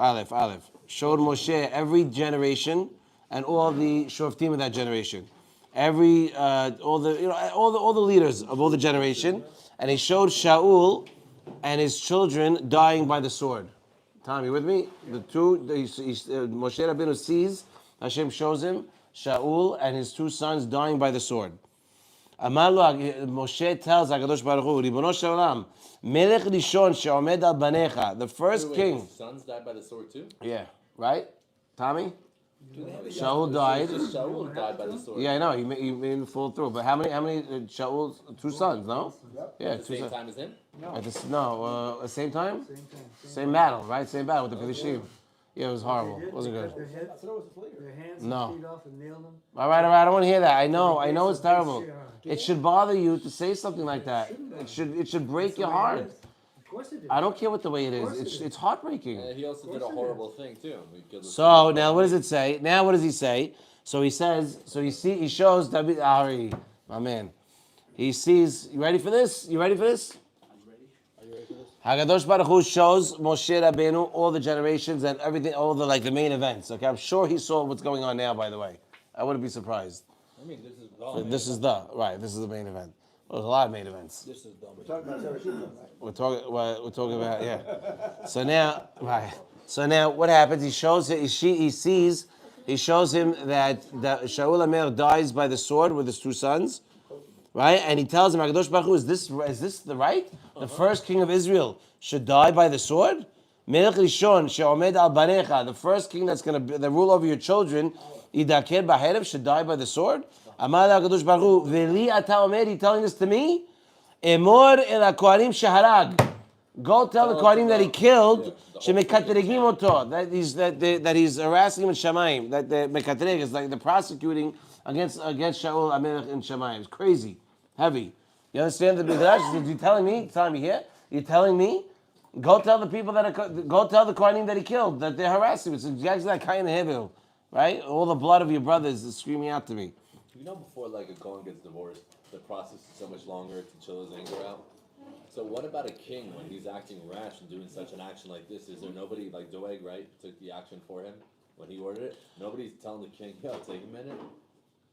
Aleph. Showed Moshe every generation and all the shoftim of that generation. All the leaders of all the generation, and he showed Shaul and his children dying by the sword. Tom, you with me? Moshe Rabbeinu sees, Hashem shows him Shaul and his two sons dying by the sword. Moshe tells HaKadosh Baruch Hu, Ribono shel olam, Melech Rishon she'omed al banecha, the first king. His sons died by the sword too? Yeah, right? Tommy? Shaul died. Shaul died by the sword. Yeah, I know. He didn't fall through. But how many? Shaul's two sons? No. Yeah, At the same time as him? At the same time. Same battle, right? Same battle with the Philistine. Yeah, it was horrible. It wasn't good. Their hands No. feet off and nailed them. All right. I don't want to hear that. I know it's terrible. It should bother you to say something like that. It should break your heart. Of course it did. I don't care what the way it is. It's heartbreaking. He also did a horrible thing too. So now what does it say? Now what does he say? So he says, he shows David Ari, my man. He sees, you ready for this? I'm ready. Are you ready for this? HaKadosh Baruch Hu shows Moshe Rabbeinu all the generations and everything, all the main events. Okay, I'm sure he saw what's going on now, by the way. I wouldn't be surprised. I mean, this is this is the main event. Well, there's a lot of main events. This is dumb. We're talking about Zera Shimshon, right? We're talking about, yeah. So now what happens? He shows him that Shaul Emor dies by the sword with his two sons, right? And he tells him, HaKadosh Baruch Hu, is this the right? The first king of Israel should die by the sword? Melech Rishon she'omed al banecha, the first king that's going to rule over your children, Idaker b'herev, should die by the sword? Amar HaKadosh Baruch Hu, Veli ata omer, he telling this to me? Emor el hakohanim sheharag. Go tell the Kohanim that he killed, shemekatregim oto, that he's harassing him in Shamayim, that the mekatreg is like the prosecuting against Shaul Amelech in Shamayim. It's crazy, heavy. You understand the Midrash? You're telling me, here, you're telling me, go tell the people go tell the Kohanim that he killed, that they're harassing him. It's exactly like Cain and Hevel, right? All the blood of your brothers is screaming out to me. You know, before a Gaon gets divorced, the process is so much longer to chill his anger out. So what about a king when he's acting rash and doing such an action like this? Is there nobody like Doeg, right, took the action for him when he ordered it? Nobody's telling the king, yo, take a minute.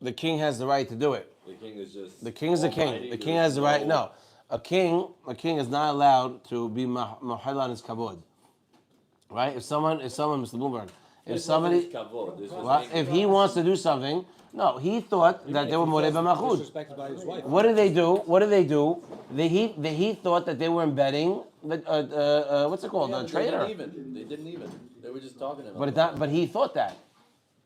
The king has the right to do it. The king is just. The king is the king. The king has the right. No, a king is not allowed to be mahal on his kavod. Right? If someone, Mr. Bloomberg, if he wants to do something. No, he thought that they were moreh b'machud. What did they do? He thought that they were embedding what's it called? A traitor. They didn't even. They were just talking about it. But he thought that.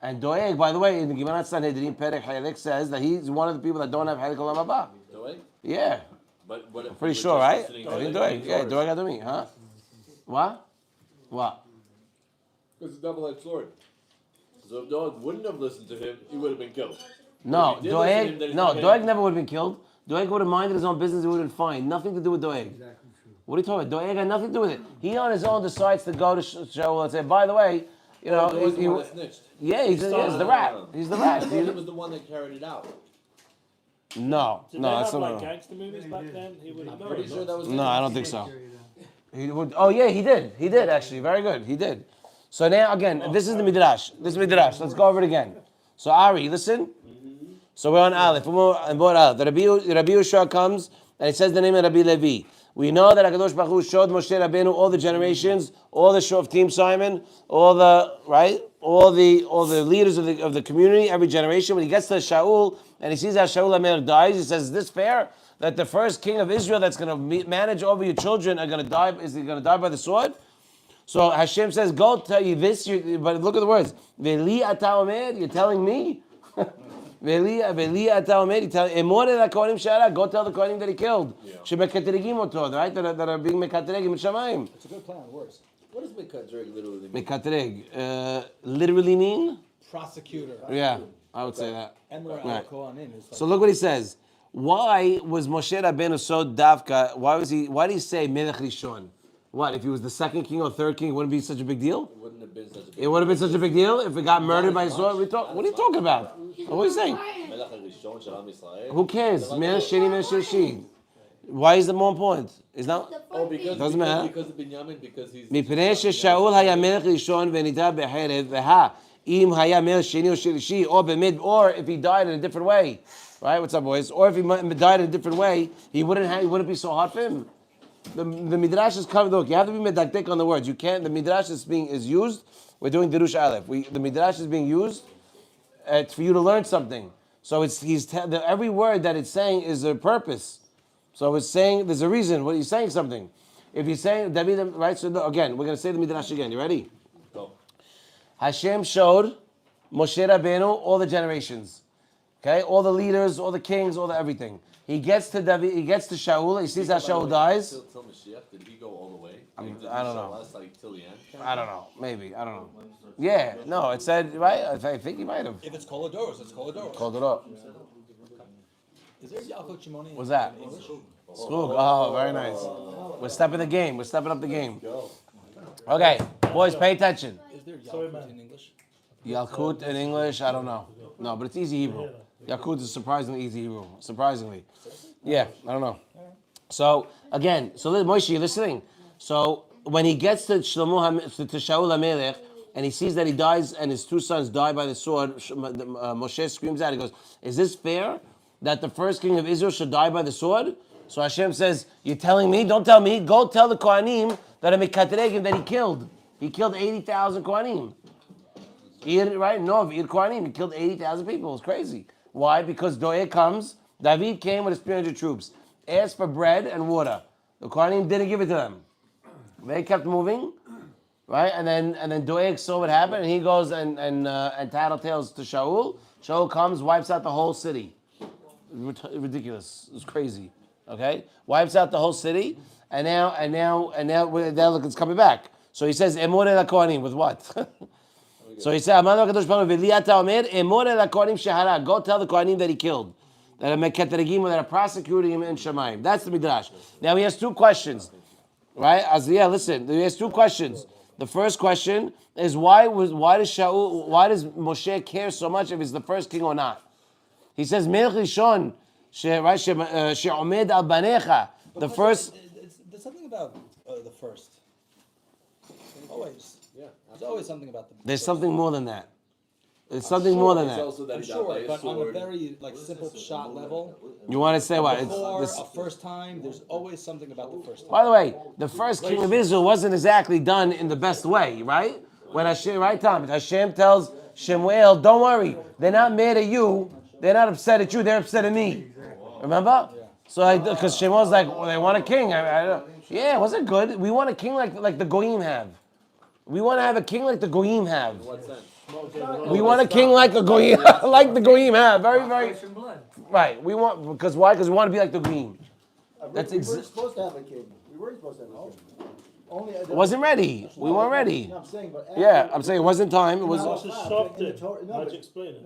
And Doeg, by the way, in the Gemara Sanhedrin Perek Halek says that he's one of the people that don't have Halek Olam Haba. Doeg? Yeah. But what if pretty sure, right? Doeg. Yeah, Doeg Adomi, huh? What? It's a double-edged sword. So if Doeg wouldn't have listened to him, he would have been killed. No, Doeg never would have been killed. Doeg would have minded his own business, he would have been fine. Nothing to do with Doeg. Exactly true. What are you talking about? Doeg had nothing to do with it. He on his own decides to go to Shaul and say, by the way, he snitched. Yeah, he's the rat. He's the rat. He was the one that carried it out. No, that's not. Gangster movies back then? I'm pretty sure that was. No, I don't think so. He did. He did actually. Very good. He did. So now again, this is the Midrash. Let's go over it again. So Ari, listen. So we're on Aleph. The Rabbi Yehoshua comes and it says the name of Rabbi Levi. We know that HaKadosh Baruch Hu showed Moshe Rabbeinu all the generations, all the Shoftim Simon, all the leaders of the community, every generation. When he gets to Shaul and he sees how Shaul Emor dies, he says, "Is this fair that the first king of Israel that's going to manage over your children are going to die? Is he going to die by the sword?" So Hashem says, "Go tell you this." But look at the words. Veli ata omer, you're telling me. Veli ata omer, Emor el hakohanim sheharag. Go tell the Kohanim that he killed. Shemekatregim oto, right? That are being mekatregim in Shamayim. It's a good plan. It works. What does mekatreg literally mean? Mekatreg literally mean Prosecutor. Yeah, I would say that. Emor Right. al-Kohanim. So look what he says. Why was Moshe Rabbeinu so davka? Why did he say Melech Rishon? What, if he was the second king or third king, it wouldn't be such a big deal? It wouldn't have been such a big deal. It would have been such a big deal if it got murdered by a sword? What are you talking about? What are you saying? Who cares? Why is it more important? It's not. Oh, because Doesn't matter. because of Binyamin, because he's. מפני ששאול היה מלך ראשון ונידע בחרב, אם היה מלך שני או שלישי, or if he died in a different way, right? What's up, boys? Or if he died in a different way, he wouldn't be so hard for him. The midrash is covered. Look, you have to be medakdek on the words. You can't. The midrash is used. We're doing Derush Aleph. The midrash is being used for you to learn something. So every word that it's saying is a purpose. So it's saying there's a reason. What he's saying something. If he's saying David, right? So again, we're going to say the midrash again. You ready? Go. Hashem showed Moshe Rabbeinu all the generations, okay, all the leaders, all the kings, all the everything. He gets to David. He gets to Shaul. He sees how Shaul dies. Till Mashiach, did he go all the way? I Did he don't show know. us, like till the end? I don't know. Maybe I don't know. Yeah, no, it said right. I think he might have If it's Koladoros, it's Koladoros. called it up. Is there Yaakov Shimoni? What's that? in English? Skug. Oh, very nice. We're stepping the game. We're stepping up the game. Okay, boys, pay attention. Is there Yaakov in English? Yalkut in English, I don't know. No, but it's easy Hebrew. Yalkut is surprisingly easy Hebrew. Surprisingly. Yeah, I don't know. So, again, Moshe, you're listening. So, when he gets to Shaul HaMelech, and he sees that he dies and his two sons die by the sword, Moshe screams out, he goes, is this fair that the first king of Israel should die by the sword? So Hashem says, you're telling me? Don't tell me. Go tell the Kohanim that he killed. He killed 80,000 Kohanim. Right? No, Kohanim. He killed 80,000 people. It's crazy. Why? Because Doeg comes. David came with his 300 troops. Asked for bread and water. The Kohanim didn't give it to them. They kept moving. Right? And then Doeg saw what happened, and he goes and tattletales to Shaul. Shaul comes, wipes out the whole city. Ridiculous. It's crazy. Okay? Wipes out the whole city, and now look, it's coming back. So he says, Emor el Kohanim, with what? So he said, go tell the Kohanim that he killed, that are prosecuting him in Shemayim. That's the Midrash. Now he has two questions. Right? Listen, he has two questions. The first question is why does Moshe care so much if he's the first king or not? He says, Melech Rishon, she'omed al banecha. The first. There's something about the first. Always. Yeah. There's always something about the. There's something more than that. There's something more than that. Also that I'm he died sure, by a but on a sword. very simple shot level. You want to say what? Before a first time, there's always something about the first time. By the way, the first king of Israel wasn't exactly done in the best way, right? When Hashem, right, Tom? Hashem tells Shemuel, don't worry, they're not mad at you, they're not upset at you, they're upset at me. Remember? So, because Shemuel's like, well, they want a king. Yeah, was it good? We want a king like the Goyim have. We want to have a king like the Goyim have. What sense? We want a king like a Goyim, like the Goyim have. Very, very. Right. We want, because why? Because we want to be like the Goyim. We weren't supposed to have a king. We weren't supposed to have a king. It wasn't ready. We weren't ready. No, I'm saying, but Yeah, I'm saying it wasn't time. It was. No,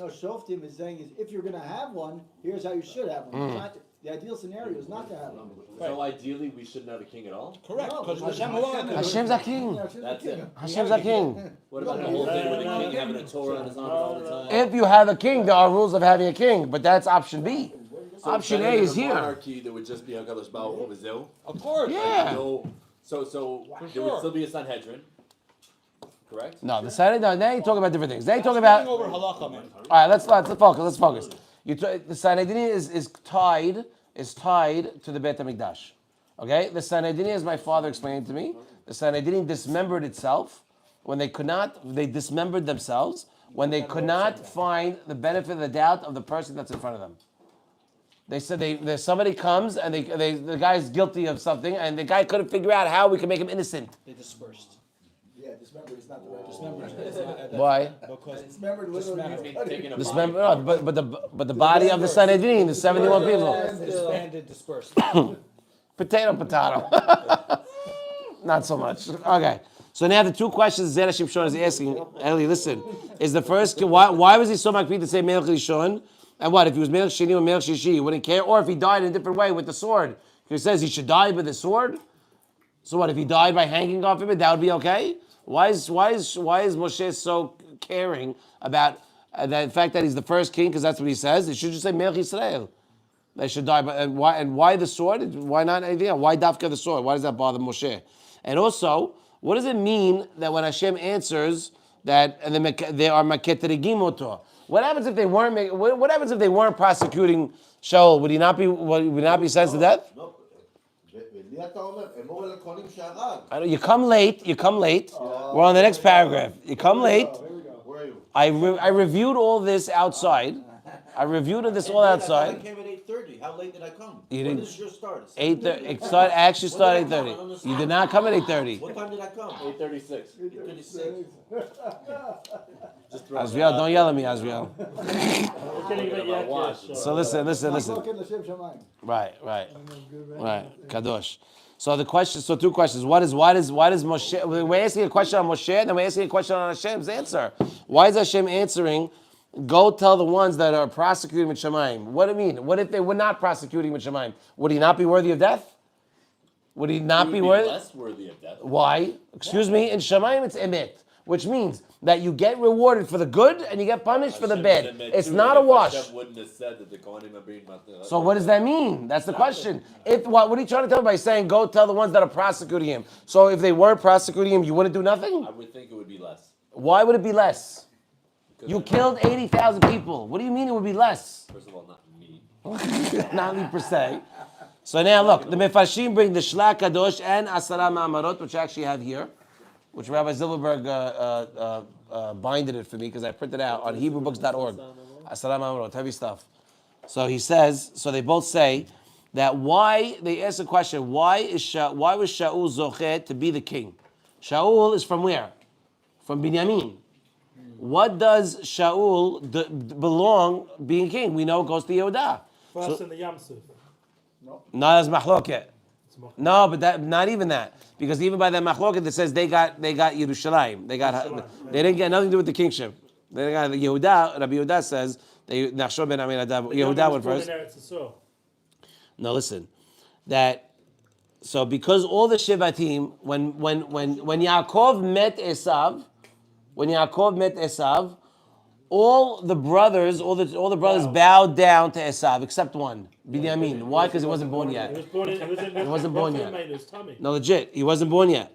Shoftim is saying is if you're going to have one, here's how you should have one. The ideal scenario is not to have one. So ideally, we shouldn't have a king at all. Correct, No, because Hashem- Hashem's our king. That's it. Hashem's our king. What about the whole thing with the king having a Torah on his arm all the time? If you have a king, there are rules of having a king, but that's option B. So Option A better is than here. Monarchy, there would just be Hakadosh Baruch Hu v'zeu. Of course. Yeah. So there would still be a Sanhedrin, correct? No, the Sanhedrin. Now you talk about different things. Now you talk about. over halakha, man. All right, let's focus. Let's focus. The Sanhedrin is tied to the Beit Hamikdash. Okay, the Sanhedrin, as my father explained to me, the Sanhedrin dismembered itself when they could not. They dismembered themselves when they could not find the benefit of the doubt of the person that's in front of them. They said somebody comes and the guy's guilty of something and the guy couldn't figure out how we can make him innocent. They dispersed. Yeah, dismembered is not the right Dismembered is not. Why? Because Dismembered literally means Taking a Dismember, body. no, but the body of the Sanhedrin, the 71 people. disbanded, dispersed. Potato. Not so much. Okay. So now the two questions Zera Shimshon is asking, Eli, listen, is the first, why was he so makpid to say Melech Rishon? And what, if he was Melech Sheni or Melech Shishi, he wouldn't care? Or if he died in a different way with the sword? He says he should die with the sword? So what, if he died by hanging off of it, that would be okay? Why is Moshe so caring about the fact that he's the first king, because that's what he says? He should just say Melech Yisrael. they should die. But and why the sword? Why not anything else? Why dafka the sword? Why does that bother Moshe? And also, what does it mean that when Hashem answers that and they are maketerigim oto? What happens if they weren't? What happens if they weren't prosecuting Shaul? Would he not be? Would he not be sentenced to death? לא, ולי אתה אומר, אמור אל הכהנים שהרג. I know, you come late. You come late. We're on the next paragraph. You come late. Where are you? I reviewed all this outside. I reviewed this all I outside. came at 8:30. How late did I come? You When didn't- does your start? 8:30. It started. Actually started 8:30. You did not come at 8:30. What time did I come? 8:36. 8:36. Just throw Asriel, don't yell at me, Asriel. my watch. So listen. Machloket l'shem shamayim. Right. Kadosh. So the question. So two questions. Why does Moshe? We're asking a question on Moshe, and then we're asking a question on Hashem's answer. Why is Hashem answering? Go tell the ones that are prosecuting with Shemaim. What do you mean? What if they were not prosecuting with Shemaim? Would he not be worthy of death? Would he not be worthy? Less worthy of death. Why? Excuse me. In Shemaim, it's emet, which means that you get rewarded for the good and you get punished for the bad. It's not a wash. Hashem wouldn't have said that the Kohanim are being So what does that mean? That's the question. What are you trying to tell me by saying go tell the ones that are prosecuting him? So if they weren't prosecuting him, you wouldn't do nothing? I would think it would be less. Why would it be less? Because You killed 80,000 people. What do you mean it would be less? First of all, not me. Not me per se. So now look, the Mefarshim bring the Shla Kadosh and Asara Ma'amarot, which I actually have here, which Rabbi Zilberberg binded it for me because I printed out on HebrewBooks.org. Asara Ma'amarot, heavy stuff. So he says, so they both say that they ask the question, why was Shaul Zocheh to be the king? Shaul is from where? From Binyamin. What does Shaul belong being king? We know it goes to Yehudah. First in the Yamsuf. Not as machloket. No, but not even that. Because even by that machloket it says they got Yerushalayim. They didn't get nothing to do with the kingship. They got Yehudah. Rabbi Yehudah says Nachshon ben Aminadav. Yehudah went first. No, listen. So because all the Shivatim, when Yaakov met Esav, all the brothers bowed down to Esav except one, Binyamin. Why? Because he wasn't born yet. He wasn't born yet. No, legit, he wasn't born yet,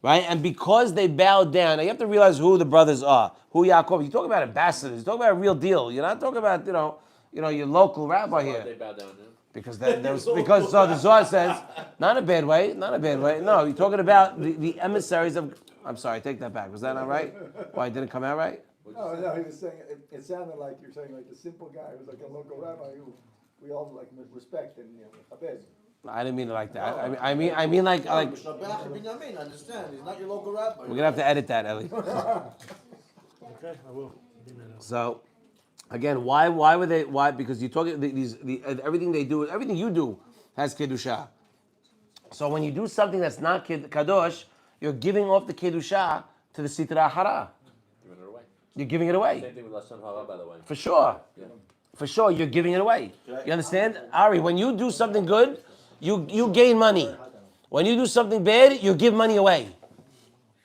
right? And because they bowed down, now you have to realize who the brothers are. Who Yaakov? You're talking about ambassadors. You're talking about a real deal. You're not talking about your local rabbi here. They bow down now. Because the Zohar says, not in a bad way. No, you're talking about the emissaries of. I'm sorry, take that back. Was that not right? Why it didn't come out right? No, he was saying, it sounded like you're saying like the simple guy who was like a local rabbi who we all like respect and abed. I didn't mean it like that. I mean like Mishnah Binyamin, understand? He's not your local rabbi. we're gonna have to edit that, Ellie. Okay, I will. So again, why were they? Why? Because you talk everything they do, everything you do has kedusha. So when you do something that's not kadosh, you're giving off the kedusha to the sitra hara. Giving it away. You're giving it away. Same thing with Lashon Hara, by the way. For sure. Yeah. For sure, you're giving it away. You understand? Ari, when you do something good, you gain money. When you do something bad, you give money away.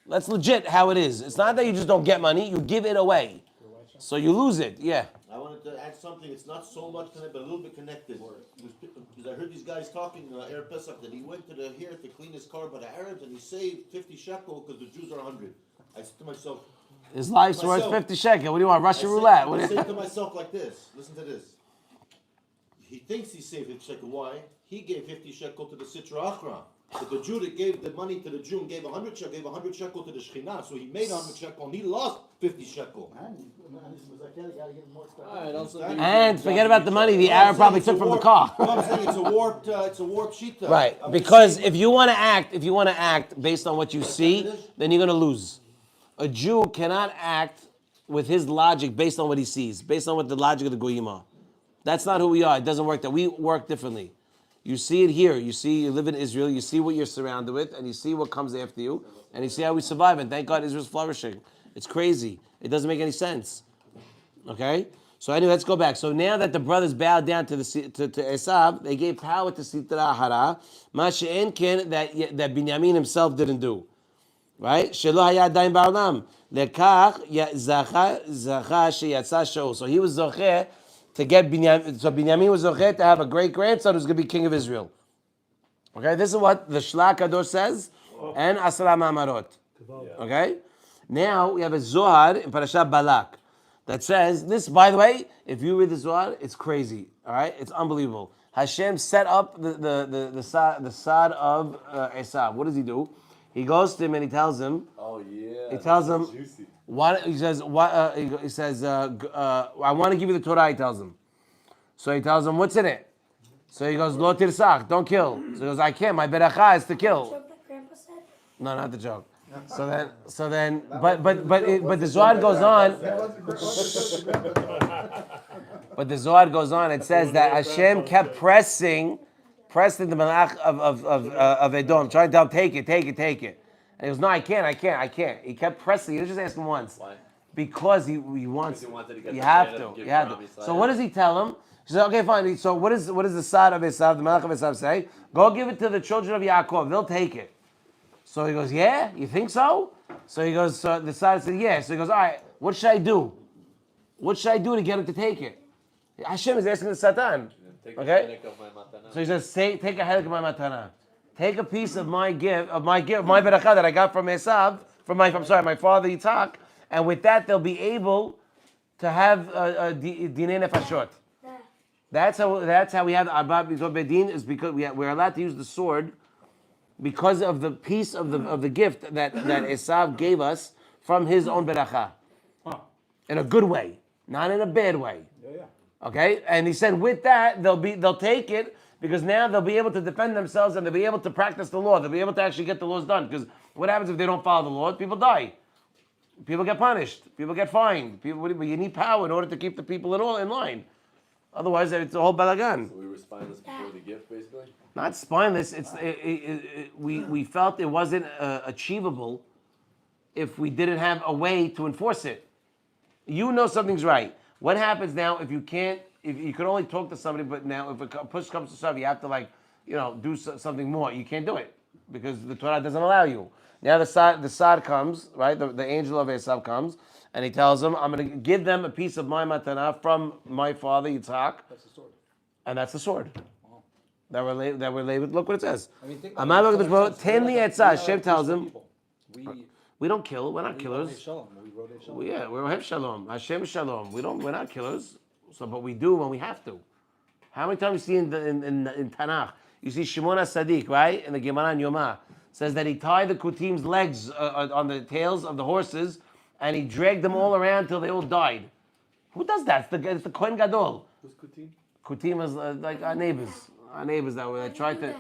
That's legit how it is. It's not that you just don't get money, you give it away. So you lose it, yeah. I wanted to add something. It's not so much connected, but a little bit connected. Because I heard these guys talking, Arab Pesach, that he went to to clean his car by the Arabs, and he saved 50 shekel because the Jews are 100. I said to myself, His life's worth 50 shekel. What do you want, Russian I roulette? What do said you- to myself like this. Listen to this. He thinks he saved 50 shekel. Why? He gave 50 shekel to the Sitra Achra. But the Jew that gave the money to the Jew and gave 100 shekel, gave 100 shekel to the Shekhinah. So he made 100 shekel and he lost 50 shekel. And forget about the money the Arab probably took from the car. No, I'm saying it's a warped shita. Right, because if you want to act based on what you see, then you're going to lose. A Jew cannot act with his logic based on what he sees, based on what the logic of the Goyim are. That's not who we are. It doesn't work that. We work differently. You see it here. You live in Israel. You see what you're surrounded with, and you see what comes after you, and you see how we survive. And thank God Israel's flourishing. It's crazy. It doesn't make any sense. Okay? So anyway, let's go back. So now that the brothers bowed down to Esav, they gave power to Sitra Hara, Ma she'en ken that Binyamin himself didn't do. Right? Shelo haya adayin ba'olam. Lekach zacha sheyatza Shaul. So he was zocheh to get Binyamin. So Binyamin was zochet to have a great grandson who's going to be king of Israel. Okay, this is what the Shlach Kadosh says, and Asra Ma'amarot. Okay, now we have a Zohar in Parashat Balak that says this. By the way, if you read the Zohar, it's crazy. All right, it's unbelievable. Hashem set up the sod of Esav. What does he do? He goes to him and he tells him. Oh yeah. He tells him. Juicy. What he says? What he says? I want to give you the Torah. He tells him. So he tells him, what's in it? So he goes, Lo tirsach, don't kill. So he goes, I can't. My beracha is to kill. Joke that Grandpa said? No, not the joke. So then, but the Zohar goes on. But the Zohar goes on. It says that Hashem kept pressing the malach of Edom, trying to tell him, take it. And he goes, no, I can't. He kept pressing. He didn't just ask him once. Why? Because he wants. Because he wanted to get You the have credit, to. give You have Rami to. Slayah. So what does he tell him? He says, okay, fine. So what is the sod of Esav, the malach of Esav say? Go give it to the children of Yaakov. They'll take it. So he goes, yeah, you think so? So he goes, so the sod said, yeah. So he goes, all right, what should I do? What should I do to get him to take it? Hashem is asking the Satan. Take Okay? the of my matana. So he says, take a helik of my matana. Take a piece of my gift, my beracha that I got from Esav, my father Yitzhak, and with that they'll be able to have dinei nefashot. That's how we have Arba B'Zot Bedin, is because we're allowed to use the sword because of the piece of the gift that Esav gave us from his own beracha. In a good way, not in a bad way. Okay? And he said with that they'll take it because now they'll be able to defend themselves and they'll be able to practice the law. They'll be able to actually get the laws done. Because what happens if they don't follow the law? People die. People get punished. People get fined. You need power in order to keep the people in line. Otherwise, it's a whole balagan. So we were spineless before the gift, basically? Not spineless. We felt it wasn't achievable if we didn't have a way to enforce it. You know something's right. What happens now if you can't? If you can only talk to somebody, but now if a push comes to shove, you have to do something more. You can't do it because the Torah doesn't allow you. Now the Sod comes, right? The angel of Esav comes, and he tells him, I'm going to give them a piece of my matana from my father Yitzhak. That's the sword. And that's the sword. Wow. That we're labeled. Look what it says. I mean, think I'm about not it. looking at It's this. Ten like li we etzah. are Hashem tells him, peaceful people. we don't kill. We're not We killers. wrote Shalom. We wrote Shalom. Yeah, we're Ohev Shalom. Hashem is Shalom. We're not killers. So, but we do when we have to. How many times you see in Tanakh? You see Shimon HaSadik, right? In the Gemara in Yomah, says that he tied the kutim's legs on the tails of the horses, and he dragged them all around till they all died. Who does that? It's the Kohen Gadol. Who's Kutim? Kutim is like our neighbors that try to,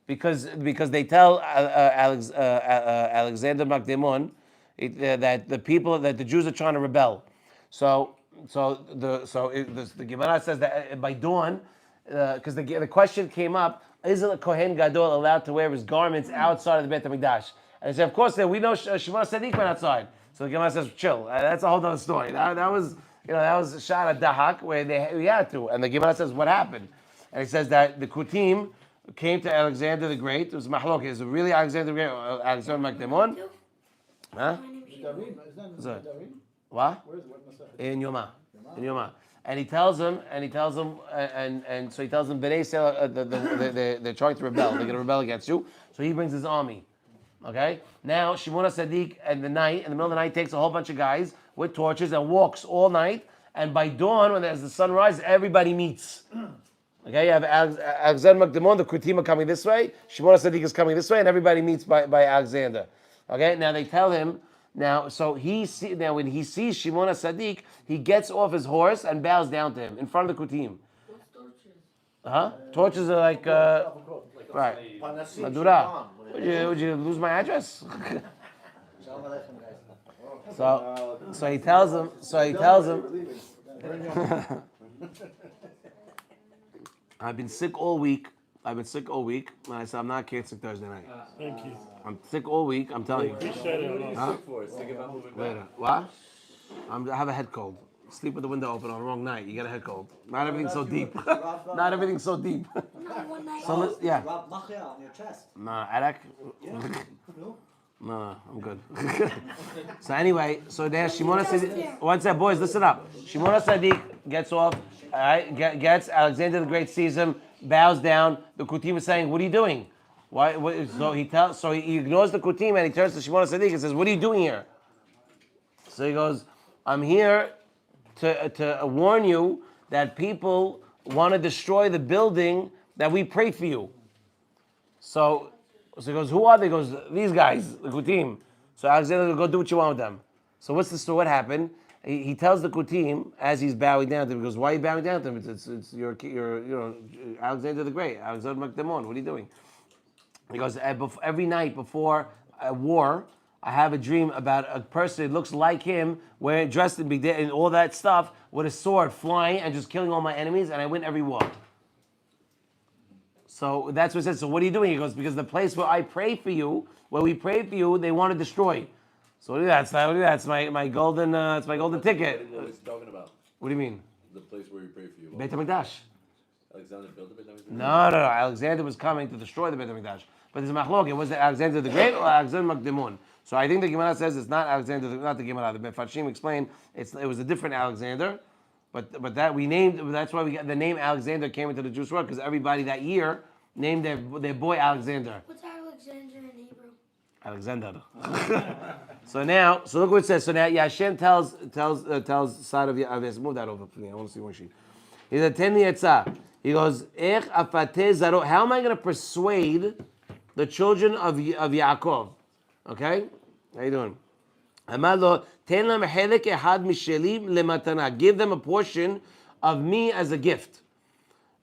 because they tell Alexander Makdemon that the Jews are trying to rebel. So the Gemara says that by dawn, because the question came up, isn't a Kohen Gadol allowed to wear his garments outside of the Beit HaMikdash? And he said, of course, we know Shimon HaSadik went outside. So the Gemara says, chill. That's a whole other story. That was a shot at Dahak where we had to. And the Gemara says, what happened? And he says that the Kutim came to Alexander the Great. It was Mahlok. Is it really Alexander the Great or Alexander Makdemon? Huh? What? In Yoma. And he tells him, and so he tells them, they're trying to rebel. They're going to rebel against you. So he brings his army. Okay? Now, Shimon HaSadik in the middle of the night, takes a whole bunch of guys with torches and walks all night. And by dawn, as the sun rises, everybody meets. Okay? You have Alexander Makdemon, the Kutim are coming this way. Shimon HaSadik is coming this way, and everybody meets by Alexander. Okay? Now they tell him, when he sees Shimon HaSadik, he gets off his horse and bows down to him in front of the Kutim. What's torches? Torches are like right. Madura. Would you lose my address? So he tells him. I've been sick all week. And I said, I'm not canceling Thursday night. Thank you. I'm sick all week, I'm telling you. Appreciate it. Sick for it. Sick about moving back. Later. What? I have a head cold. Sleep with the window open on the wrong night. You get a head cold. Not everything's so deep. Not everything's so deep. No, one night. So yeah. Rab Machia on your chest. Nah, Arak. No? No, I'm good. So anyway, so there Shimon HaSadik. One sec, boys, listen up. Shimon HaSadik gets off. All right, gets Alexander the Great sees him, bows down. The Kutim is saying, "What are you doing?" Why? So he ignores the Kutim and he turns to Shimon HaTzadik and says, "What are you doing here?" So he goes, "I'm here to warn you that people want to destroy the building that we prayed for you." So he goes, "Who are they?" He goes, "These guys, the Kutim." So Alexander goes, "Go do what you want with them." So what's the story? What happened? He tells the Kutim as he's bowing down to him. He goes, "Why are you bowing down to him? It's your Alexander the Great, Alexander Makdamon. What are you doing?" He goes, "Every night before a war, I have a dream about a person that looks like him, wearing dressed in big and all that stuff, with a sword flying and just killing all my enemies, and I win every war." So that's what it says. So what are you doing? He goes, "Because the place where I pray for you, where we pray for you, they want to destroy." So what do you do? That's my golden ticket. What is he talking about? What do you mean? The place where we pray for you. Beit HaMikdash. Alexander built the Beit HaMikdash? No. Alexander was coming to destroy the Beit HaMikdash. But there's a machlok. Was it Alexander the Great or Alexander Makdamon? So I think the Gemara says it's not Alexander, not the Gemara. The Mefarshim explained it was a different Alexander. But that we named. That's why we got the name Alexander came into the Jewish world, because everybody that year named their boy Alexander. What's Alexander in Hebrew? Alexander. So look what it says. So now Hashem tells side of Yavis. Move that over for me. I want to see one sheet. He said, "Teni etzah." He goes, "Ech afateh zaro." How am I going to persuade the children of Yaakov? Okay, how you doing? Amar lo, ten lam helek ehad misheli lematana. Give them a portion of me as a gift.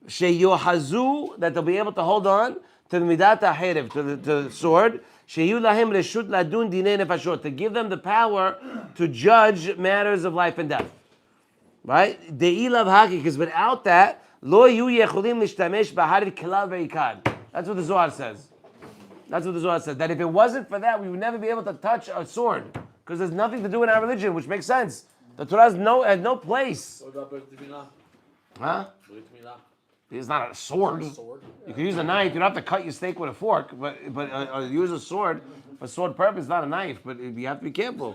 Sheyohazu, that they'll be able to hold on to the midat haherev, to the sword. Sheyu lahem reshut ladun dinei nefashot, to give them the power to judge matters of life and death. Right? De'ilav haki, because without that, lo yu yechulim lishtamesh b'hariv kelal ve'ikad. That's what the Zohar says. That if it wasn't for that, we would never be able to touch a sword, because there's nothing to do in our religion, which makes sense. The Torah has no place. What about Brit Milah? Huh? Brit Milah. It's not a sword. You can use a knife. You don't have to cut your steak with a fork, but use a sword for sword purpose, not a knife. But you have to be careful.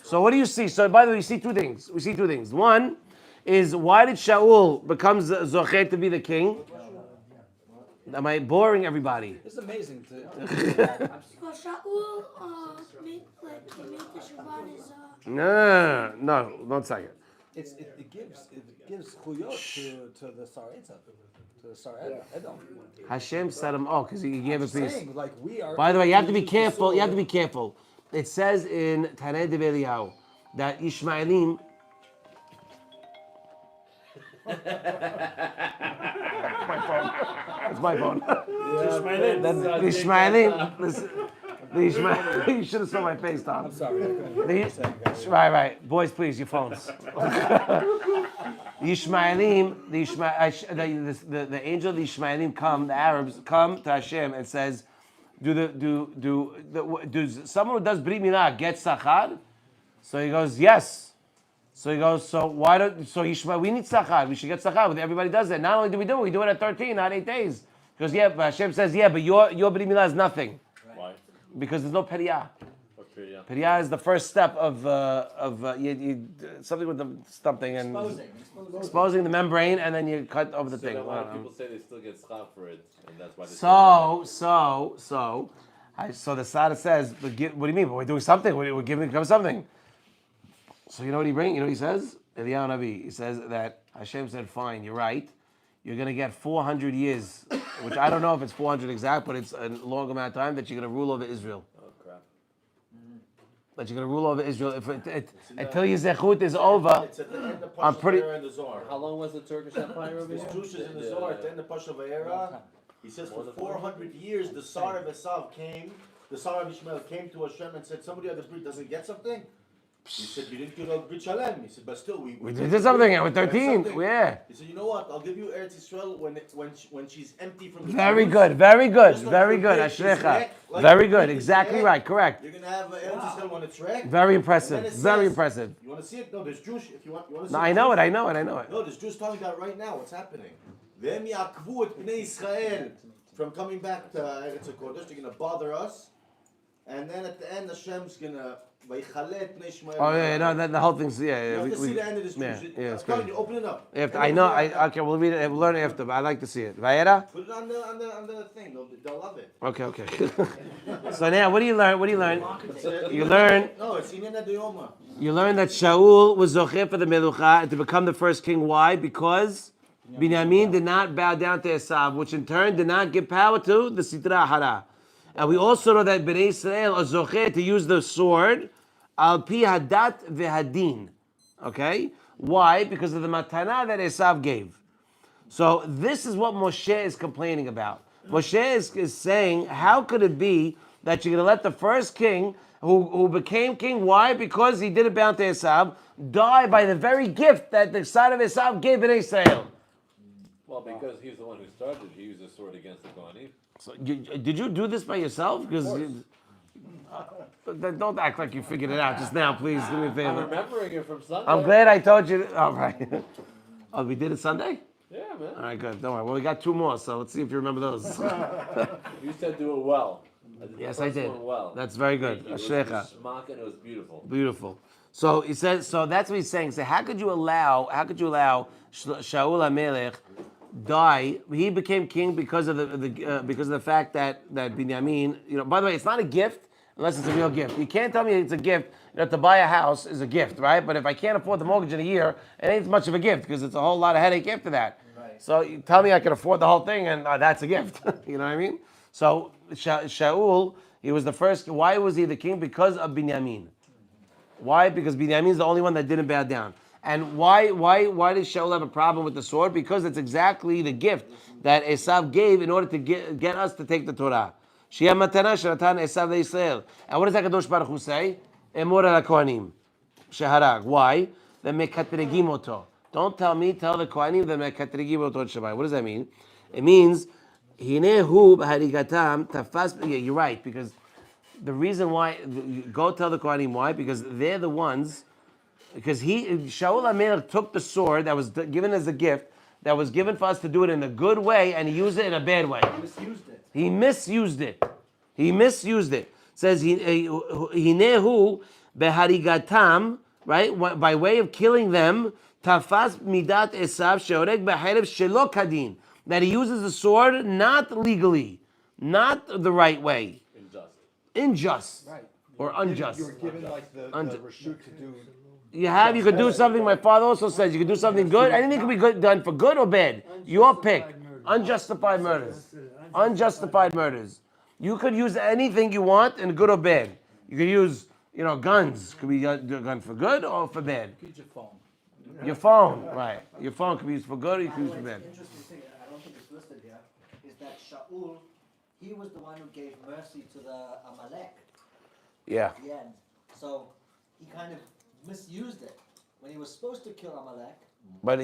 So what do you see? So by the way, we see two things. One is, why did Shaul become Zocher to be the king? Am I boring everybody? It's amazing to Well, Shaul made the Shabbat is No, 1 second. it gives chuyot to the Saretza, to the Edom. Hashem set him because he gave a piece. Saying, like, we are. By the way, you have to be careful. It says in Tanei Dev Eliyahu that Ishmaelim. It's my phone. The Ishmaelim. You should have saw my face, Tom. I'm sorry. Right. Boys, please, your phones. The Ishmaelim, the angel of the Ishmaelim the Arabs come to Hashem and says, do someone who does Brit Milah get Sakkal? So he goes, yes. So he goes, we need Sakkal. We should get Sakkal. Everybody does it. Not only do we do it at 13, not 8 days. Because but Hashem says, but your Brit Milah is nothing. Why? Because there's no Periyah. Periyah. Periyah is the first step of something with something and exposing the membrane, and then you cut over the thing. A lot of people say they still get schach for it, and that's why. So the Sada says, what do you mean? We're doing something. We're giving them something. So you know what he brings? You know what he says? Eliyahu Navi. He says that Hashem said, "Fine, you're right. You're going to get 400 years, which I don't know if it's 400 exact, but it's a long amount of time that you're going to rule over Israel." Oh crap! That you're going to rule over Israel until your zechut is over. It's at the end of I'm pretty. Parshat in the Zohar. How long was the Turkish Empire over His here? Drush is in the Zohar at the end of Parshat Vayera. He says for 400 years the Sar of Esav came, the Sar of Ishmael came to Hashem and said, somebody of the Brit doesn't get something? He said, you didn't get a Brit Shalem. He said, but still we did something. We're 13. Yeah. He said, you know what? I'll give you Eretz Yisrael when she's empty from the Very Jews. good. Very good. Just like Very your good. dick is Ashrecha. wrecked, like Very your good. dick is Exactly wrecked. right. Correct. You're gonna have Eretz Yisrael when it's wrecked. Very And impressive. then it Very says- impressive. You want to see it? No, there's Jewish. If you want to see No, I know it. No, there's Jews talking about right now. What's happening? V'hem ya'akvu et bnei Yisrael from coming back to Eretz HaKodesh. They're going to bother us. And then at the end, Hashem's gonna. Oh yeah, no, the whole thing's You have to see the end of this. Yeah, it's I'm telling good. you, open it up. I know. Okay, we'll read it. We'll learn it after. But I like to see it. Vayera. Put it on the thing. They'll love it. Okay. So now, what do you learn? You learn. No, it's Inena Dioma. You learn that Shaul was zocher for the melucha and to become the first king. Why? Because Binyamin did not bow down to Esav, which in turn did not give power to the Sitra Hara. And we also know that Bnei Israel are zocher to use the sword al pi hadat vehadin. Okay? Why? Because of the matana that Esav gave. So this is what Moshe is complaining about. Moshe is saying, how could it be that you're going to let the first king who became king, why? Because he didn't bow to Esav, die by the very gift that the son of Esav gave Bnei Israel. Well, because he's the one who started, he used a sword against the Gaon. So did you do this by yourself? Because don't act like you figured it out just now, please. Do me a I'm favor. remembering it from Sunday. I'm glad I told you. All right. Oh, we did it Sunday? Yeah, man. All right, good. Don't worry. Well, we got two more, so let's see if you remember those. You said do it well. Yes, I did. Well. That's very good. It was Ashrecha. schmuck and it was beautiful. Beautiful. So he says. So that's what he's saying. So how could you allow Shaul HaMelech die? He became king because of the fact that Binyamin. By the way, it's not a gift unless it's a real gift. You can't tell me it's a gift. To buy a house is a gift, right? But if I can't afford the mortgage in a year, it ain't much of a gift because it's a whole lot of headache after that. Right. So you tell me I can afford the whole thing, and that's a gift. You know what I mean? So Shaul, he was the first. Why was he the king? Because of Binyamin. Why? Because Binyamin is the only one that didn't bow down. And why did Shaul have a problem with the sword? Because it's exactly the gift that Esav gave in order to get us to take the Torah. Shia matana shenatan Esav leYisrael. And what does Hakadosh Baruch Hu say? Emor al Kohanim sheharag. Why? The mekatregim oto. Don't tell me. Tell the Kohanim the mekatregim oto Shabbat. What does that mean? It means hinehu b'harigatam tafas. Yeah, you're right, because the reason why, go tell the Kohanim why, because they're the ones, because Shaul HaMelech took the sword that was given as a gift, that was given for us to do it in a good way, and he used it in a bad way. He misused it. It says, hinehu beharigatam, right, by way of killing them, tafas midat Esav sheoreg b'chelev shelo kadin, that he uses the sword not legally, not the right way. Injust. Right. Or unjust. You were given like the reshut to do. You could do something, my father also says, you could do something good. Anything can be good, done for good or bad. Your pick. Unjustified murders. Unjustified murders. You could use anything you want in good or bad. You could use, guns. Could be done for good or for bad. Your phone. Your phone, right. Your phone could be used for good or you could use for bad. Interesting thing, I don't think it's listed here, is that Shaul, he was the one who gave mercy to the Amalek Yeah. at the end. So he kind of misused it. When he was supposed to kill Amalek. But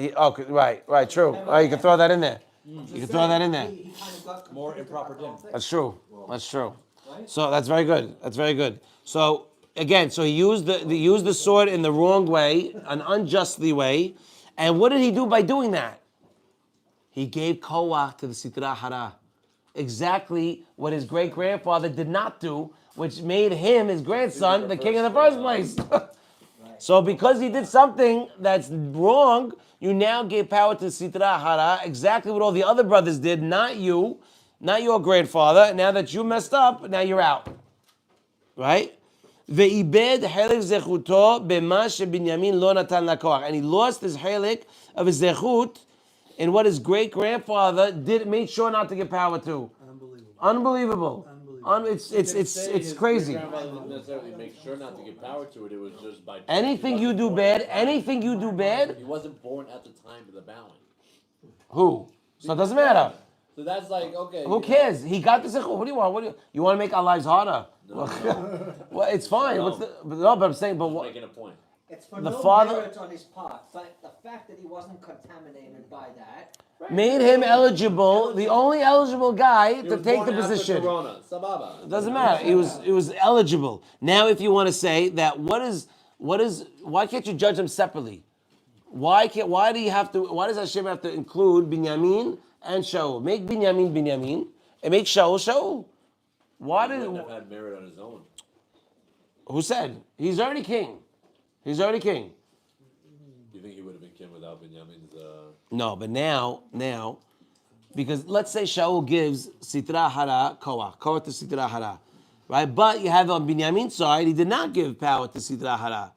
right, true. Oh, you can throw that in there. You can throw that in there. He kind of got More improper din. That's true. Right? So that's very good. So again, he used the sword in the wrong way, an unjustly way. And what did he do by doing that? He gave koach to the Sitra Hara. Exactly what his great grandfather did not do, which made him, his grandson, the king in the first place. So because he did something that's wrong, you now gave power to Sitra Hara, exactly what all the other brothers did, not you, not your grandfather. Now that you messed up, now you're out. Right? Ve'ibed helik zechuto b'ma sheBinyamin lo natan lakoach. And he lost his helik of his zechut in what his great-grandfather made sure not to give power to. Unbelievable. It's crazy. Grandfather didn't necessarily make sure not to give power to it. It was just by Anything you do bad. He wasn't born at the time of the bowing. Who? So it doesn't matter. So that's like, okay. Who cares? He got the zechut. What do you want? You want to make our lives harder? No. Well, it's fine. No. But I'm saying, but what? Making a point. It's for The no father- merit on his part, but the fact that he wasn't contaminated by that. Made him eligible, the only eligible guy He to was take born the after position. Corona. Sababa. It doesn't matter. He was eligible. Now, if you want to say that, why can't you judge them separately? Why does Hashem have to include Binyamin and Shaul? Make Binyamin and make Shaul. Why He did? wouldn't have had merit on his own. Who said? He's already king. He's already king. You think he would have been king without Binyamin's? No, but now, because let's say Shaul gives Sitra Hara Koach to Sitra Hara, right? But you have on Binyamin's side, he did not give power to Sitra Hara.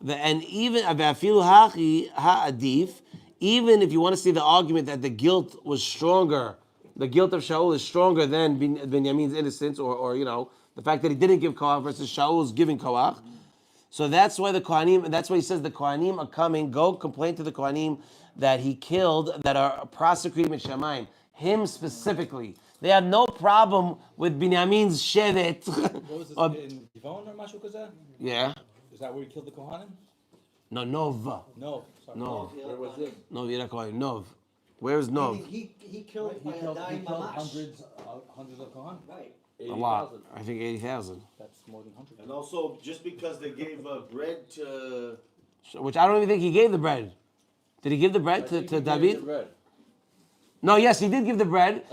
And even Avafilu Hachi Ha'adif, even if you want to see the argument that the guilt was stronger, the guilt of Shaul is stronger than Binyamin's innocence, or the fact that he didn't give Koach versus Shaul's giving Koach. So that's why the Kohanim, and that's why he says the Kohanim are coming, go complain to the Kohanim that he killed, that are prosecuting in Shamayim. Him specifically. They have no problem with Binyamin's Shevet. What was this, in Gaon or Mashu Kazan? Yeah. Is that where he killed the Kohanim? No, Nov. No. Sorry. No. Where was it? No, you're not calling Nov. Where's Nov? He killed by a dying mamash. hundreds of Kohanim. Right. A lot. I think 80,000. That's more than 100. And also, just because they gave bread to... Which I don't even think he gave the bread. Did he give the bread to David? Bread. No, yes, he did give the bread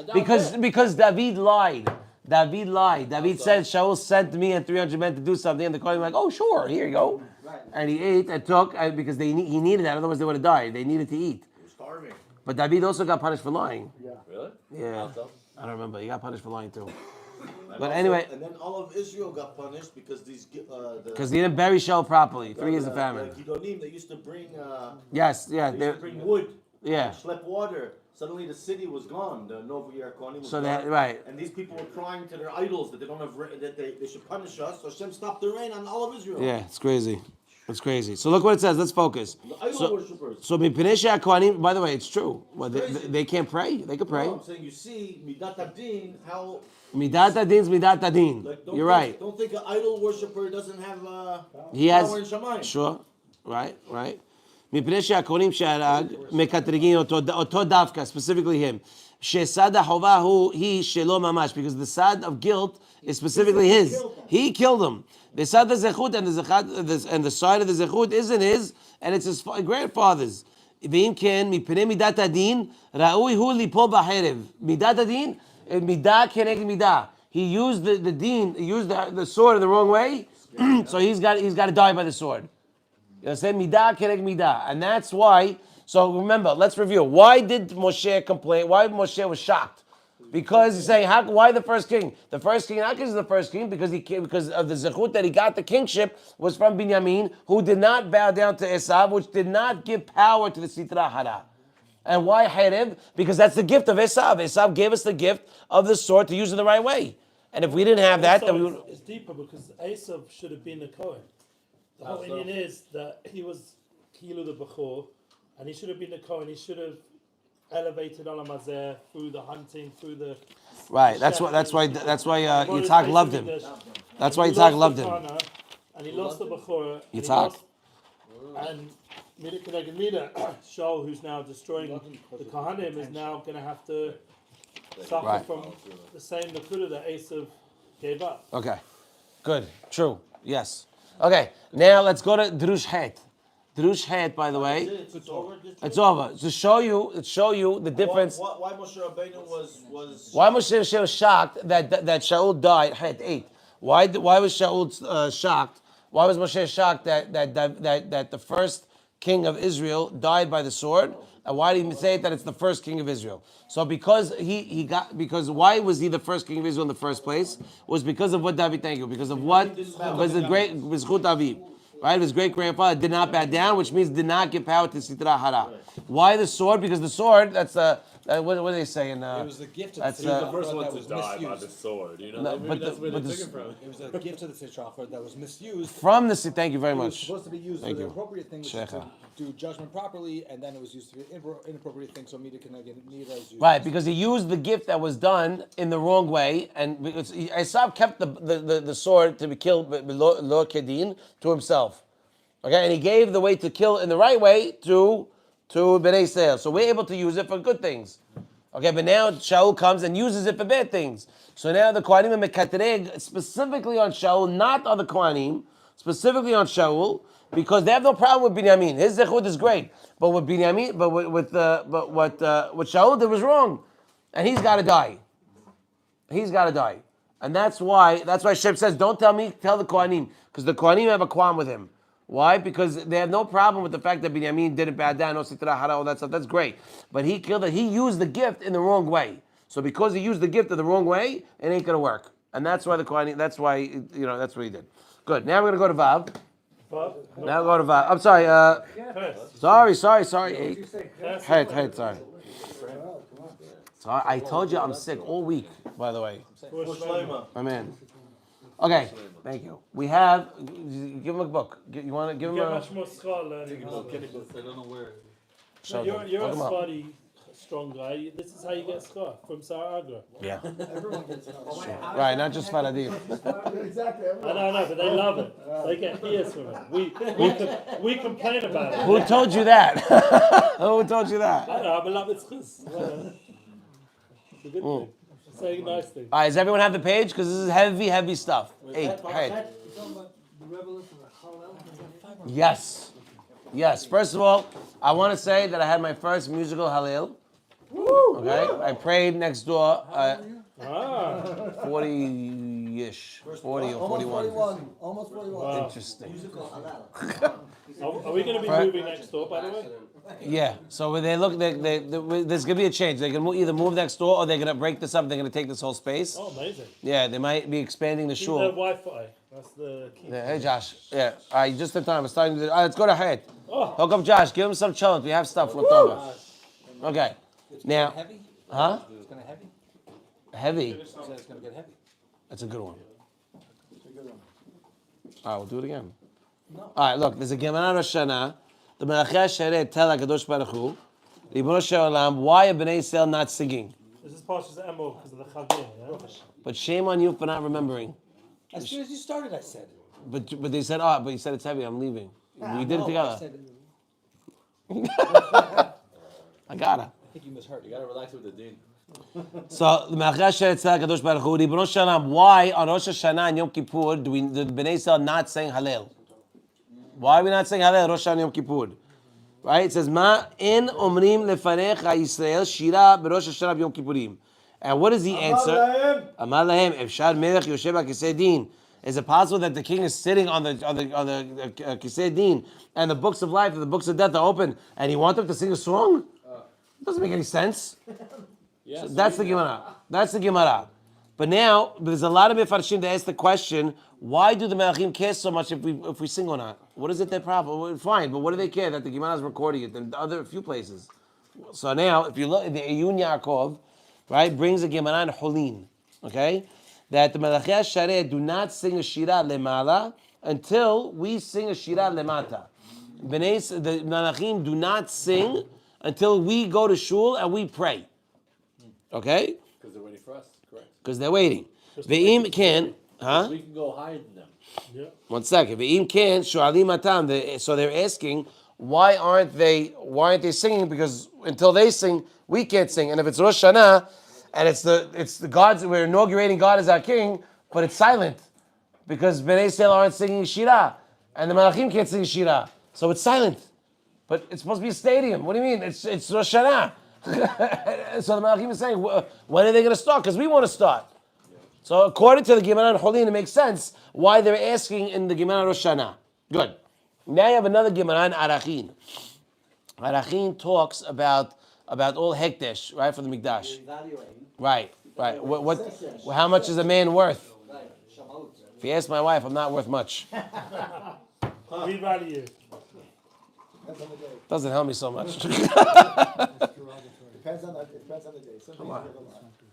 because David lied. David lied. David said, Shaul sent me and 300 men to do something, and the Kohanim were like, oh, sure, here you go. Right. And he ate and took, because he needed that, otherwise they would have died. They needed to eat. He was starving. But David also got punished for lying. Really? Yeah. How so? I don't remember. He got punished for lying too. And But also- anyway, And then all of Israel got punished because because he didn't bury Shaul properly. 3 years of famine. The Gidonim, they used to bring... Yes, yeah. they used to bring wood. Yeah. Schlep water. Suddenly the city was gone. The Novo Kohanim was So gone. that, right. And these people were crying to their idols that they don't have that they should punish us. So Hashem stopped the rain on all of Israel. Yeah, it's crazy. It's crazy. So look what it says. Let's focus. The idol So, worshippers. so Mipinesha Kohanim, by the way, it's true. Well, they can't pray. They can pray. No, I'm saying you see Midat Adin how Midat adin's midat adin. like You're right. Don't think an idol worshipper doesn't have He has, power in Shamayim. sure, right. מפני שהכהנים שהרג מקטרגים אותו דווקא, specifically him. שסד החובה היא שלו ממש, because the sad of guilt is specifically his. He killed him. The sad of zechut and the side of the zechut isn't his, and it's his grandfather's. ואם כן, מפני מידת הדין, ראוי הוא ליפול בחרב. מידת הדין, מידה כנגד מידה. He used the deen, he used the sword in the wrong way, so he's got to die by the sword. You understand? Midah kereg midah. And that's why, so remember, let's review. Why did Moshe complain? Why Moshe was shocked? Because he's saying, why the first king? The first king, not because he's the first king, because of the zechut that he got the kingship was from Binyamin, who did not bow down to Esav, which did not give power to the Sitra Hara. And why Herev? Because that's the gift of Esav. Esav gave us the gift of the sword to use it the right way. And if we didn't have that, then we would... It's deeper because Esav should have been the Kohen. The whole Indian is that he was Kilu the Bechor, and he should have been the Kohen. He should have elevated Olam Hazeh through the hunting, through the... Right, that's why Yitzhak loved him. That's why Yitzhak loved him. And he lost the Bechor. Yitzhak. And Mida Keneged Mida, Shaul, who's now destroying the Kohanim, is now going to have to suffer Right. from the same Nakuda that Esav gave up. Okay, good, true, yes. Okay, now let's go to Drush Het. Drush Het, by the way, It's over. it's over. To show you the difference. Why Moshe Rabbeinu was Why was Shaul shocked that Shaul died? Het 8. Why was Shaul shocked? Why was Moshe shocked that the first king of Israel died by the sword? And why did he say that it's the first king of Israel? So because why was he the first king of Israel in the first place? Was because of what David, thank you, because of what was the great Bizchut Aviv. Right? His great grandfather did not bow down, which means did not give power to Sitra Hara. Why the sword? Because the sword, that's what do they say in It was the gift of that's, the The first Sitra one that to was die by misused. the sword. You know, No, maybe but that's where the- they but took the- it from. It was a gift of the Sitra that was misused. from the thank you very It was much. supposed to be used Thank for the you. appropriate thing, which is Sheikha. to do judgment properly, and then it was used to be inappropriate thing. So Mida Keneged Mida is used. Right, because he used the gift that was done in the wrong way, and because Esav kept the sword to be killed lo kedin to himself. Okay, and he gave the way to kill in the right way to Bnei Israel. So we're able to use it for good things. Okay, but now Shaul comes and uses it for bad things. So now the Kohanim are mekatreg specifically on Shaul, not on the Kohanim, specifically on Shaul, because they have no problem with Binyamin. His zechut is great, but with Binyamin, what Shaul did was wrong, and he's got to die. He's got to die. And that's why Shem says, don't tell me, tell the Kohanim. Because the Kohanim have a qualm with him. Why? Because they have no problem with the fact that Binyamin didn't bow down, no sitra, hara, all that stuff. That's great. But he killed it. He used the gift in the wrong way. So because he used the gift in the wrong way, it ain't going to work. And that's why the Kohanim, that's why, that's what he did. Good. Now we're going to go to Vav. Now we'll go to Vav. I'm sorry. Sorry. Head, sorry. So I told you I'm sick all week, by the way. My man. Okay, thank you. We have, give him a book. You want to give him a... much more Sakkal. I don't know where. You're a Sfadi strong guy. This is how you get Sakkal, from Saragra. Yeah. Everyone gets it. Right, not just Faradim. Exactly. I know, but they love it. They get ears from it. We complain about it. Who told you that? Who told you that? I know, I'm a love it's chus. It's a good thing. Saying nice things. All right, does everyone have the page? Because this is heavy stuff. 8, head. Yes. First of all, I want to say that I had my first musical Halil. Okay, I prayed next door. 40-ish, 40 or 41. Almost 41. Wow. Interesting. Are we going to be moving next door, by the way? Yeah. So when they look, there's gonna be a change. They're gonna either move next door or they're gonna break this up. They're gonna take this whole space. Oh, amazing. Yeah, they might be expanding the Keep shul. the Wi-Fi. That's the key. Yeah, hey Josh. Yeah. All right, just in time. It's starting to. All right, let's go to head. Oh. Hook up Josh. Give him some challenge. We have stuff left over. Okay. Now. Heavy? Huh? It's gonna heavy? Heavy. It's gonna get heavy. That's a good one. It's a good one. All right, we'll do it again. No. All right, look. There's a Gemara Rosh Hashanah. The Melachei Sheret tell HaKadosh Baruch Hu, Ribono Shel Olam, why are Bnei Yisrael not singing? This is Parshat Emor because of the Chavim, yeah? But shame on you for not remembering. As soon as you started, I said. But they said, but you said it's heavy. I'm leaving. We did it together. I got it. I think you misheard. You gotta relax with the deen. So the Melachei Sheret tell HaKadosh Baruch Hu, Ribono Shel Olam, why on Rosh Hashanah and Yom Kippur do Bnei Yisrael not sing Hallel? Why are we not saying Hallel Rosh Hashanah Yom Kippur? Right? It says, Ma in omrim lefanecha Yisrael shira berosh Hashanah Yom Kippurim. And what is the answer? Amar lahem efshar melech yoshev hakisei din. Is it possible that the king is sitting on the kisei din and the books of life and the books of death are open and he wants them to sing a song? Doesn't make any sense. Yeah, So that's the Gemara. But now there's a lot of Mefarshim that ask the question: why do the Melachim care so much if we sing or not? What is it their problem? Well, fine, but what do they care that the Gemara is recording it in other few places? So now, if you look at the Eyun Yaakov, right, brings a Gemara in Holin, okay, that the Melachei Shareh do not sing a shira lemala until we sing a shira lemata. The Melachim do not sing until we go to shul and we pray. Okay? Because they're waiting for us, correct? Because they're waiting. Ve'im can, huh? We can go higher than them. Yeah. 1 second. Ve'im can shu'alim atam. So they're asking, why aren't they singing? Because until they sing, we can't sing. And if it's Rosh Hashanah, and it's the gods, we're inaugurating God as our king, but it's silent because Bnei Yisrael aren't singing Shira, and the Malachim can't sing Shira, so it's silent. But it's supposed to be a stadium. What do you mean? It's Rosh Hashanah. So the Malachim is saying, when are they going to start? Because we want to start. So according to the Gemara and Cholin, it makes sense why they're asking in the Gemara Rosh Hashanah. Good. Now you have another Gemara in Arachin. Arachin talks about all hekdesh, right, for the Mikdash. Right. How much is a man worth? If you ask my wife, I'm not worth much. We value you. Doesn't help me so much. Depends on the day. Some days you have a lot.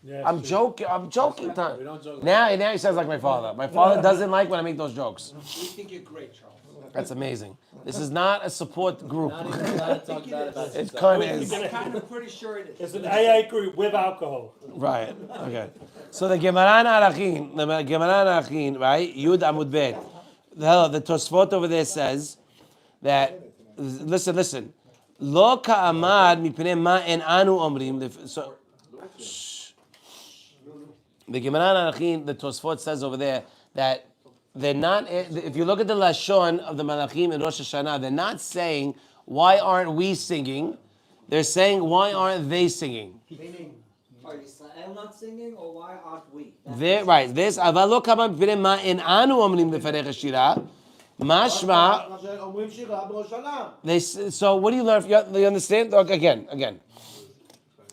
Yeah, I'm true. joking. I'm joking. Time. We don't joke. Now he sounds like my father. My father doesn't like when I make those jokes. We think you're great, Charles. That's amazing. This is not a support group. Not even allowed to talk bad about It yourself. kind of We're is. gonna- I'm pretty sure it is. It's an AA group with alcohol. Right. Okay. So the Gemara in Arachin, right? Yud Amud Bet. The Tosfot over there says that. Listen. Lo ka'amad mipnei ma en anu omrim. So, the Gemara in Arachin, the Tosfot says over there that they're not. If you look at the lashon of the Malachim in Rosh Hashanah, they're not saying why aren't we singing. They're saying why aren't they singing? Meaning, Are Israel not singing, or why aren't we? Right. This avalo kama mipnei ma en anu omrim lefanech shira. Mashma. אומרים שירה בראש השנה. So what do you learn? You understand? Look, again.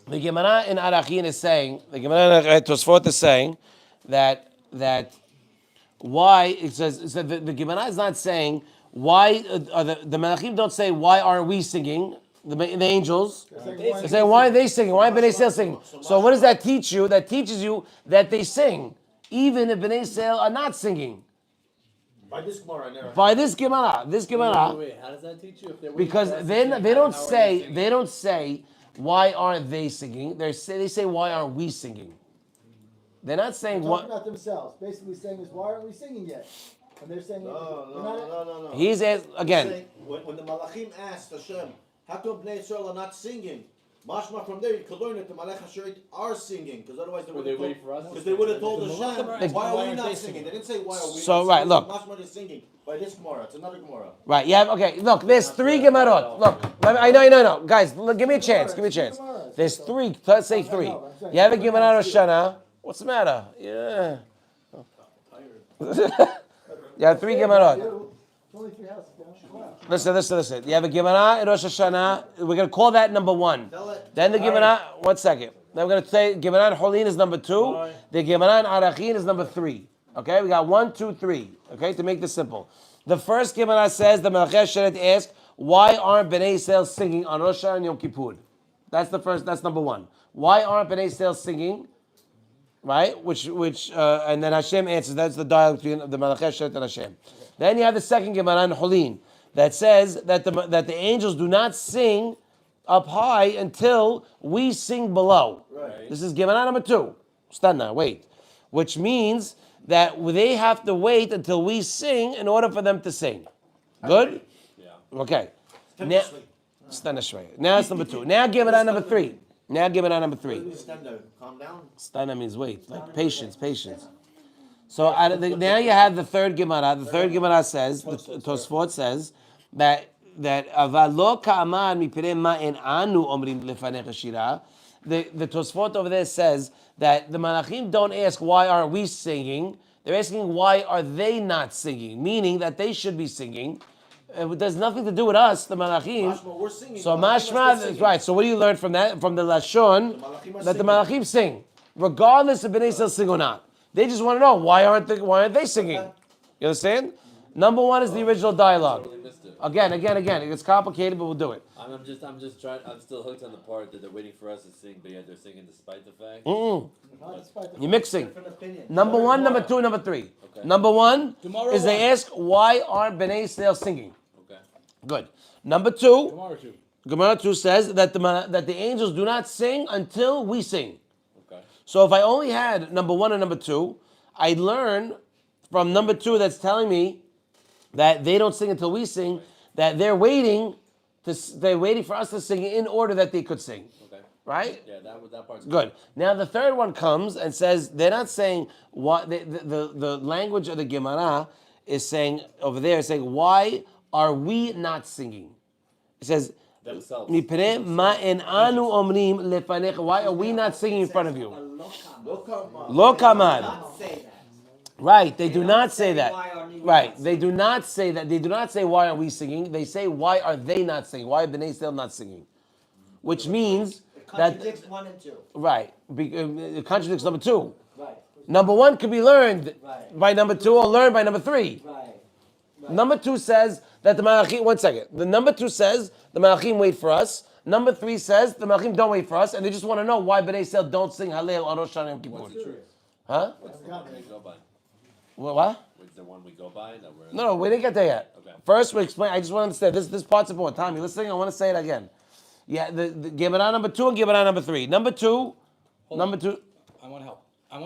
The Gemara in Arachin is saying, the Gemara in Tosfot is saying that why it says the Gemara is not saying why the Malachim don't say why aren't we singing, the angels. They say why are they singing? Why are Bnei Israel singing? So what does that teach you? That teaches you that they sing even if Bnei Israel are not singing. By this Gemara, By this Gemara, Wait, how does that teach you? If they're because they don't say why aren't they singing? They say why aren't we singing? They're not saying Talking what. about themselves, basically saying is, why aren't we singing yet? And they're saying, no. He's again. Saying, when the Malachim asked Hashem, how come Bnei Israel are not singing? Mashma from there, you could learn that the Malach Hashem are singing, because otherwise they would have wait for us. Because they would have told Hashem, why are we not singing? They didn't say why are we. So, not right, singing. look. Mashma is singing by this Gemara. It's another Gemara. Right, yeah, okay. Look, there's three Gemarot. Look, I know. Guys, look, give me a chance. There's three. Let's say three. You have a Gemara Rosh Hashanah. What's the matter? Yeah. You have three Gemarot. only 3 houses down. Wow. Listen. You have a Gemara in Rosh Hashanah. We're going to call that number one. Then the Gemara, 1 second. Then we're going to say Gemara in Holin is number 2. The Gemara in Arachin is number 3. Okay, we got 1, 2, 3. Okay, to make this simple. The first Gemara says the Melech Sheret asked, why aren't Bnei Israel singing on Rosh Hashanah and Yom Kippur? That's number 1. Why aren't Bnei Israel singing? Right? And then Hashem answers. That's the dialogue between the Melech Sheret and Hashem. Then you have the second Gemara in Holin that says that the angels do not sing up high until we sing below. Right. This is Gemara number 2. Stanna, wait. Which means that they have to wait until we sing in order for them to sing. Good? Yeah. Okay. Now it's number 2. Now Gemara number 3. Stand there. Calm down. Stanna means wait, like patience. So now you have the third Gemara. The third Gemara says, the Tosfot says, that avalo ka'amar mipirei ma'en anu omrim lefanech shira. The Tosfot over there says that the Malachim don't ask why aren't we singing. They're asking why are they not singing, meaning that they should be singing. It has nothing to do with us, the Malachim. Mashma, we're singing. So Mashma, right. So what do you learn from that? From the Lashon, that the Malachim sing, regardless if Bnei Israel sing or not. They just want to know why aren't they singing? You understand? Number 1 is the original dialogue. Totally missed it. Again. It's complicated, but we'll do it. I'm just trying. I'm still hooked on the part that they're waiting for us to sing, but yet they're singing despite the fact. You're mixing. Different opinions. Number 1, number 2, number 3. Okay. Number 1 Tomorrow is they one. ask why aren't Bnei Israel singing? Okay. Good. Number 2, Tomorrow too. Gemara 2 says that the angels do not sing until we sing. Okay. So if I only had number 1 and number 2, I'd learn from number 2 that's telling me that they don't sing until we sing, that they're waiting for us to sing in order that they could sing. Okay. Right? Yeah, that part's Good. Now the third one comes and says they're not saying what the language of the Gemara is saying over there is saying why are we not singing? It says themselves. "Mipnei ma'en anu omrim lefanecha." Why are we not singing in front of you? Lo kamad. Not say that. Right, they do not say that. Why aren't you Right, not they do not say that. They do not say why are we singing. They say why are they not singing? Why are Bnei Israel not singing? Which means It that contradicts 1 and 2. right, it contradicts number 2. Right. Number 1 could be learned Right. by number 2 or learned by number 3. Right. Number 2 says that the Malachim. 1 second. The number 2 says the Malachim wait for us. Number 3 says the Malachim don't wait for us, and they just want to know why Bnei Israel don't sing Hallel on Rosh Hashanah Yom Kippur. What's the truth? Huh? What's the one we go by? What? What's the one we go by that we're? No, we didn't get there yet. Okay. First, we explain. I just want to understand this part's important. Tommy, listening. I want to say it again. Yeah, the Gemara number 2 and Gemara number 3. Number 2. I want to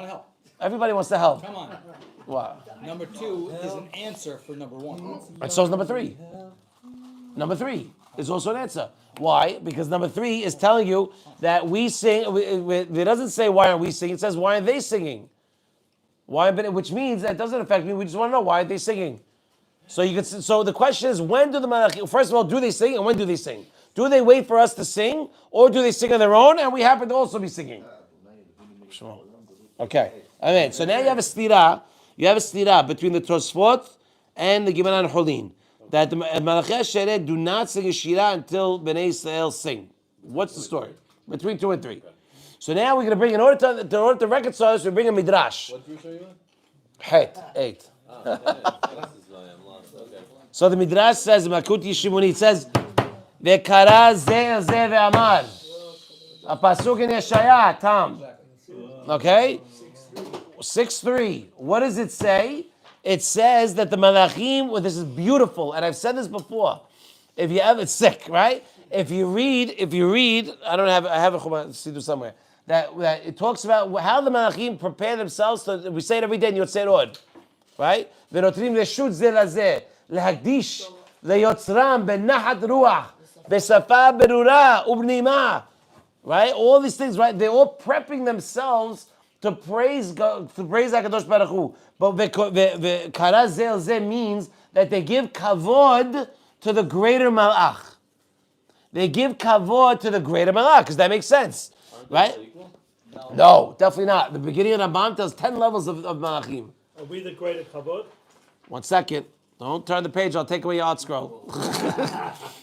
help. Everybody wants to help. Come on. Wow. Number 2 is an answer for number 1. And so is number 3. Number 3 is also an answer. Why? Because number 3 is telling you that we sing. It doesn't say why aren't we singing. It says why are they singing? Why? Which means that doesn't affect me. We just want to know why are they singing. So you could. So the question is, when do the Malachim? First of all, do they sing, and when do they sing? Do they wait for us to sing, or do they sing on their own, and we happen to also be singing? Shmuel. Okay. Amen. So now you have a stira. You have a stira between the Tosfot and the Gibanan Holin. That the Malachi Sheret do not sing a shira until Bnei Israel sing. What's the story? Between 2 and 3. So now we're going to bring, in order to reconcile this, we bring a midrash. What verse are you on? Het, 8. So the midrash says, Makuti Shimoni, it says, Ve'kara ze ve'amar. A pasuk in Yeshaya, Tom. Okay? 6:3. What does it say? It says that the malachim, well, this is beautiful, and I've said this before. If you ever, it's sick, right? If you read, I have a siddur somewhere, that it talks about how the malachim prepare themselves to, we say it every day in Yotzei Od, right? V'notrim leshut ze lazeh, lehakdish, leyotzram, benahat ruach, besafa berura, ubnima, right? All these things, right? They're all prepping themselves to praise God, to praise HaKadosh Baruch Hu. But kara zel zeh means that they give kavod to the greater malach. They give kavod to the greater malach, because that makes sense, right? No, definitely not. The beginning of Rambam tells 10 levels of malachim. Are we the greater kavod? 1 second. Don't turn the page. I'll take away your art scroll.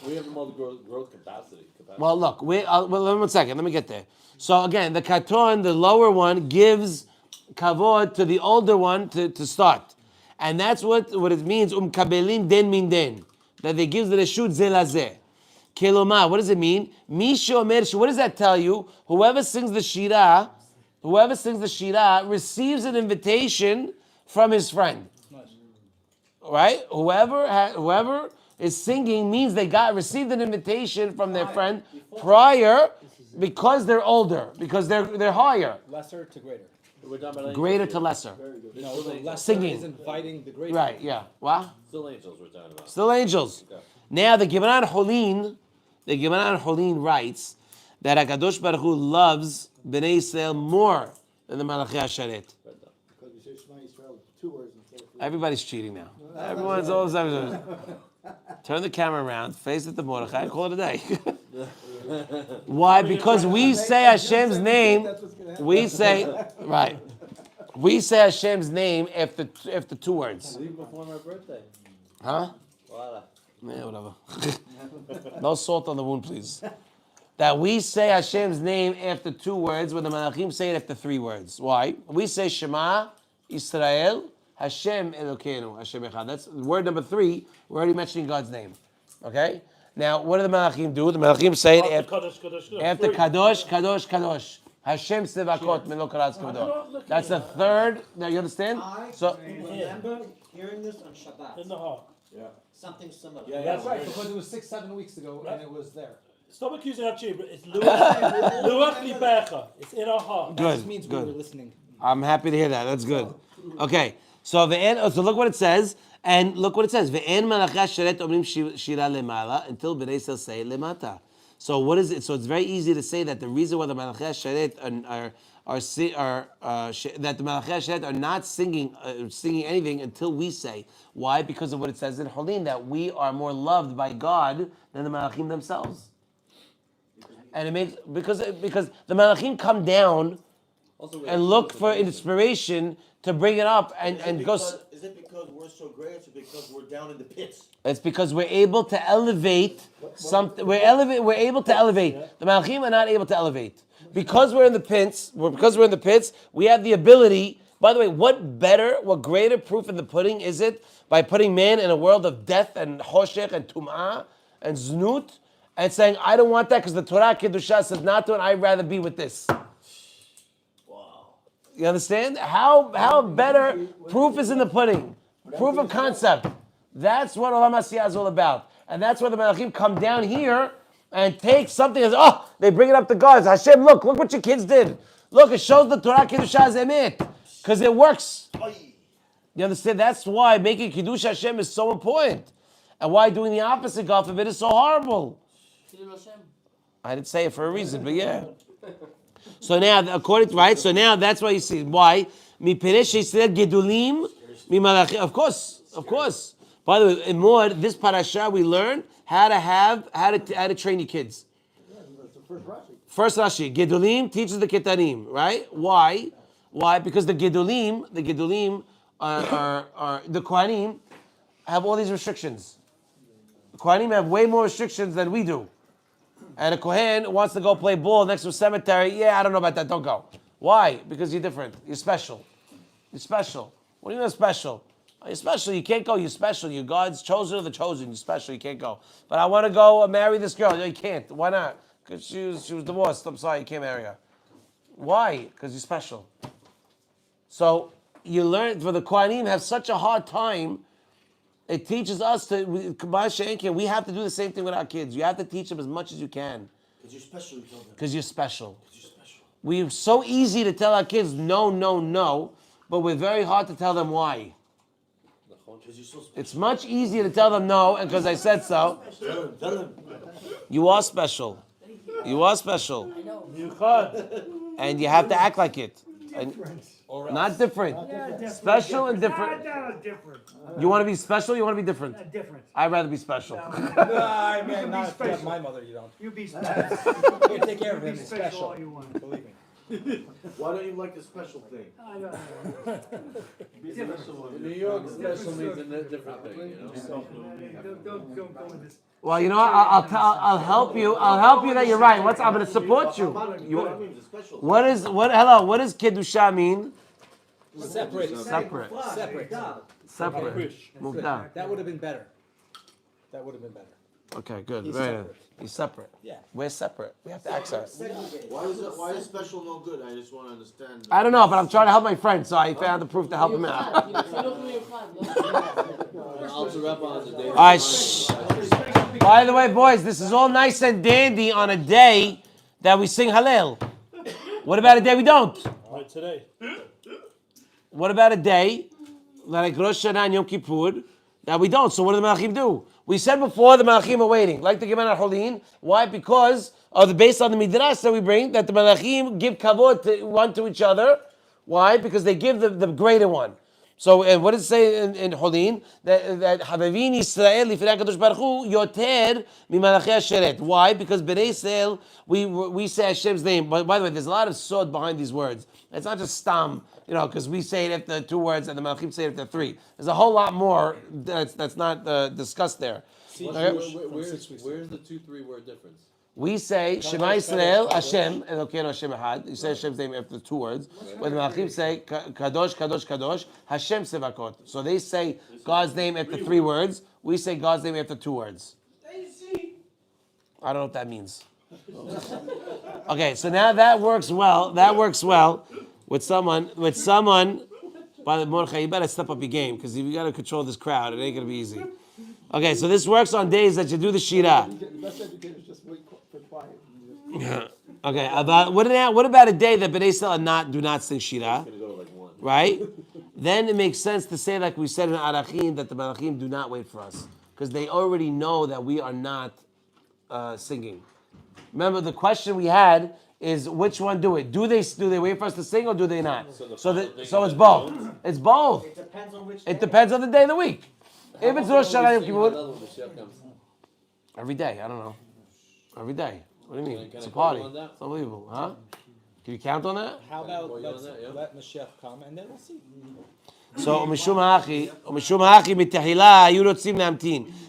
We have the most growth capacity. Well, look. 1 second. Let me get there. So again, the katon, the lower one, gives kavod to the older one to start, and that's what it means. Kabelin den min den, that they give the reshut zelazeh. Keloma. What does it mean? Misho omer. What does that tell you? Whoever sings the shira receives an invitation from his friend. Right? Whoever is singing means they received an invitation from their friend prior, because they're older, because they're higher. Lesser to greater. Greater to lesser. No, the lesser Singing. is inviting the greater. Right, yeah. What? Still angels we're talking about. Still angels. Okay. Now the Gibanan Holin writes that HaKadosh Baruch Hu loves Bnei Israel more than the Malachi Asharet. Because you say Shema Yisrael 2 words instead of 3. Everybody's cheating now. Everyone's always turn the camera around, face it to Mordechai, and call it a day. Why? Because we say Hashem's name. We say Hashem's name after 2 words. Leave before my birthday. Huh? Voila. Yeah, whatever. No salt on the wound, please. That we say Hashem's name after 2 words, when the Malachim say it after 3 words. Why? We say Shema Yisrael Hashem Elokeinu Hashem Echad. That's word number 3. We're already mentioning God's name. Okay. Now, what do the Malachim do? The Malachim say it after Kadosh, Kadosh, Kadosh. Hashem Sevakot Melo Karaz Kavod. That's the 3rd. Now you understand? So remember hearing this on Shabbat. In the heart. Yeah. Something similar. Yeah, that's right, because it was 6-7 weeks ago and it was there. Stop accusing our children. It's Luach Libecha. It's in our heart. That good. just means we were listening. I'm happy to hear that. That's good. Okay. So look what it says. And look what it says. Ve'en malachah sheret omrim shira lemala until Bnei Yisrael say lemata. So what is it? So it's very easy to say that the reason why the malachah sheret that the malachah sheret are not singing anything until we say. Why? Because of what it says in Holin, that we are more loved by God than the malachim themselves. And it makes because the malachim come down and look for inspiration to bring it up and go. Is it because we're so great? Is it because we're down in the pits? It's because we're able to elevate something. We're able to elevate. The malachim are not able to elevate because we're in the pits. Because we're in the pits, we have the ability. By the way, what greater proof in the pudding is it by putting man in a world of death and choshech and tum'ah and znut and saying, I don't want that because the Torah Kedusha says not to, and I'd rather be with this. You understand? How better proof is in the pudding. Proof of concept. That's what Olam Asiyah is all about. And that's why the Malachim come down here and take something as, they bring it up to God. Hashem, look what your kids did. Look, it shows the Torah Kedusha is emet. Because it works. You understand? That's why making Kiddush Hashem is so important. And why doing the opposite, God forbid, is so horrible. I didn't say it for a reason, but yeah. So now, so now that's why you see why. Of course. By the way, in Emor, this parasha we learn how to train your kids. First Rashi, Gedulim teaches the Ketanim, right? Why? Why? Because the Gedulim are the Kohanim have all these restrictions. The Kohanim have way more restrictions than we do. And a Kohen wants to go play ball next to a cemetery. Yeah, I don't know about that. Don't go. Why? Because you're different. You're special. You're special. What do you mean special? You're special. You can't go. You're special. You're God's chosen or the chosen. You're special. You can't go. But I want to go marry this girl. No, you can't. Why not? Because she was divorced. I'm sorry. You can't marry her. Why? Because you're special. So you learn, for the Kohanim have such a hard time. It teaches us to, we have to do the same thing with our kids. You have to teach them as much as you can. Because you're special, you tell them. Because you're special. Because you're special. We're so easy to tell our kids no, no, no, but we're very hard to tell them why. Because you're so special. It's much easier to tell them no, and because I said so. Tell them. You are special. You are special. And you have to act like it. And not different. Special and different. You want to be special? You want to be different? Different. I'd rather be special. I mean, not my mother, you don't. You be special. You take care of him, he's All special. you want. Believe me. Why don't you like the special thing? I don't know. In New York, special means a different thing, you know? Don't go with this. Well, you know what? I'll help you. I'll help you that you're right. I'm going to support you. What does kedusha mean? Separate. Separate. Mukdar. That would have been better. Okay, good. He's Very separate. good. He's separate. Yeah. We're separate. We have to access. Why is special no good? I just want to understand. I don't know, but I'm trying to help my friend, so I found the proof to help him out. All right. Shh. By the way, boys, this is all nice and dandy on a day that we sing Hallel. What about a day we don't? Right today. What about a day like Rosh Hashanah and Yom Kippur that we don't? So what do the Malachim do? We said before the Malachim are waiting, like the Gaon Holin. Why? Because of the based on the Midrash that we bring, that the Malachim give kavod to each other. Why? Because they give the greater one. So, and what does it say in Holin? That Havavin Yisrael Lifnei Kadosh Baruch Hu Yoter Mimalachei Asheret. Why? Because Bnei Yisrael we say Hashem's name. But by the way, there's a lot of sod behind these words. It's not just stam, because we say it after 2 words and the Malachim say it after 3. There's a whole lot more that's not discussed there. Where's the 2-3 word difference? We say Shema Yisrael Hashem Elokeinu Hashem Echad. You say Hashem's name after 2 words. When the Malachim say Kadosh Kadosh Kadosh Hashem Sevakot. So they say God's name after 3 words. We say God's name after 2 words. I don't know what that means. Okay, so now that works well. That works well with someone. By the Mordechai, you better step up your game because you got to control this crowd. It ain't gonna be easy. Okay, so this works on days that you do the Shira. The best educator is just wait for quiet. Okay, what about a day that Bnei Yisrael do not sing Shira? Right? Then it makes sense to say, like we said in Arachim, that the Malachim do not wait for us because they already know that we are not singing. Remember, the question we had is which one do it? Do they wait for us to sing or do they not? So it's both. It's both. It depends on which It depends on the day of the week. If it's Rosh Hashanah Yom Kippur, every day. I don't know. Every day. What do you mean? It's a party. It's unbelievable, huh? Can you count on that? How about let Mashiach come and then we'll see. So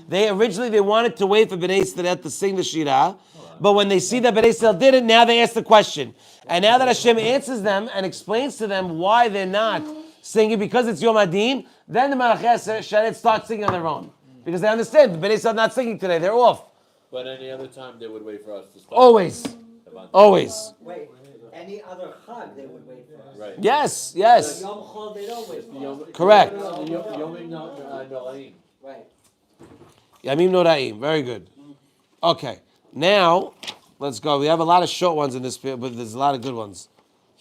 they originally wanted to wait for Bnei Yisrael to sing the Shira, but when they see that Bnei Yisrael did it, now they ask the question. And now that Hashem answers them and explains to them why they're not singing because it's Yom Adin, then the Malachei Asheret start singing on their own because they understand Bnei Yisrael not singing today; they're off. But any other time they would wait for us to start. Always. Wait, any other Chag they would wait for us. Right. Yes. The Yom Chol they don't wait for us. Correct. Yomim Noraim. Right. Yamim Noraim. Very good. Okay. Now, let's go. We have a lot of short ones in this, but there's a lot of good ones.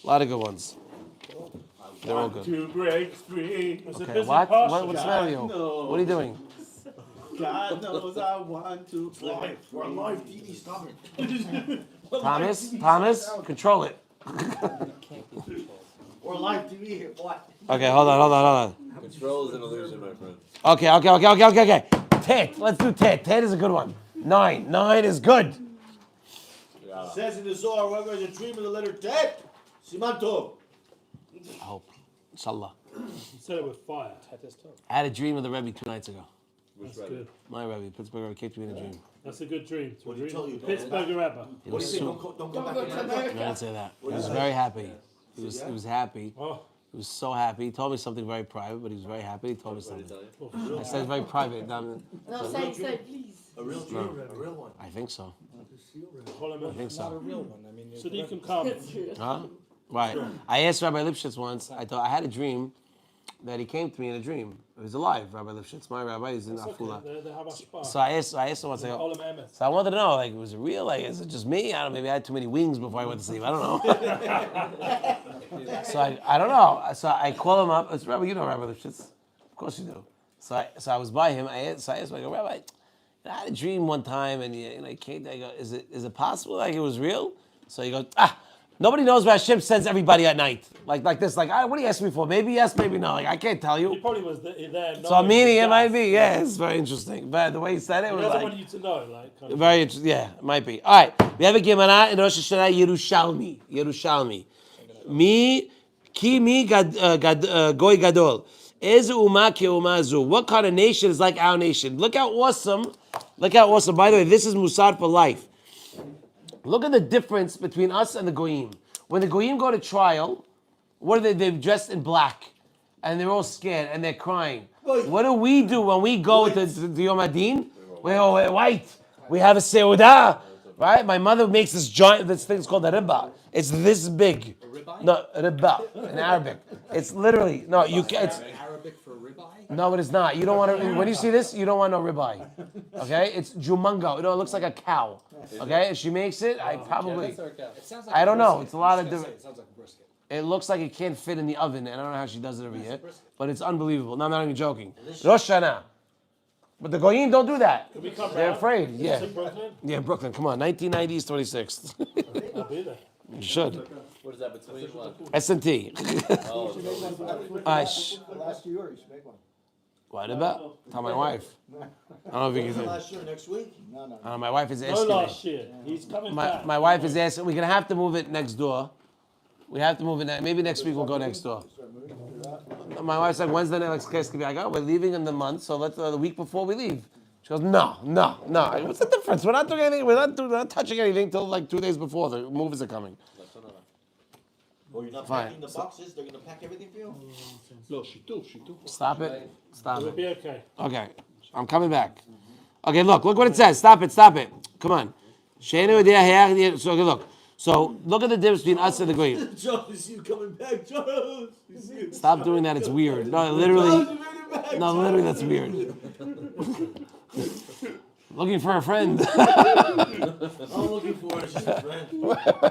They're all good. To break free. Okay, what? What's the matter with you? What are you doing? God knows I want to fly. We're alive, TV, stop it. Thomas, control it. We're alive, TV. What? Okay, hold on. Control is an illusion, my friend. Okay. Tet. Let's do Tet. Tet is a good one. 9 is good. says in the Zohar, whoever has a dream of the letter Tet, Siman Tov. I hope. Inshallah. You said it with fire. I had a dream of the Rebbe 2 nights ago. That's good. My Rebbe, Pittsburgh Rebbe, came to me in a dream. That's a good dream. What did he tell you? Pittsburgh Rebbe. He What was do you say? so, Don't come back to I America. didn't say that. He was very happy. He was happy. Oh, He was so happy. He told me something very private, but he was very happy. He told me What did he something. tell you? I said it's very private. No, say, please. A real dream, a real one. I think so. call him I in. think Not a so. real one. I mean, So you can come. Huh? Right. I asked Rabbi Lipschitz once. I had a dream that he came to me in a dream. He was alive, Rabbi Lipschitz. My rabbi, he's in It's okay. Afula. They have a spa. So I asked him once. I go, Call him Emmett. so I wanted to know, like, was it real? Like, is it just me? I don't know. Maybe I had too many wings before I went to sleep. I don't know. So I don't know. So I call him up. It's Rabbi, you know Rabbi Lipschitz. Of course you do. So I was by him. I asked him, I go, Rabbi, I had a dream one time, and I came. I go, is it possible like it was real? So he goes, nobody knows where Hashem sends everybody at night. Like this. Like, what do you ask me for? Maybe yes, maybe no. Like, I can't tell He you. probably was there. So I'm meaning it might be. Yeah, it's very interesting. But the way he said it He was doesn't like want you to know, like. Kind of very interesting. Yeah, it might be. All right, we have a Gemara in Rosh Hashanah Yerushalmi. Mi goy gadol. What kind of nation is like our nation? Look how awesome. By the way, this is Musar for life. Look at the difference between us and the Goyim. When the Goyim go to trial, what are they? They're dressed in black. And they're all scared and they're crying. What do we do when we go to Yom Adin? We're white. We have a seudah. Right? My mother makes this thing's called a ribba. It's this big. No, ribba in Arabic. It's literally, no, you can. It's Arabic for ribeye? No, it is not. You don't want to. When you see this, you don't want no ribeye. Okay, it's jumungo. It looks like a cow. Okay, if she makes it, I probably. It sounds like I don't know. brisket. It's a lot of I was gonna different. say, it sounds like a brisket. It looks like it can't fit in the oven, and I don't know how she does it every year, but it's unbelievable. No, I'm not even joking. Rosh Hashanah. But the Goyim don't do that. Can we come They're round? afraid. Is Yeah. this in Brooklyn? Yeah, Brooklyn. Come on, 1990s, 26th. I'll be there. You should. What is that between what? S&T. Oh, Ash. Last year, you should make one. What about? Tell my wife. I don't know if you can. Last year, next week? No. My wife is No asking me. last year. He's coming back. My wife is asking. We're gonna have to move it next door. We have to move it. Maybe next week we'll go next door. My wife's like, when's the next case? I go, we're leaving in the month, so let's the week before we leave. She goes, no. I go, what's the difference? We're not doing anything. We're not touching anything till like 2 days before the movies are coming. Oh, you're not Fine. packing the boxes? They're gonna pack everything for you? No, shitu. Stop it. It'll be okay. Okay, I'm coming back. Okay, look what it says. Stop it. Come on. So okay, look. So look at the difference between us and the Goyim. Charles, is you coming back, Charles? Stop doing that. It's weird. No, literally, that's weird. Looking for a friend. I'm looking for it. She's a friend.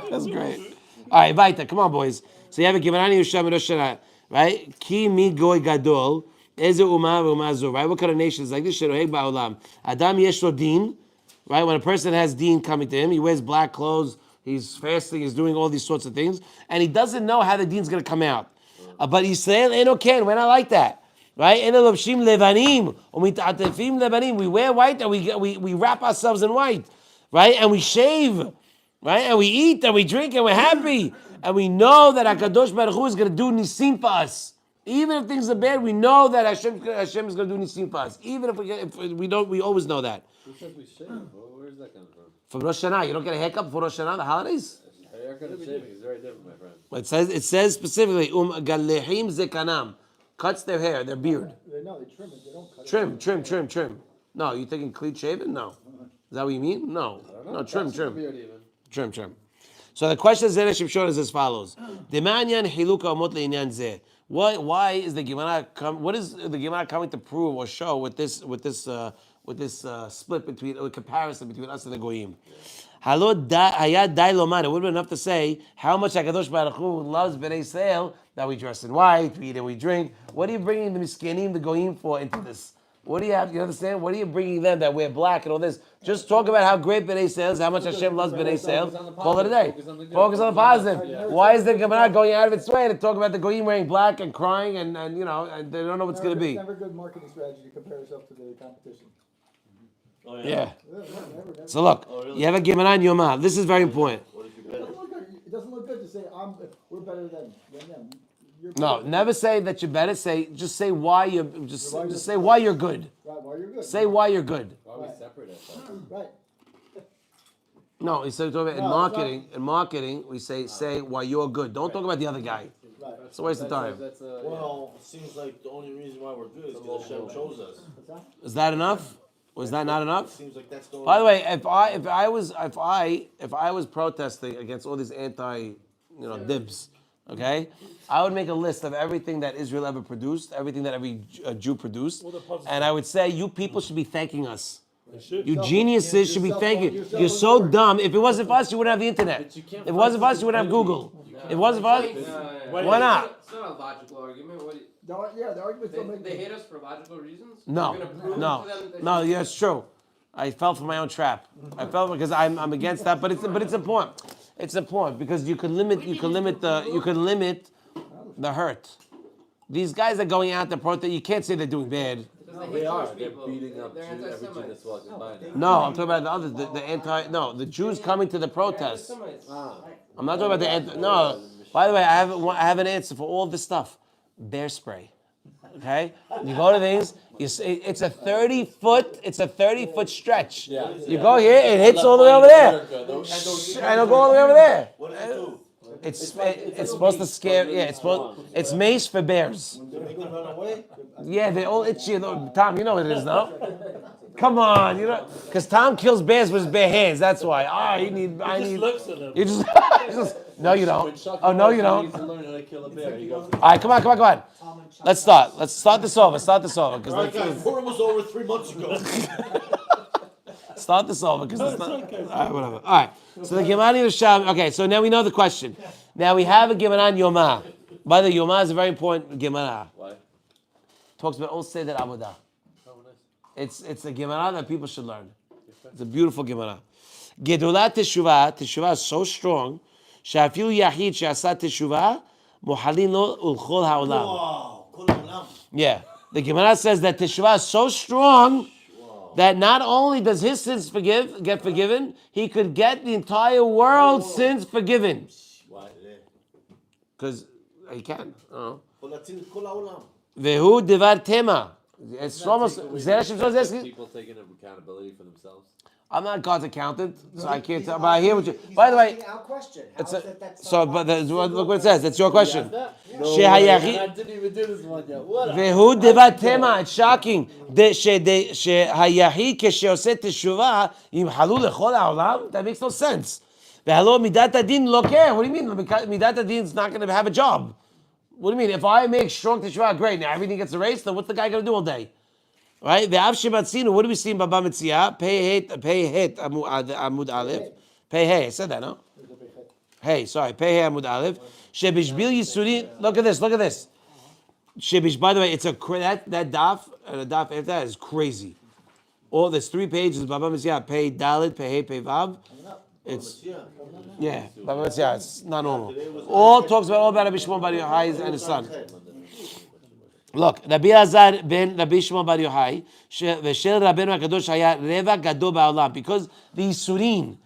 That's great. All right, Vaita, come on, boys. So you have a Gimarani Yusham Rosh Hashanah, right? Ki mi goy gadol, eze umah ve'umah zu, right? What kind of nation is like this? Sheroheg ba'olam. Adam yesh lo din, right? When a person has din coming to him, he wears black clothes, he's fasting, he's doing all these sorts of things, and he doesn't know how the din's going to come out. But Yisrael eno ken, we're not like that. Right? Eno lobshim levanim, umit'atefim levanim. We wear white and we wrap ourselves in white, right? And we shave. Right? And we eat and we drink and we're happy. And we know that HaKadosh Baruch Hu is going to do nisim for us. Even if things are bad, we know that Hashem is going to do nisim for us. Even if we don't, we always know that. Who says we shave? Where's that coming from? For Rosh Hashanah, you don't get a haircut for Rosh Hashanah, the holidays? A haircut and shaving is very different, my friend. It says specifically, galehim zekanam. Cuts their hair, their beard. No, they trim it. They don't cut it. Trim. No, you thinking clean shaven? No. Is that what you mean? No. No, trim. Beard even. Trim. So the question of Zera Shimshon is as follows: Demanyan hiluka amot le'inyan zeh. Why is the Gemara what is the Gemara coming to prove or show with this split between comparison between us and the Goyim? Halo hayad dai lomar. It would have been enough to say how much HaKadosh Baruch Hu loves Bnei Yisrael, that we dress in white, we eat and we drink. What are you bringing the Miskinim, the Goyim, for into this? What do you have? You understand? What are you bringing them that wear black and all this? Just talk about how great Bnei Yisrael is, how much Hashem loves Bnei Yisrael. Call it a day. Focus on the positive. Yeah. Why is the Gemara going out of its way to talk about the Goyim wearing black and crying and and they don't know what's going to be? It's never a good marketing strategy to compare yourself to the competition. Yeah. Never. So look, you have a Gemara in Yomah. This is very important. better than them. You're No, better. never say that you're better. Just say why you're just say why you're good. Right, well, you're good. Say why you're good. Why are we separate ourselves? Right. No, instead of talking about No, it's not. in marketing, we say why you're good. Don't talk about the other guy. Right. It's a waste of time. Well, it seems like the only reason why we're good is because Hashem chose us. What's that? Is that enough? Was that not It enough? seems like that's the only. By the way, if I was protesting against all these dibs, okay, I would make a list of everything that Israel ever produced, everything that every Jew produced, and I would say you people should be thanking us. You geniuses should be thanking. You're so dumb. If it wasn't for us, you wouldn't have the internet. If it wasn't for us, you wouldn't have Google. If it wasn't for us, why not? It's not a logical argument. What The arguments don't make they hate us for logical reasons? No, You're gonna prove no, to them that no. Yeah, it's true. I fell for my own trap. I fell because I'm against that. But it's important. It's important because you can limit the hurt. These guys are going out to protest. You can't say they're doing bad. They are. They're beating up They're every Jew anti-Semites. that's walking by now. No, I'm talking about the others. The Jews coming to the protest. Anti-Semites. I'm not talking about no. By the way, I have an answer for all this stuff. Bear spray. Okay? You go to things, it's a 30-foot stretch. Yeah. You go here, it hits all the way over there. And it'll go all the way over there. What does it do? It's supposed to scare, it's mace for bears. They make them run away? Yeah, they all itchy. Tom, you know what it is, no? Come on, you know, because Tom kills bears with his bare hands. That's why. I need. Looks at them. You just, no, you don't. Oh, no, you don't. He needs to learn how to kill a bear. He goes, All right, come on. Let's start this over. Alright guys, Purim was over 3 months ago. Start this over because it's not. All right, whatever. All right. So the Gemara Yerushalmi. Okay, so now we know the question. Now we have a Gemara Yomah. By the way, Yomah is a very important Gemara. why? Talks about all Seder Avodah. It's a Gemara that people should learn. It's a beautiful Gemara. Gedolat Teshuvah. Teshuvah is so strong. Shafilu Yachid She'asat Teshuvah Muhalin Lo Ulchol Ha'olam. Wow, kol haolam. Yeah. The Gemara says that Teshuvah is so strong that not only does his sins get forgiven, he could get the entire world's sins forgiven. Why? Because he can. Kol hatzil kol haolam. Vehu devar tema. It's almost Zera Shimshon is asking. People taking accountability for themselves. I'm not God's accountant, so I can't tell. But I hear what you. By the way, Our question. it's How a, is that so. But look what it says. It's your question. No, Shehayachi- I didn't even do this one yet. What? Vehu devar tema. It's shocking. Shehayachi kesheoset teshuvah yimhalu lechol haolam. That makes no sense. V'halo midat adin lo care. What do you mean? Midat adin is not going to have a job. What do you mean? If I make strong teshuvah, great. Now everything gets erased. Then what's the guy going to do all day? Right? Ve'av shematzinu. What do we see in Baba Metzia? Pei het amud aleph. Pei hey. I said that, no? Hey, sorry. Pei hey amud aleph. Shebishbil yisurin. Look at this. Shebish. By the way, it's that daf and a daf after that is crazy. There's 3 pages. Baba Metzia. Pei dalet. Pei hey. Pei vav. It's Baba Metzia. It's not normal. All talks about Rabbi Shimon Bar Yochai and his son. Look, Rabbi Azar ben Rabbi Shimon Bar Yochai, v'shel Rabbeinu HaKadosh haya reva gadol ba'olam, because the Yisurin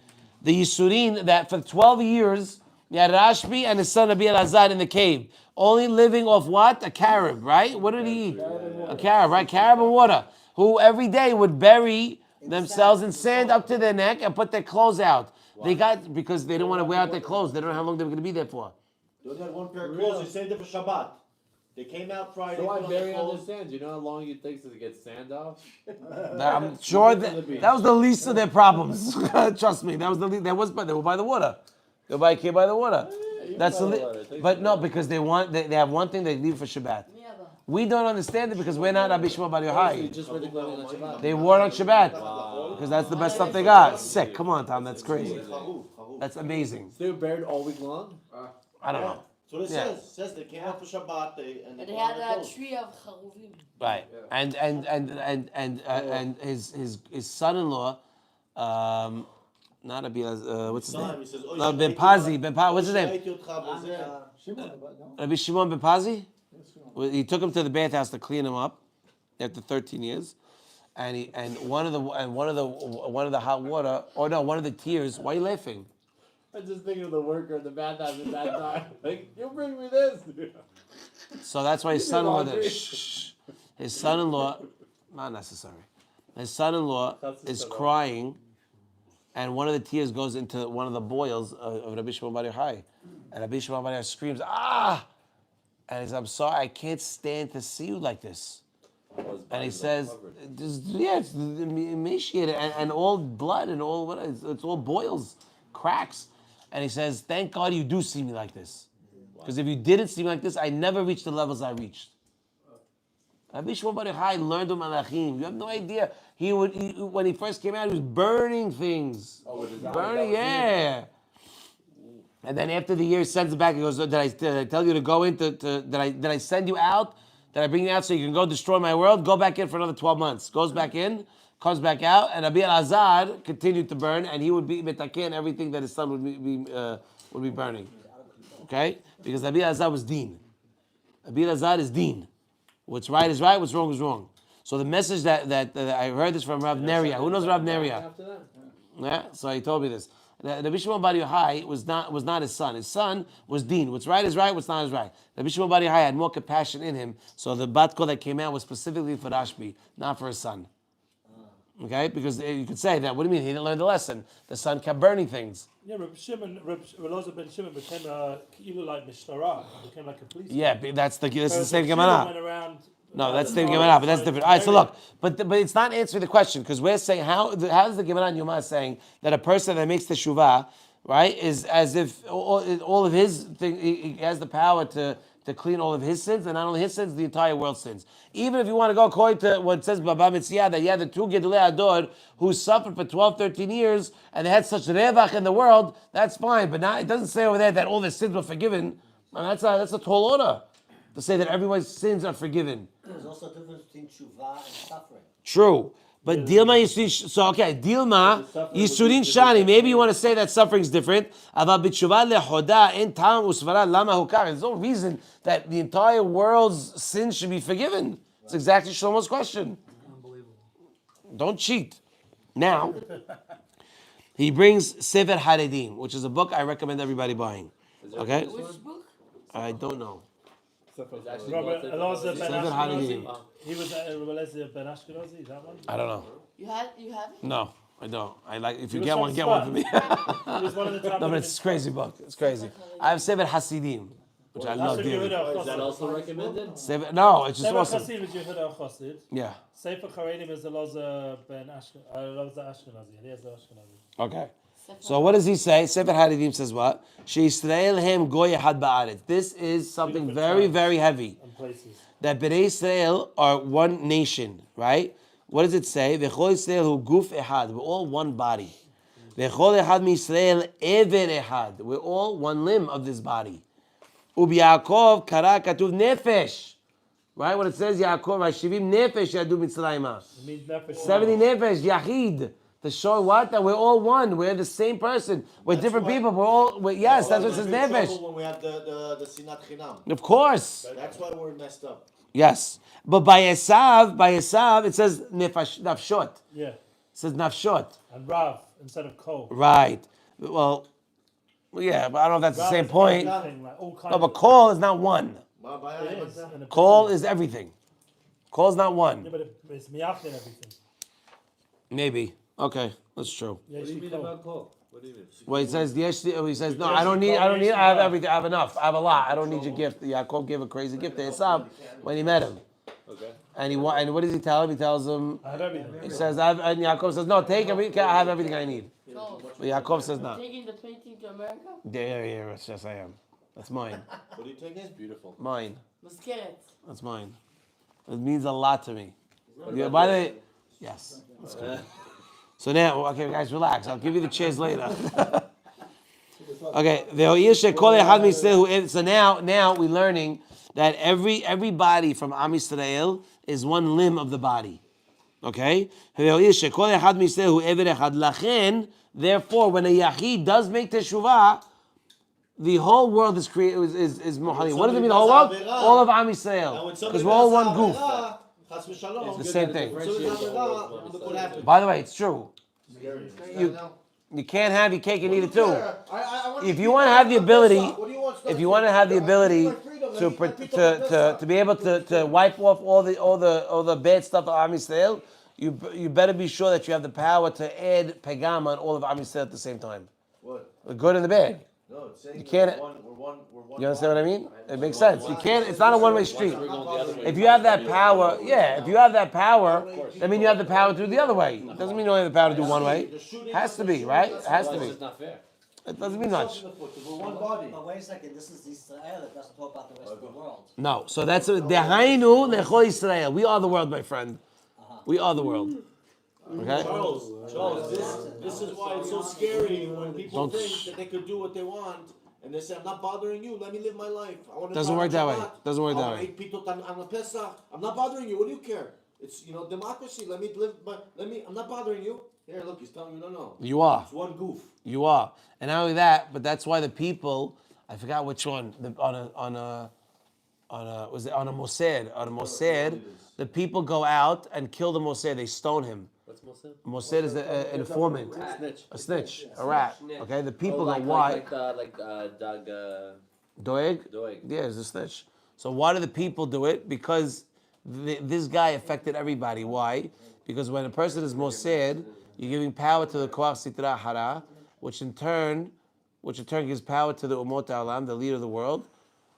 that for 12 years, you had Rashbi and his son Rabbi Elazar in the cave, only living off what? A carob, right? What did he eat? A carob, right? Carob and water, who every day would bury themselves in sand up to their neck and put their clothes out. They got, because they didn't want to wear out their clothes. They don't know how long they were going to be there for. They only had one pair of clothes, they saved it for Shabbat. They came out Friday. So I put on bury their on the clothes. sand. You know how long it takes to get sand off? I'm sure that was the least of their problems. Trust me, that was the least. They were by the water. They were by the water. That's the but no, because they have one thing they leave for Shabbat. We don't understand it because we're not Rabbi Shimon Bar Yochai. Just wear the clothing on Shabbat. They wore it on Shabbat because that's the best stuff they got. Sick. Come on, Tom. That's crazy. That's amazing. So they were buried all week long? I don't know. So it says. It says they came out for Shabbat and they They put on had their a clothes. tree of charuvim. Right. And his son-in-law, not Rabbi, what's his name? He says, No, Ben Pazi. What's his name? Shimon, but no. Rabbi Shimon Ben Pazi. Well, he took him to the bathhouse to clean him up after 13 years, and one of the hot water, or no, one of the tears. Why are you laughing? I just think of the worker, the bad time, the bad time. Like, you bring me this. So that's why his son-in-law did. His son-in-law, not necessary. His son-in-law is crying, and one of the tears goes into one of the boils of Rabbi Shimon Bar Yochai. And Rabbi Shimon Bar Yochai screams, "Ah!" And he says, "I'm sorry, I can't stand to see you like this." And he says, it's emaciated and all blood and all it's all boils, cracks. And he says, "Thank God you do see me like this, because if you didn't see me like this, I never reached the levels I reached." Rabbi Shimon Bar Yochai learned of Malachim. You have no idea. When he first came out, he was burning things. Burning, yeah. And then after the year, he sends it back. He goes, did I tell you to go in? Did I send you out? Did I bring you out so you can go destroy my world? Go back in for another 12 months. Goes back in, comes back out, and Rabbi Azad continued to burn, and he would be metaken everything that his son would be burning. Okay? Because Rabbi Azad was Deen. Rabbi Azad is Deen. What's right is right, what's wrong is wrong. So the message that I heard this from Rav Neria. Who knows Rav Neria? Yeah, so he told me this. Rabbi Shimon Bar Yochai was not his son. His son was Deen. What's right is right, what's not is right. Rabbi Shimon Bar Yochai had more compassion in him, so the bat kol that came out was specifically for Rashbi, not for his son. Okay? Because you could say that, what do you mean? He didn't learn the lesson. The son kept burning things. Yeah, Rabbi Elazar ben Shimon became like Mishtara, became like a police. Yeah, that's the same Gemara. Went around. No, that's the Gemara, but that's different. All right, so look, but it's not answering the question, because we're saying how is the Gemara in Yoma saying that a person that makes the shuvah, right, is as if all of his thing, he has the power to clean all of his sins, and not only his sins, the entire world's sins. Even if you want to go according to what it says Baba Mitzvah, that you had the two Gedolei Ador who suffered for 12, 13 years, and they had such revach in the world, that's fine. But now it doesn't say over there that all their sins were forgiven. And that's a tall order to say that everyone's sins are forgiven. There's also a difference between tshuva and suffering. True. But Dilma Yisurin, so okay, Dilma Yisurin Shani. Maybe you want to say that suffering is different. There's no reason that the entire world's sins should be forgiven. It's exactly Shlomo's question. Unbelievable. Don't cheat. Now, he brings Sefer Haredim, which is a book I recommend everybody buying. Okay? Which book? I don't know. Robert Elazar ben Sefer Ashkenazi. Haredim. He was Elazar ben Ashkenazi. Is that one? I don't know. You have it? No, I don't. I like if you He get was one, from get one for Sfat. me. He was one of the top. No, but it's a crazy book. It's crazy. I have Sefer Hasidim, which I love dearly. Is that also recommended? No, it's just Sefer awesome. Chassidim is Yehuda Chassid. Yeah. Sefer Charedim is Elazar ben Ashkenazi. He has the Ashkenazi. Okay. So what does he say? Sefer Haridim says what? She'Yisrael hem goy echad ba'aretz. This is something very, very heavy. And places. That Bnei Israel are one nation, right? What does it say? V'chol Yisrael hu guf echad. We're all one body. V'chol echad miYisrael ever echad. We're all one limb of this body. U'b'Yaakov kara katuv nefesh. Right? When it says Yaakov, Hashivim nefesh yadu mitzrayma. It means nefesh. 70 nefesh, yachid. To show what? That we're all one. We're the same person. We're different people. Yes, that's what it says nefesh. When we have the sinat chinam. Of course. That's why we're messed up. Yes. But by Esav, it says nafshot. Yeah. It says nafshot. And Rav instead of Kol. Right. Well, yeah, but I don't know if that's the Rav same is point. everything, like all kinds No, but of- Kol is not one. It is, and Kol is everything. Kol is not Yeah, one. but it's miyach and everything. Maybe. Okay, that's true. Yeah, What do you mean about Kol? What do you mean? Well, he says, he says, no, I don't need, I have everything, I have enough, I have a lot, I don't need your gift. Yaakov gave a crazy gift to Esav when he met him. Okay. And what does he tell him? He tells him, I have everything. he says, and Yaakov says, no, take everything, I have everything I need. No. But Yaakov says, no. Taking the painting to America? Yeah, yes, I am. That's mine. What do you take it? Beautiful. Mine. Masquerade. That's mine. It means a lot to me. Yeah, by the way, yes. That's good. So now, okay, guys, relax. I'll give you the chairs later. Okay. So now we're learning that everybody from Am Yisrael is one limb of the body. Okay. Therefore, when a Yachid does make teshuvah, the whole world is created is mohali. What does it mean? The whole world, all of Am Yisrael, because we're all one group. It's the same thing. By the way, it's true. You can't have your cake and eat it too. I if you want to have the ability, What do you want? if you want to have the Give me ability my freedom. to Let me eat my pita to be able to wipe off all the bad stuff of Am Yisrael, you better be sure that you have the power to add pegam on all of Am Yisrael at the same time. What? The good and the bad. No, it's saying You can't. we're one. You understand what I mean? It makes sense. You can't. It's not a one-way street. We're going the other way. If you have that power, yeah. If you have that power, that means you have the power to do the other way. It doesn't mean you only have the power to do one way. Has to be, right? It has to Otherwise be. it's not fair. It doesn't mean much. We're one body. But wait a second, this is Israel, it doesn't talk about the rest of the world. No. So that's Dehainu Lechol Yisrael. We are the world, my friend. We are the world. Okay. Charles, this is why it's so scary when people Don't- think that they could do what they want. And they say, I'm not bothering you, let me live my life. I want to Doesn't work that way. Doesn't work that I way. eat pitot on a Pesach. I'm not bothering you, what do you care? It's, democracy, let me live, I'm not bothering you. Here, look, he's telling you, no. You are. It's one goof. You are. And not only that, but that's why the people, I forgot which one, on a Mossad, the people go out and kill the Mossad. They stone him. What's Mossad? Mossad is an informant, Snitch. a snitch, a rat. Okay, the people go, like, why? Like Doug Doeg? Doeg. Yeah, it's a snitch. So why do the people do it? Because this guy affected everybody. Why? Because when a person is Mossad, you're giving power to the Koach Sitra Hara, which in turn gives power to the Umot Ha'olam, the leader of the world,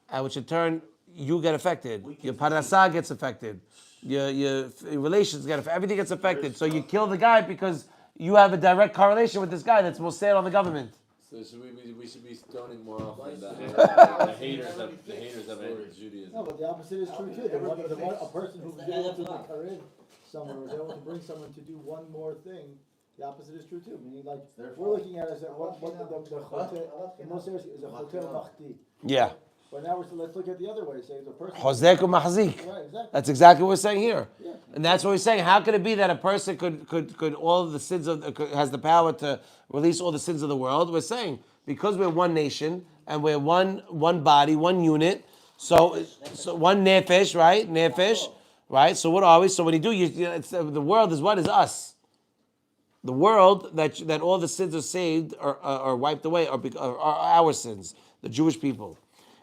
and which in turn you get affected. Your parnasah gets affected. Your relations get affected. Everything gets affected. So you kill the guy because you have a direct correlation with this guy that's Mossad on the government. So we should be stoning more often the haters of Judaism. No, but the opposite is true too. A person who's able to encourage someone, was able to bring someone to do one more thing, the opposite is true too. Meaning, like, we're looking at it as what the chotel, in most areas, is a chotel machti. Yeah. But now let's look at the other way. Say the person. Chozek u'machzik. Right, exactly. That's exactly what we're saying here. Yeah. And that's what we're saying. How could it be that a person could all of the sins has the power to release all the sins of the world? We're saying because we're one nation and we're one body, one unit. So one nefesh, right? Nefesh, right? So what are we? So when you do, it's the world is what is us. The world that all the sins are saved or wiped away are our sins, the Jewish people.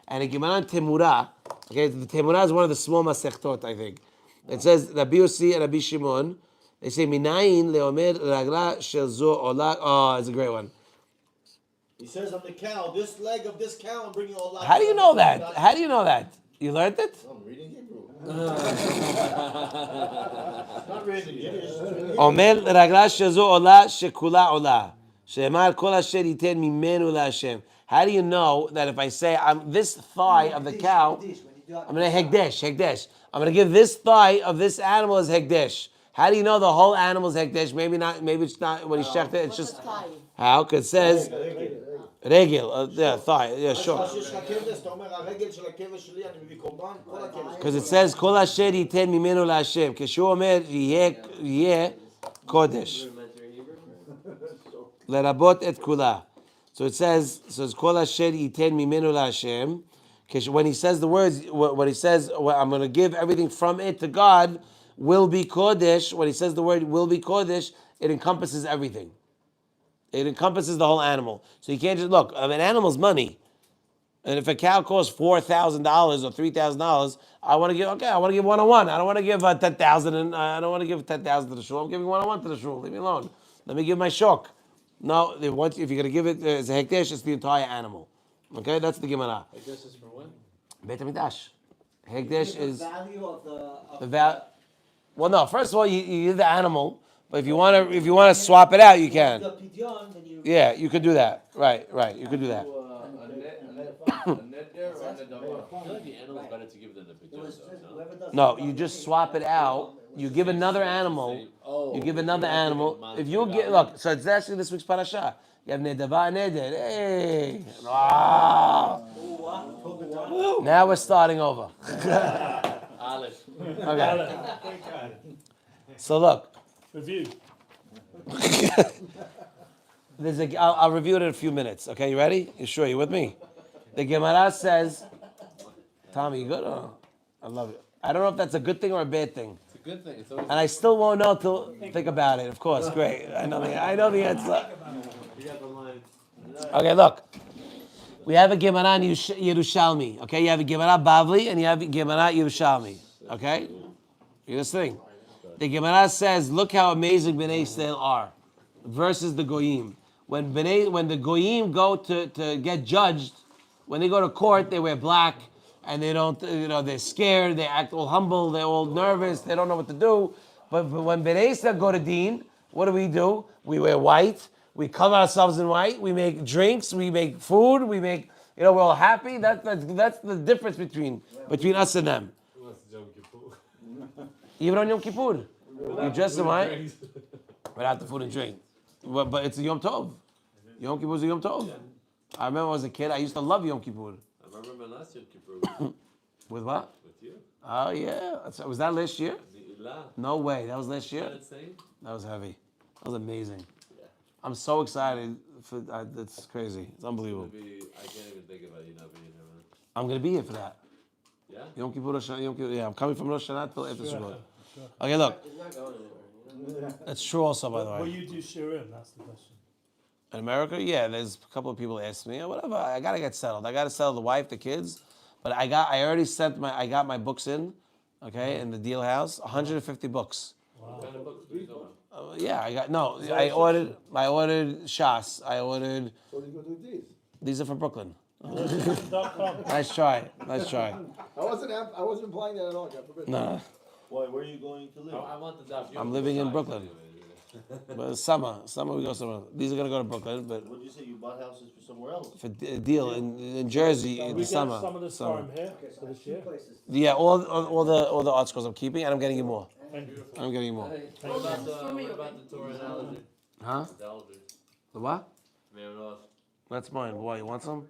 And in Gemara Temura, okay, the Temura is one of the small masechtot, I think. It says Rabbi Yossi and Rabbi Shimon. They say Minayin leomer ragla shel zo ola. Oh, it's a great one. He says on the cow, this leg of this cow, I'm bringing all. How do you know that? How do you know that? You learned it? I'm reading Hebrew. Not reading Yiddish. Omer ragla shel zo ola shekula ola. She'emar kol asher yiten mimenu laHashem. How do you know that if I say this thigh of the cow, I'm going to hekdesh. I'm going to give this thigh of this animal as hekdesh. How do you know the whole animal is hekdesh? Maybe not. Maybe it's not. When he shecht it, it's just how? Because it says regel. Yeah, thigh. Yeah, sure. Because it says kol asher yiten mimenu laHashem. Keshu omer yeh kodesh. Lerabot et kula. So it says, Kol Asher Yiten Mimenu LaHashem. When he says the words, when he says, I'm going to give everything from it to God, will be Kodesh. When he says the word will be Kodesh, it encompasses everything. It encompasses the whole animal. So you can't just look. An animal's money, and if a cow costs $4,000 or $3,000, I want to give 101. I don't want to give 10,000, and I don't want to give 10,000 to the shul. I'm giving 101 to the shul. Leave me alone. Let me give my shok. No, if you're going to give it as a hekdesh, it's the entire animal. Okay, that's the Gemara. Hekdesh is for what? Beit HaMikdash. Hekdesh is the value of the Well, no. First of all, you give the animal, but if you want to swap it out, you can. the pidyon, then you Yeah, you could do that. Right. You could do that. I feel like the animal is better to give than the pidyon. No, you just swap it out. You give another animal. You give another animal. If you get so it's actually this week's parasha. You have nedava and neder. Hey, wow. Now we're starting over. Aleph. Okay. So look. Review. I'll review it in a few minutes. Okay, you ready? You sure? You with me? The Gemara says, Tommy, you good? Oh, I love it. I don't know if that's a good thing or a bad thing. It's a good thing. It's always And I still won't know till think about it. Of course, great. I know the answer. Okay, look. We have a Gemara in Yerushalmi. Okay, you have a Gemara Bavli and you have a Gemara Yerushalmi. Okay, you're listening. The Gemara says, "Look how amazing Bnei Yisrael are," versus the Goyim. When the Goyim go to get judged, when they go to court, they wear black and they don't, they're scared. They act all humble. They're all nervous. They don't know what to do. But when Bnei Yisrael go to Deen, what do? We wear white. We cover ourselves in white. We make drinks. We make food. We make, we're all happy. That's the difference between us and them. Even on Yom Kippur, you dress in white without the food and drink. But it's a Yom Tov. Yom Kippur is a Yom Tov. I remember when I was a kid, I used to love Yom Kippur. I remember my last Yom Kippur. With what? With you. Oh yeah. Was that last year? No way. That was last year? That was heavy. That was amazing. Yeah. I'm so excited. It's crazy. It's unbelievable. I can't even think about you not being here, man. I'm going to be here for that. Yeah? Yom Kippur, yeah, I'm coming from Rosh Hashanah till after Sukkot. Okay, look. It's not going anywhere. That's true also, by the way. Will you do shirim? That's the question. In America, yeah, there's a couple of people ask me, whatever, I got to get settled. I got to settle the wife, the kids. But I got my books in, okay, in the deal house, 150 books. Wow. What kind of books do you know? Yeah, I ordered Shas. I ordered. So you go do these. These are from Brooklyn. .com. Nice try. I wasn't implying that at all. God forbid. No, Why? Where are you going to live? I want the Daf I'm living in Brooklyn. But summer we go somewhere. These are gonna go to Brooklyn, but What did you say? You bought houses for somewhere else? for a deal in Jersey in We the get summer. some of this Summer. farm here Okay, so for there's this two year. places. Yeah, all the articles I'm keeping, and I'm getting you more. Thank you. I'm getting you more. Hey, what about the Torah analogy? Huh? The elder. The what? Me'onos. That's mine. Boy, you want some?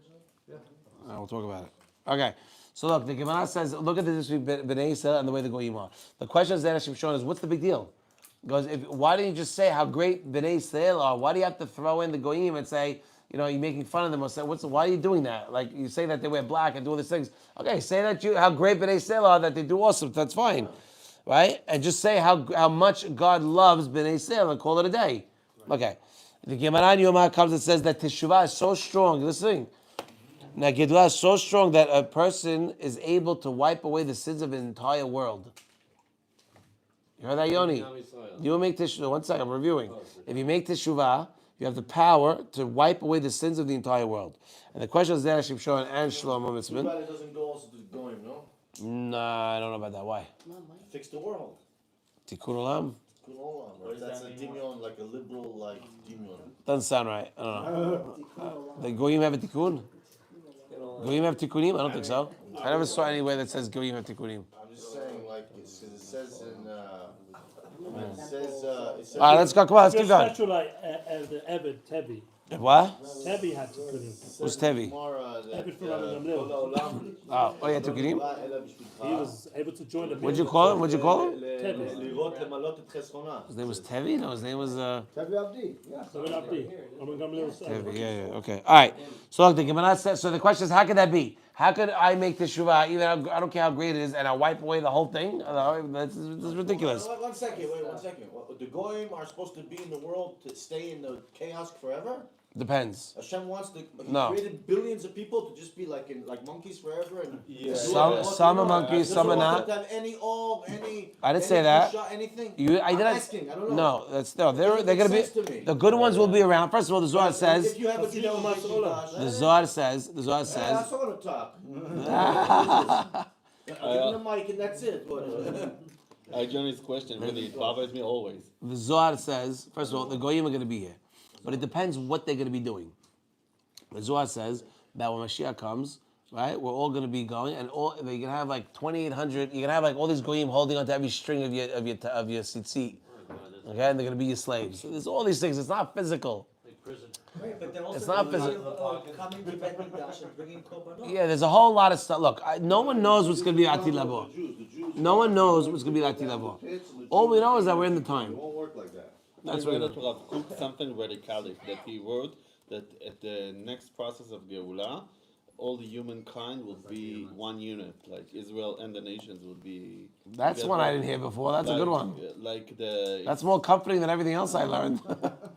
Yeah. We'll talk about it. Okay. So look, the Gemara says, look at the difference between Bnei Yisrael and the way the Goyim are. The question of Zera Shimshon is, what's the big deal? Because why didn't you just say how great Bnei Yisrael are? Why do you have to throw in the Goyim and say, you're making fun of them or say, why are you doing that? Like you say that they wear black and do all these things. Okay, say that how great Bnei Yisrael are, that they do awesome. That's fine, right? And just say how much God loves Bnei Yisrael and call it a day. Okay. The Gemara in Yomah comes and says that Teshuvah is so strong. Listen. Now, Gedula is so strong that a person is able to wipe away the sins of an entire world. You heard that, Yoni? You make teshuvah. One second, I'm reviewing. If you make teshuvah, you have the power to wipe away the sins of the entire world. And the question is Zera Shimshon and Shlomo Mitzvah. Too bad it doesn't go also to going, no? Nah, I don't know about that. Why? Fix the world. Tikkun olam? Tikkun olam. Right? That's a dimion, like a liberal, dimion. Doesn't sound right. I don't know. The Goyim have a tikkun? Goyim have tikkunim? I don't think so. I never saw anywhere that says Goyim have tikkunim. I'm just saying, it says in. It says. All right, let's go. Come on, let's keep going. Special like the Eved Tevi. What? Tevi had to put him. Who's Tevi? Eved from Rabbi Gamliel. Oh, yeah, tikkunim? He was able to join the. What'd you call him? Tevi. His name was Tevi? No, his name was Tevi Abdi. Yeah. Rabbi Abdi. Rabbi Gamliel. Tevi. Yeah. Okay. All right. So look, the Gemara says. So the question is, how could that be? How could I make teshuvah? Even I don't care how great it is, and I wipe away the whole thing. That's ridiculous. One second. The goyim are supposed to be in the world to stay in the chaos forever. Depends. Hashem wants to. He No. created billions of people to just be like monkeys forever, and Some are monkeys, some are not. Have any. I didn't say that. Anything. I'm asking. I don't know. No. They're gonna be. The good ones will be around. First of all, the Zohar says. If you have a The Zohar says. The Zohar I says. also want to talk. Give him the mic and that's it. Johnny's question really bothers me always. The Zohar says. First of all, the Goyim are going to be here, but it depends what they're going to be doing. The Zohar says that when Mashiach comes, right, we're all going to be going, and all you can have like 2,800. You can have like all these Goyim holding onto every string of your tzitzit. Okay, and they're going to be your slaves. So there's all these things. It's not physical. Wait, but they're also It's not physical. coming to Bet Mikdash and bringing korbanot. Yeah, there's a whole lot of stuff. Look, no one knows what's going to be Ati Labo. No one knows what's going to be Ati Labo. All we know is that we're in the time. It won't work like that. That's what we know. Rav Kook something radically that he wrote that at the next process of Geula, all the humankind would be one unit, like Israel and the nations would be. That's one I didn't hear before. That's a good one. Like the. That's more comforting than everything else I learned.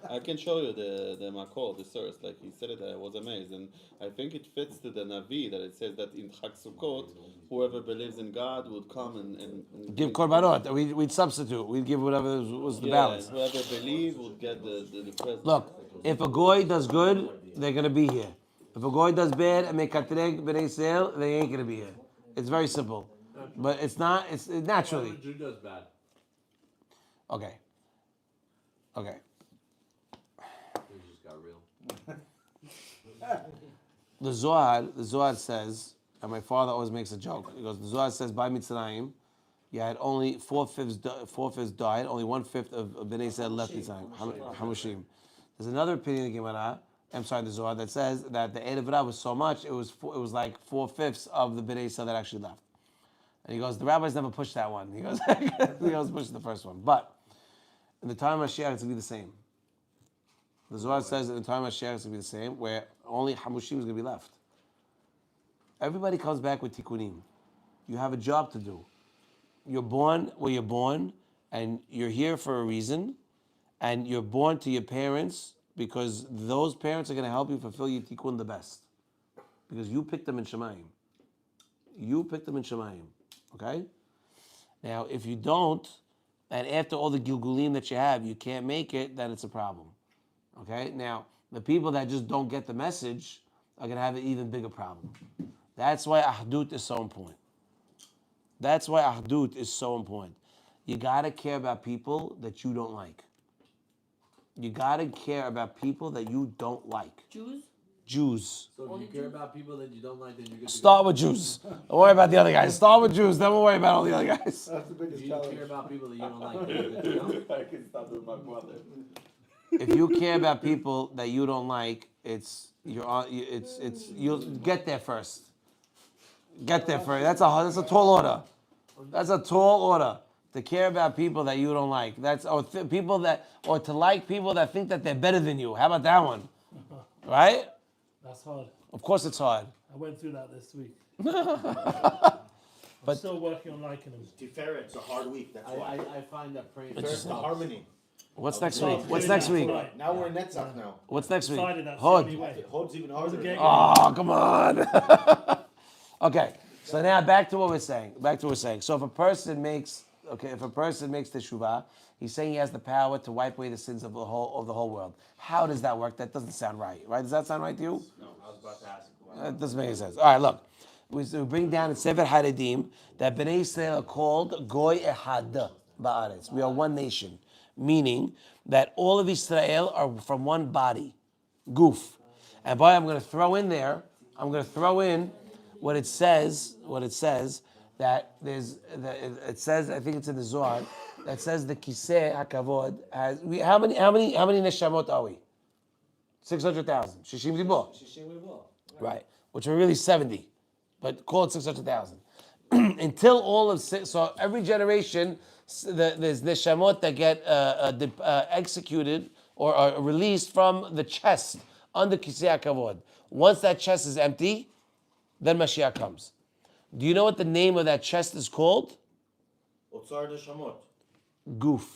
I can show you the Makor, the source. Like he said it, I was amazed, and I think it fits to the Navi that it says that in Chag Sukkot, whoever believes in God would come and Give korbanot. We'd substitute. We'd give whatever was the balance. And whoever believes would get the present. Look, if a goy does good, they're gonna be here. If a goy does bad and mekatreg b'nei Yisrael, they ain't gonna be here. It's very simple, but it's not. It's naturally. Jew does bad. Okay. It just got real. The Zohar says, and my father always makes a joke. He goes, the Zohar says, by Mitzrayim, you had only 4/5 died, only 1/5 of Bnei Yisrael left Mitzrayim. Hamushim. There's another opinion in the Gemara, I'm sorry, the Zohar, that says that the Erev Rav was so much, it was like 4/5 of the Bnei Yisrael that actually left. And he goes, the rabbis never pushed that one. He goes, he always pushed the first one. But in the time of Mashiach, it's going to be the same. The Zohar says that in the time of Mashiach, it's going to be the same, where only Hamushim is going to be left. Everybody comes back with tikkunim. You have a job to do. You're born where you're born, and you're here for a reason, and you're born to your parents because those parents are going to help you fulfill your tikkun the best. Because you picked them in Shemayim. You picked them in Shemayim. Okay? Now, if you don't, and after all the gilgulim that you have, you can't make it, then it's a problem. Okay? Now, the people that just don't get the message are going to have an even bigger problem. That's why Ahdut is so important. That's why Ahdut is so important. You got to care about people that you don't like. You got to care about people that you don't like. Jews. So if you care about people that you don't like, then you're good. Start with Jews. Don't worry about the other guys. Start with Jews, then we'll worry about all the other guys. That's the biggest If you challenge. care about people that you don't like, then you're good to go. I can stop with my brother. If you care about people that you don't like, you'll get there first. Get there first. That's a tall order. That's a tall order. To care about people that you don't like. Or to like people that think that they're better than you. How about that one? Right? That's hard. Of course it's hard. I went through that this week. But I'm still working on liking them. Tiferet, it's a hard week, that's why. I find that praying Tiferet, the harmony. What's next week? What's next week? Now we're in Netzach now. What's next week? Decided that's Hod. the only way. Hod's even harder. Oh, come on. Okay, so now back to what we're saying. So if a person makes teshuvah, he's saying he has the power to wipe away the sins of the whole world. How does that work? That doesn't sound right, right? Does that sound right to you? No, I was about to ask. That doesn't make any sense. All right, look. We bring down in Sefer Haredim that Bnei Yisrael are called Goy Ehad Ba'aretz. We are one nation, meaning that all of Israel are from one body, Guf. And boy, I'm going to throw in what it says that it says, I think it's in the Zohar, that says the Kiseh HaKavod has, how many neshamot are we? 600,000. Shishim Libo. Right. Which are really 70. But call it 600,000. Until all of so every generation, there's neshamot that get executed or are released from the chest under Kisei HaKavod. Once that chest is empty, then Mashiach comes. Do you know what the name of that chest is called? Otsar neshamot. Guf.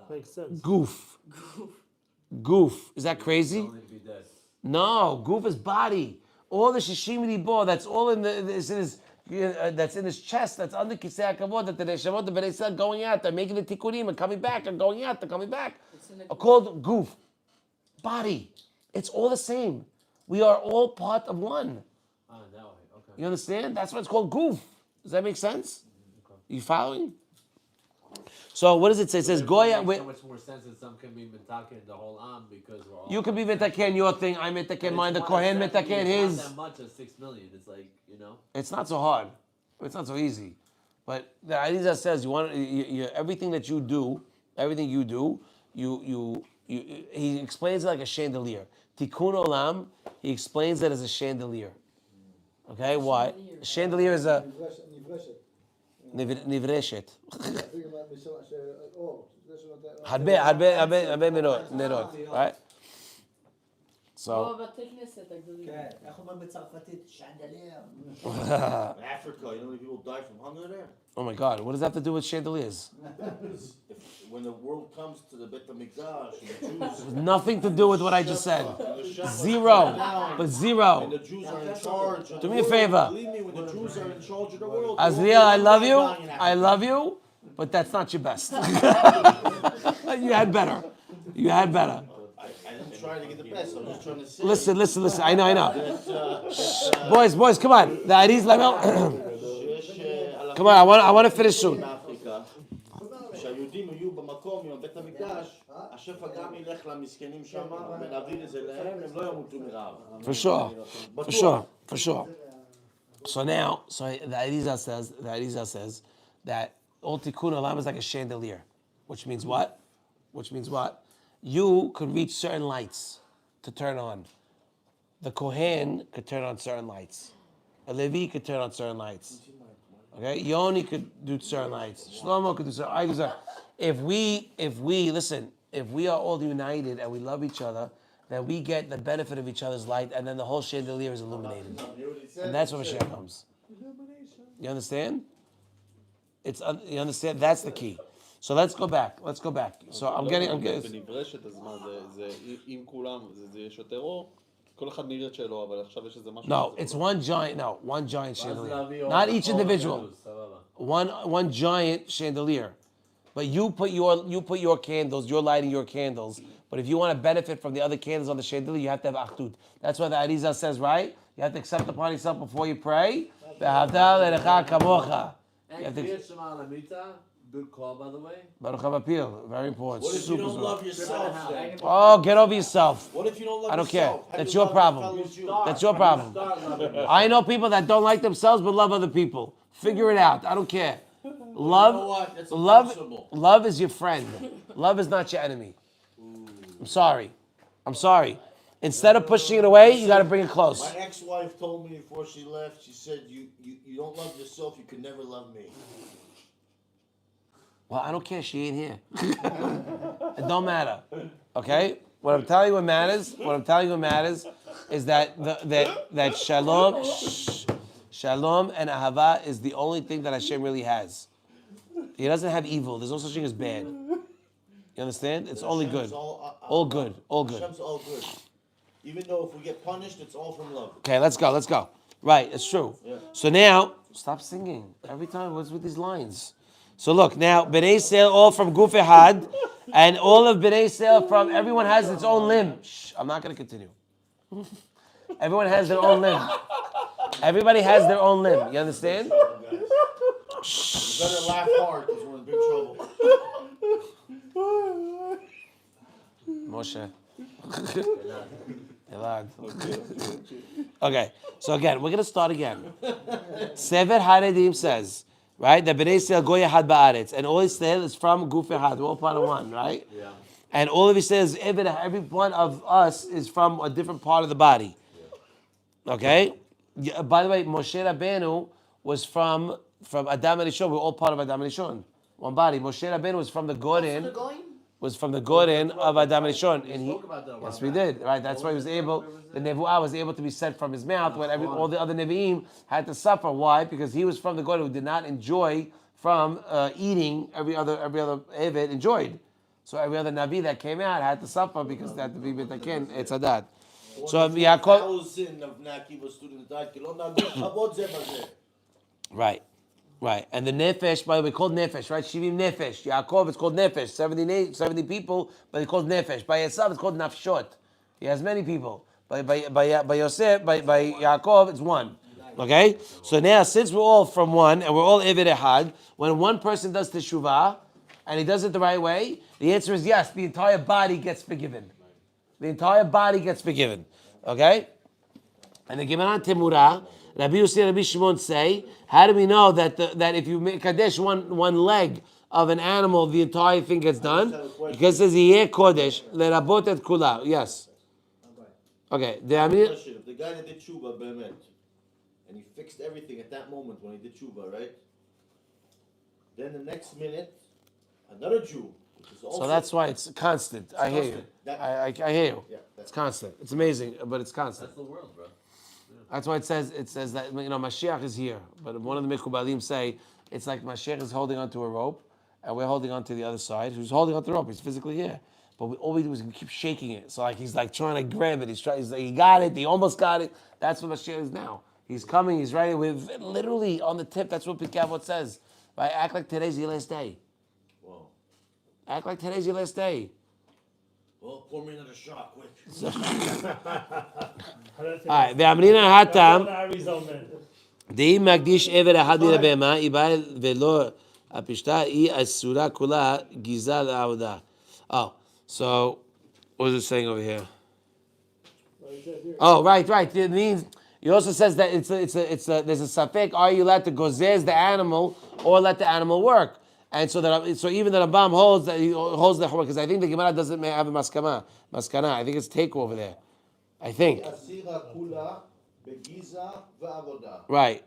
Makes sense. Guf. Is that crazy? Only to be dead. No, Guf is body. All the shishim libo, that's all in that's in his chest, that's under Kisei HaKavod, that the neshamot, the Bnei Yisrael going out, they're making the tikkunim and coming back and going out, they're coming back. Are called Guf. Body. It's all the same. We are all part of one. Ah, that way. Okay. You understand? That's why it's called Guf. Does that make sense? Okay. You following? So what does it say? It says Goya. Makes so much more sense that some can be mitaken the whole am because we're all. You can be mitaken your thing. I mitaken mine. The Kohen mitaken his. It's not that much as 6 million. It's like It's not so hard. It's not so easy. But the Arizal says you everything that you do, he explains it like a chandelier. Tikkun olam, he explains it as a chandelier. Okay, why? Chandelier is a nivreshet. הרבה נרות, right? So בתי כנסת הגדולים. כן, איך אומרים בצרפתית? שנדלר. In Africa, you know how many people die from hunger there? oh my God, what does that have to do with chandeliers? When the world comes to the Bet HaMikdash and the Jews, Nothing to do with what I just said. and the Shepherds Zero, come down, but and zero. the Jews are in charge. of Do the me a world. favor. Believe me, when the Jews are in charge of the world, Azriel, I love you. I love you, but that's not your best. You had better. You had better. I'm trying to get the best. I'm just trying to say. Listen. I know. That, Boys, come on. The Aris level. Come on, I want to finish soon. כשהיהודים יהיו במקום עם בית המקדש, השפע גם ילך למסכנים שם ונעביר את זה להם, הם לא ימותו מרעב. For sure. So the Arizal says that all tikkun olam is like a chandelier, which means what? You could reach certain lights to turn on. The Kohen could turn on certain lights. A Levi could turn on certain lights. Okay, Yoni could do certain lights. Shlomo could do certain. I could do certain. If we are all united and we love each other, then we get the benefit of each other's light, and then the whole chandelier is illuminated, and that's when Mashiach comes. You understand? You understand? That's the key. So let's go back. So I'm getting. בנברשת הזמן זה אם כולם, זה יש יותר אור, כל אחד מאיר את שלו, אבל עכשיו יש איזה משהו. No, it's one giant chandelier. Not each individual. One giant chandelier. But you put your candles, you're lighting your candles. But if you want to benefit from the other candles on the chandelier, you have to have achdut. That's why the Arizal says, right? You have to accept upon yourself before you pray. Good call, by the way. Baruch HaMapil, very important. What if you don't love yourself then? Oh, get over yourself. What if you don't love I don't yourself? care. That's your problem. That's your problem. I know people that don't like themselves but love other people. Figure it out. I don't care. Love is your friend. Love is not your enemy. I'm sorry. Instead of pushing it away, you got to bring it close. My ex-wife told me before she left, she said, you don't love yourself, you could never love me. Well, I don't care. She ain't here. It don't matter. Okay? What I'm telling you what matters is that that shalom and ahava is the only thing that Hashem really has. He doesn't have evil. There's no such thing as bad. You understand? It's only good. All good. Hashem's all good. Even though if we get punished, it's all from love. Okay, let's go. Right, it's true. Yeah. So now, stop singing. Every time, what's with these lines? So look, now, Bnei Yisrael all from Guf Ehad, and all of Bnei Yisrael from, everyone has its own limb. Shh, I'm not going to continue. Everyone has their own limb. Everybody has their own limb. You understand? Shh. You better laugh hard because we're in big trouble. Moshe. Elad. Okay, so again, we're going to start again. Sefer Haredim says, right, that Bnei Yisrael Goy Ehad Ba'aretz, and all Yisrael is from Guf Ehad, we're all part of one, right? Yeah. And all of Yisrael is, every one of us is from a different part of the body. Okay? Yeah, by the way, Moshe Rabbeinu was from Adam and Rishon, we're all part of Adam and Rishon. One body. Moshe Rabbeinu was from the Goren. Was from the Goren of Adam and Rishon. And yes, we did. Right, that's why he was able. The Nevuah was able to be sent from his mouth when all the other Nevi'im had to suffer. Why? Because he was from the Goren who did not enjoy from eating. Every other Eved enjoyed. So every other Navi that came out had to suffer because they had to be bitaken. It's Adat. So Yaakov. Right. And the Nefesh, by the way, called Nefesh, right? Shivim Nefesh. Yaakov, it's called Nefesh. 70 people, but it's called Nefesh. By Esav, it's called Nafshot. He has many people. By Yosef, by Yaakov, it's one. Okay? So now, since we're all from one, and we're all Eved Ehad, when one person does teshuvah, and he does it the right way, the answer is yes, the entire body gets forgiven. The entire body gets forgiven. Okay? And the Gemara Temurah, Rabbi Yossi and Rabbi Shimon say, how do we know that if you make Kadesh one leg of an animal, the entire thing gets done? Because it says, Yeh Kodesh, lerabot et kula. Yes. Okay. If the guy that did tshuva, be'emet, and he fixed everything at that moment when he did tshuva, right? Then the next minute, another Jew So that's why it's constant. I hear you. constant. That- I hear you. Yeah, It's constant. It's amazing, but it's constant. That's the world, bro. That's why it says that Mashiach is here. But one of the Mekubalim say it's like Mashiach is holding onto a rope, and we're holding onto the other side. Who's holding onto the rope? He's physically here, but all we do is we keep shaking it. So like he's like trying to grab it. He's like, he got it. He almost got it. That's what Mashiach is now. He's coming. He's ready. We're literally on the tip. That's what Pikavot says. Right? Act like today's your last day. Whoa. Act like today's your last day. Well, pour me another shot, quick. All right. Ve'amrina hatam. Harry's own man. דאי מקדיש עבר אחד מן הבהמה, היא באה ולא הפשטה, היא אסורה כולה גיזה לעבודה. Oh, so, what is it saying over here? Oh, right. It means, it also says that there's a safek, are you allowed to gozez the animal or let the animal work? And so even the Rambam holds the Chumrah, because I think the Gemara doesn't have a maskana. I think it's take over there. I think. Asira kula begiza ve'avoda. Right.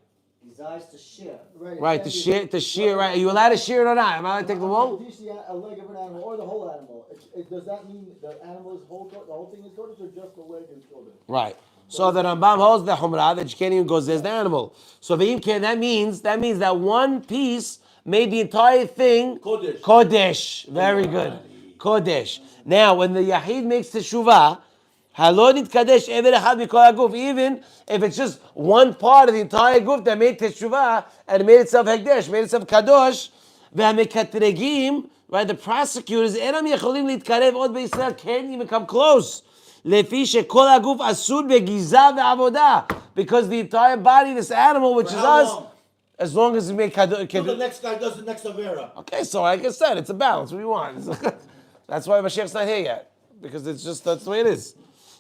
Desires to share. Right, to shear, right. Are you allowed to shear it or not? Am I allowed to take the wool? A leg of an animal or the whole animal. Does that mean the animal is the whole thing is kodesh or just the leg is kodesh? Right. So the Rambam holds the Chumrah that you can't even go there's the animal. So that means that one piece made the entire thing Kodesh. Kodesh. Very good. Kodesh. Now, when the Yahid makes teshuvah, halonit kadesh ever echad mikol haguf. Even if it's just one part of the entire guf that made teshuvah and made itself hekdesh, made itself kadosh, ve'hamekatregim, right? The prosecutors, enam yecholim litkarev od beYisrael, can't even come close. Lefi shekol haguf asur begiza ve'avoda, because the entire body of this animal, which is us, long? as long as we make kadosh. Till the next guy does the next Avera. Okay, so like I said, it's a balance. What do you want? That's why Mashiach's not here yet, because that's the way it is.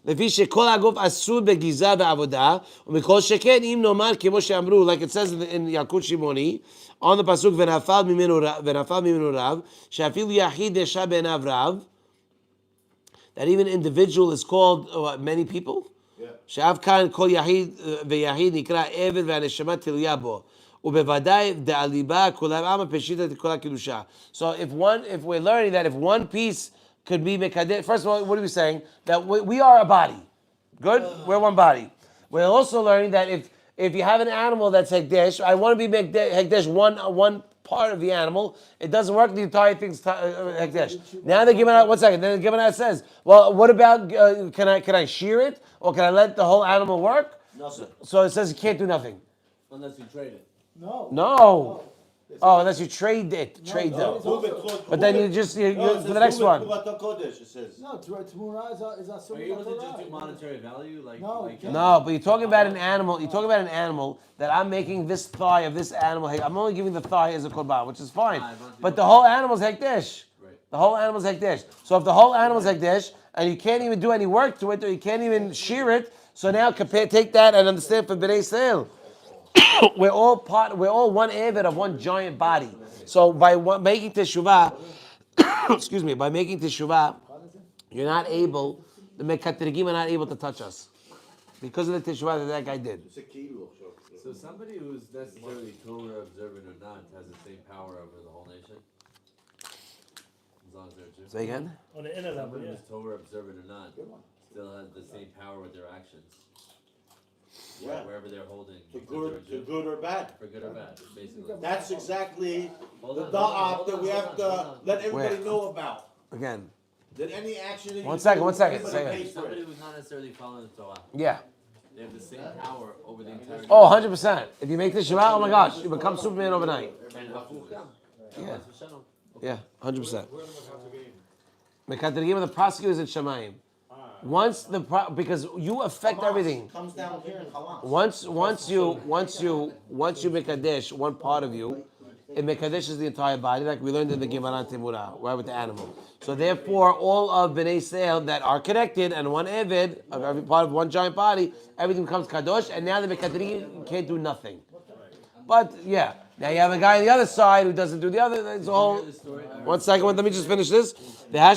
לפי שכל הגוף אסור בגיזה ועבודה, ומכל שכן אם נאמר כמו שאמרו, like it says in ילקוט שמעוני, on the pasuk ונפל ממנו רב, שאפילו יחיד נשא בעיניו רב, that even individual is called many people, שאף כאן כל יחיד ויחיד נקרא עבד והנשמה תלויה בו. ובוודאי דאליבה כולם עמה פשיטא כל הקדושה. So if we're learning that if one piece could be mekadesh. First of all, what are we saying? That we are a body. Good? We're one body. We're also learning that if you have an animal that's hekdesh, I want to be hekdesh one part of the animal, it doesn't work, the entire thing's hekdesh. Now the Gemara, one second, then the Gemara says, well, what about, can I shear it? Or can I let the whole animal work? Nothing. So it says you can't do nothing. Unless you trade it. No. Oh, unless you trade it. But then you for the next one. It says. No, Tmura is a Are you able to just do monetary value? No, but you're talking about an animal. You're talking about an animal that I'm making this thigh of this animal. I'm only giving the thigh as a korban, which is fine. But the whole animal's hekdesh. The whole animal's hekdesh. So if the whole animal's hekdesh and you can't even do any work to it, or you can't even shear it, so now take that and understand for Bnei Yisrael. We're all one Eved of one giant body. So by making teshuvah, by making teshuvah, you're not able, the mekatrigim are not able to touch us. Because of the teshuvah that guy did. So somebody who's necessarily Torah observant or not has the same power over the whole nation? As long as they're Jews. Say again? On the inner level, Somebody who's Torah observant or not still has the same power with their actions. Yeah. Wherever they're holding. For good or bad. For good or bad, basically. That's exactly Hold the on, da'at that we have to let everybody Where? know about. Again. That any action that One you second, do, one second. everybody Say it. pays for Somebody it. who's not necessarily following the Torah. Yeah. They have the same power over the entire. Oh, 100%. If you make teshuvah, oh my gosh, you become Superman overnight. And Yeah. Yeah, 100%. Mekatrigim are the prosecutors at Shamayim. Because you affect everything. Comes down here in Hamas. Once you make a dish, one part of you, it mekadeshes the entire body, like we learned in the Gemara Timura, right, with the animal. So therefore, all of Bnei Yisrael that are connected and one Eved of every part of one giant body, everything becomes kadosh, and now the mekadrigim can't do nothing. But yeah, now you have a guy on the other side who doesn't do the other. It's all. One second, let me just finish this. Now,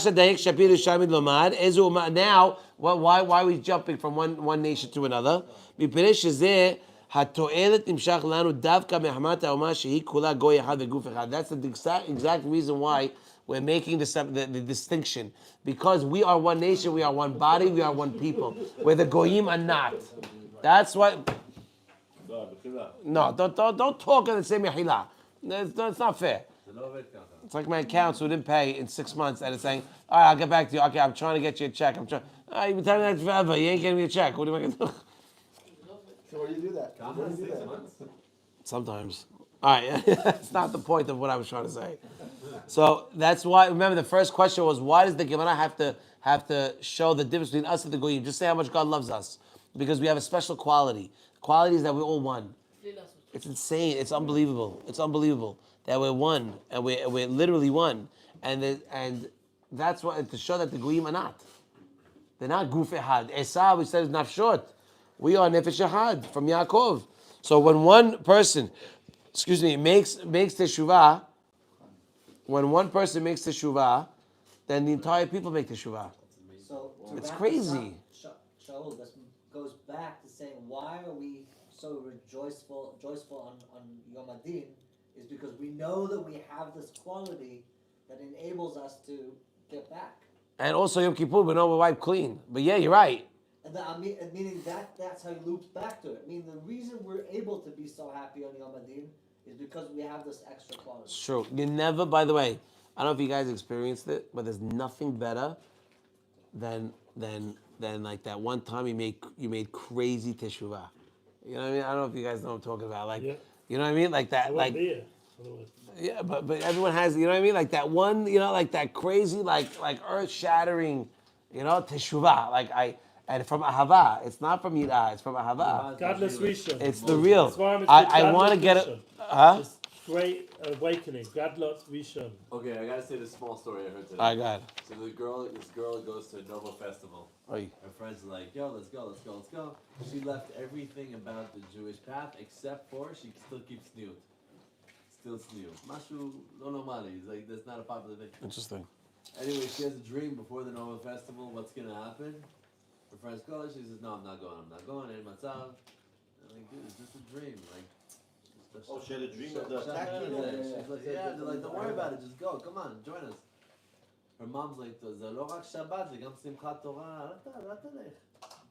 why are we jumping from one nation to another? That's the exact reason why We're making the distinction. Because we are one nation, we are one body, we are one people. Where the goyim are not. That's what. No, don't talk and say mehila. It's not fair. It's like my accounts who didn't pay in 6 months and it's saying, all right, I'll get back to you. Okay, I'm trying to get you a check. You've been telling me that forever. You ain't getting me a check. What am I going to do? So where do you do that? Where do you do that? Sometimes. All right, that's not the point of what I was trying to say. So that's why, remember the first question was, why does the Gemara have to show the difference between us and the Goyim? Just say how much God loves us. Because we have a special quality. The quality is that we're all one. It's insane. It's unbelievable. It's unbelievable that we're one. And we're literally one. And that's why, to show that the Goyim are not. They're not Guf Ehad. Esau, we said, is Nafshot. We are Nefesh Ehad from Yaakov. So when one person, makes teshuvah, when one person makes teshuvah, then the entire people make teshuvah. So It's crazy. Shaul, this goes back to saying why are we so joyful on Yom Adin is because we know that we have this quality that enables us to get back. And also Yom Kippur, we know we wipe clean. But yeah, you're right. And meaning that's how he loops back to it. I mean, the reason we're able to be so happy on Yom Adin is because we have this extra quality. It's true. You never, by the way, I don't know if you guys experienced it, but there's nothing better than like that one time you made crazy teshuvah. You know what I mean? I don't know if you guys know what I'm talking about. Like, you know what I mean? Like that, like. Yeah, but everyone has, you know what I mean? Like that one, like that crazy, like earth-shattering, teshuvah. And from ahava, it's not from yirah, it's from ahava. Godless Rishon. It's the real. That's why I want to get it. It's great awakening. Godless Rishon. Okay, I gotta say this small story I heard today. I got it. So this girl goes to a Nova festival. Oy. Her friends are like, yo, let's go. She left everything about the Jewish path except for she still keeps snoot. Still snoot. Mashu lo normali. It's like that's not a popular thing. Interesting. Anyway, she has a dream before the Nova festival. What's gonna happen? Her friends call her. She says, no, I'm not going. Ain't matzav. I'm like, dude, it's just a dream. Like. Oh, she had a dream of the attack. Yeah, they're like, don't worry about it, just go, come on, join us. Her mom's like, זה לא רק שבת, זה גם שמחת תורה, אל תלך.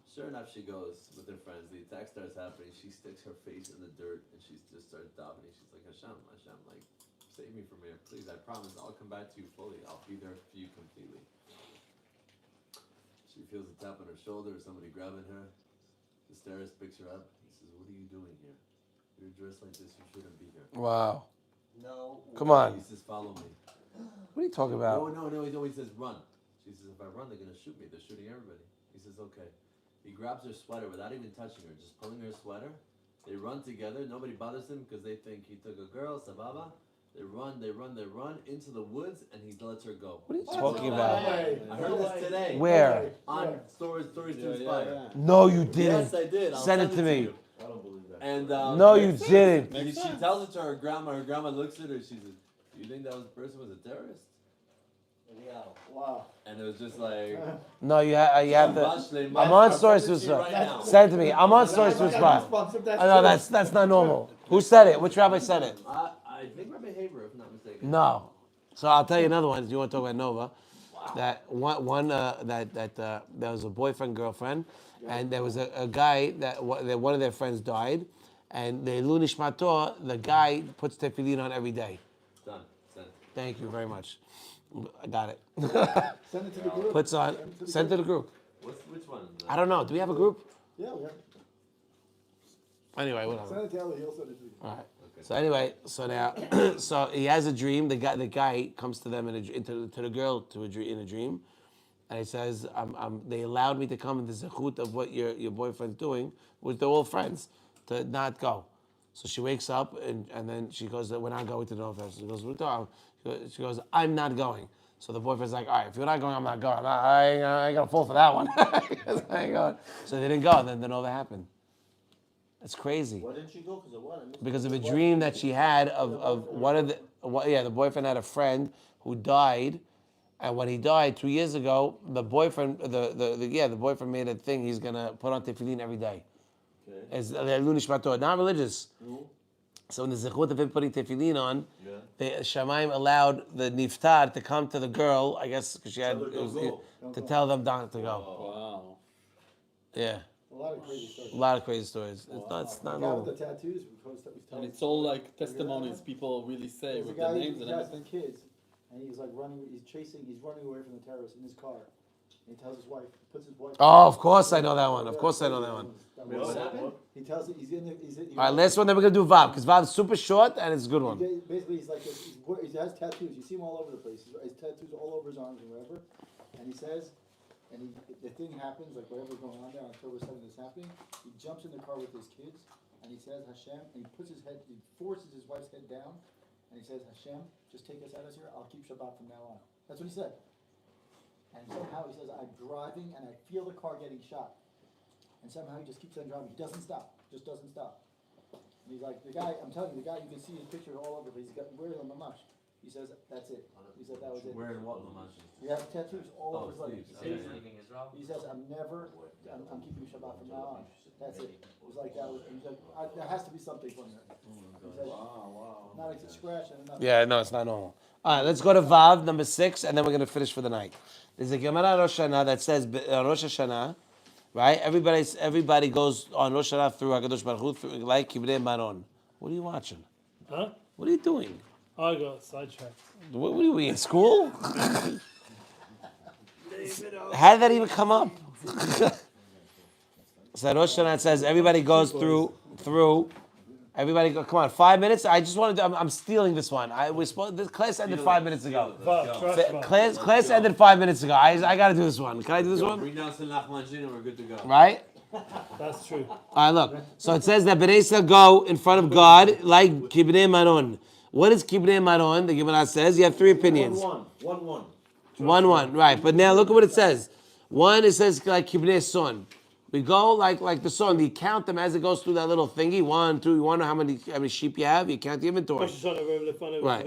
Sure enough, she goes with her friends. The attack starts happening. She sticks her face in the dirt and she just starts davening. She's like, Hashem, like, save me from here, please. I promise I'll come back to you fully. I'll be there for you completely. She feels a tap on her shoulder, somebody grabbing her. The stairs picks her up. He says, what are you doing here? You're dressed like this, you shouldn't be here. Wow. No. Come on. He says, follow me. What are you talking about? No, he says, run. She says, if I run, they're going to shoot me. They're shooting everybody. He says, okay. He grabs her sweater without even touching her, just pulling her sweater. They run together. Nobody bothers him because they think he took a girl, sababa. They run into the woods, and he lets her go. What are you talking about? I heard this today. Where? On Stories to Inspire. No, you didn't. Yes, I did. I'll Send it to me. you. I don't believe that. And no, you didn't. Maybe she tells it to her grandma. Her grandma looks at her. She says, "Do you think that person was a terrorist?" Yeah. Wow. And it was just like. No, you have to. I'm on Stories to Inspire. Send it to me. I'm on Stories to Inspire. No, that's not normal. Who said it? Which rabbi said it? I think Rabbi Haber, if not mistaken. No. So I'll tell you another one. If you want to talk about Nova, that there was a boyfriend girlfriend, and there was a guy that one of their friends died, and the Lu Nishmato, the guy puts tefillin on every day. Done. Send. Thank you very much. I got it. Send it to the group. Puts on. Send to the group. Which one? I don't know. Do we have a group? Yeah, we have. Anyway, whatever. Send it to Ellie. He'll send it to you. All right. So anyway, so now, so he has a dream. The guy comes to them to the girl in a dream, and he says, "They allowed me to come in the zechut of what your boyfriend's doing, which they're all friends, to not go." So she wakes up and then she goes, "We're not going to the Nova Festival." She goes, "She goes, I'm not going." So the boyfriend's like, "All right, if you're not going, I'm not going. I ain't gonna fall for that one." I ain't going. So they didn't go. And then the Nova happened. It's crazy. Why didn't she go? Because of what? Because of a dream that she had of one of the boyfriend had a friend who died, and when he died 2 years ago, the boyfriend the boyfriend made a thing he's gonna put on tefillin every day. Okay. It's Lu Nishmato, not religious. So in the zechut of him putting tefillin on, the Shamayim allowed the niftar to come to the girl, I guess, because she had to tell them not to go. Wow. Yeah, A lot of crazy stories. a lot of crazy stories. It's not The guy normal. with the tattoos, And it's all like testimonies people really say There's a with guy the names who and has everything. kids, and he's like running away from the terrorists in his car. And he tells his wife, puts his wife. Oh, of course I know that one. Of course I know that one. What happened? He tells it, he's in the, All right, last one, then we're going to do Vav, because Vav is super short and it's a good one. Basically, he's like, he has tattoos. You see him all over the place. His tattoos all over his arms and wherever. And he says, the thing happens, like whatever's going on there, October 7th is happening. He jumps in the car with his kids, and he says, Hashem, and he forces his wife's head down, and he says, Hashem, just take us out of here. I'll keep Shabbat from now on. That's what he said. And somehow he says, I'm driving, and I feel the car getting shot. And somehow he just keeps on driving. He doesn't stop. Just doesn't stop. And he's like, the guy, I'm telling you, the guy, you can see his picture all over, but he's got wearing a mamash. He says, that's it. He said that was it. Wearing what mamash? He has tattoos all over his body. sleeves. He says, I'm keeping Shabbat from now on. That's it. It was like that. He's like, there has to be something from there. He said, not a scratch and nothing. Yeah, no, it's not normal. All right, let's go to Vav, number 6, and then we're going to finish for the night. There's a Gemara Rosh Hashanah that says, Rosh Hashanah, right? Everybody goes on Rosh Hashanah through HaKadosh Baruch Hu, like Kibrei Maron. What are you watching? Huh? What are you doing? I got sidetracked. What are we in school? How did that even come up? So Rosh Hashanah it says everybody goes through. Everybody go. Come on, 5 minutes. I just wanted to. I'm stealing this one. This class ended 5 minutes ago. Class ended 5 minutes ago. I got to do this one. Can I do this one? Bring down some Nachman and we're good to go. Right? That's true. All right, look. So it says that Bnei Yisrael go in front of God like Kibrei Maron. What is Kibrei Maron? The Gemara says you have 3 opinions. 1-1, right? But now look at what it says. One, it says like Kibrei Son. We go like the song. You count them as it goes through that little thingy. 1, 2. You want to know how many sheep you have? You count the inventory. Right.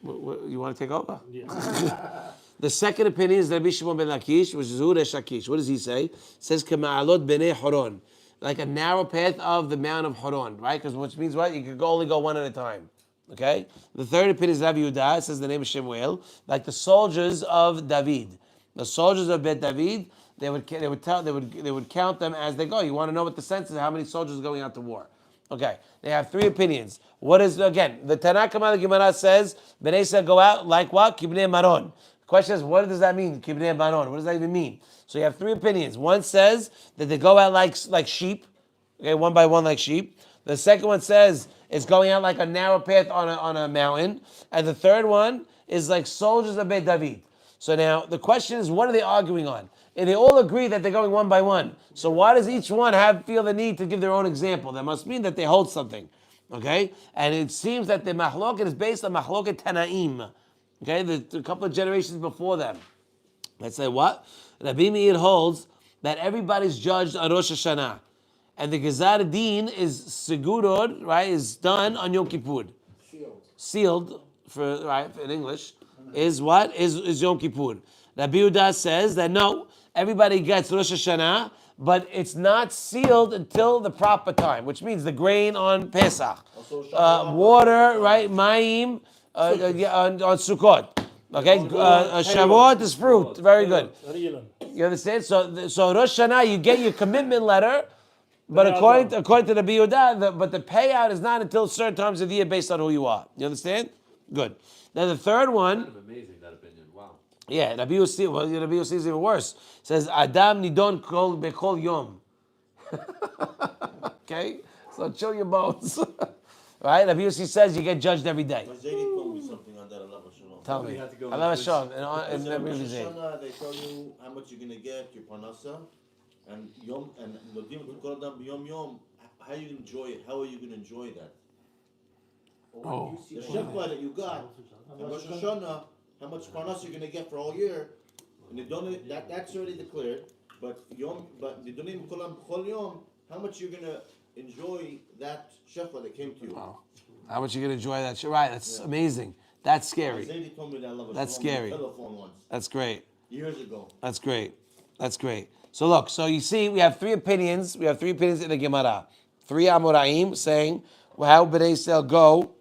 You want to take over? Yeah. The second opinion is Rabbi Shimon ben Lakish, which is Resh Lakish. What does he say? It says K'ma'alot b'nei Horon, like a narrow path of the Mount of Horon, right? Because which means what? You could only go one at a time. Okay. The third opinion is Rabbi Yehuda. It says the name of Shemuel, like the soldiers of David, the soldiers of Bet David. They would count them as they go. You want to know what the sense is? How many soldiers are going out to war? Okay, they have 3 opinions. What is again? The Tanakh Kamal Gemara says Bnei Yisrael go out like what? Kibrei Maron. The question is, what does that mean? Kibrei Maron. What does that even mean? So you have 3 opinions. One says that they go out like sheep, okay, one by one like sheep. The second one says it's going out like a narrow path on a mountain, and the third one is like soldiers of Beit David. So now the question is, what are they arguing on? And they all agree that they're going one by one. So why does each one feel the need to give their own example? That must mean that they hold something. Okay? And it seems that the mahloket is based on mahloket Tanaim. Okay? The couple of generations before them. Let's say what? Rabbi Meir holds that everybody's judged on Rosh Hashanah. And the Gezar Din is segurod, right, is done on Yom Kippur. Sealed, in English, is what? Is Yom Kippur. Rabbi Yehuda says that no, everybody gets Rosh Hashanah, but it's not sealed until the proper time, which means the grain on Pesach, water, right, Mayim on Sukkot. Okay, Shavuot is fruit. Very good. You understand? So Rosh Hashanah, you get your commitment letter, but according to Rabbi Yehuda, but the payout is not until certain times of the year based on who you are. You understand? Good. Then the third one. Kind of amazing, that opinion. Wow. Yeah, Rabbi Yossi is even worse. It says Adam nidon kol bechol yom. Okay, so chill your bones. Right? Rabbi Yossi says you get judged every day. Zaidi told me something on that. Tell me. Allah Shalom. And they tell you how much you're gonna get, your parnasa, and yom and yom. How you enjoy it? How are you gonna enjoy that? Oh. The shekla that you got, and Rosh Hashanah, how much parnas you're gonna get for all year, and that's already declared. But nidonim kolam b'chol yom, how much you're gonna enjoy that shekla that came to you? Wow. How much you're gonna enjoy that? Right. That's amazing. That's scary. Zaidi told me that. That's scary. That's great. Years ago. That's great. That's great. So look. So you see, we have 3 opinions. We have 3 opinions in the Gemara. 3 Amoraim saying how Bnei Israel go.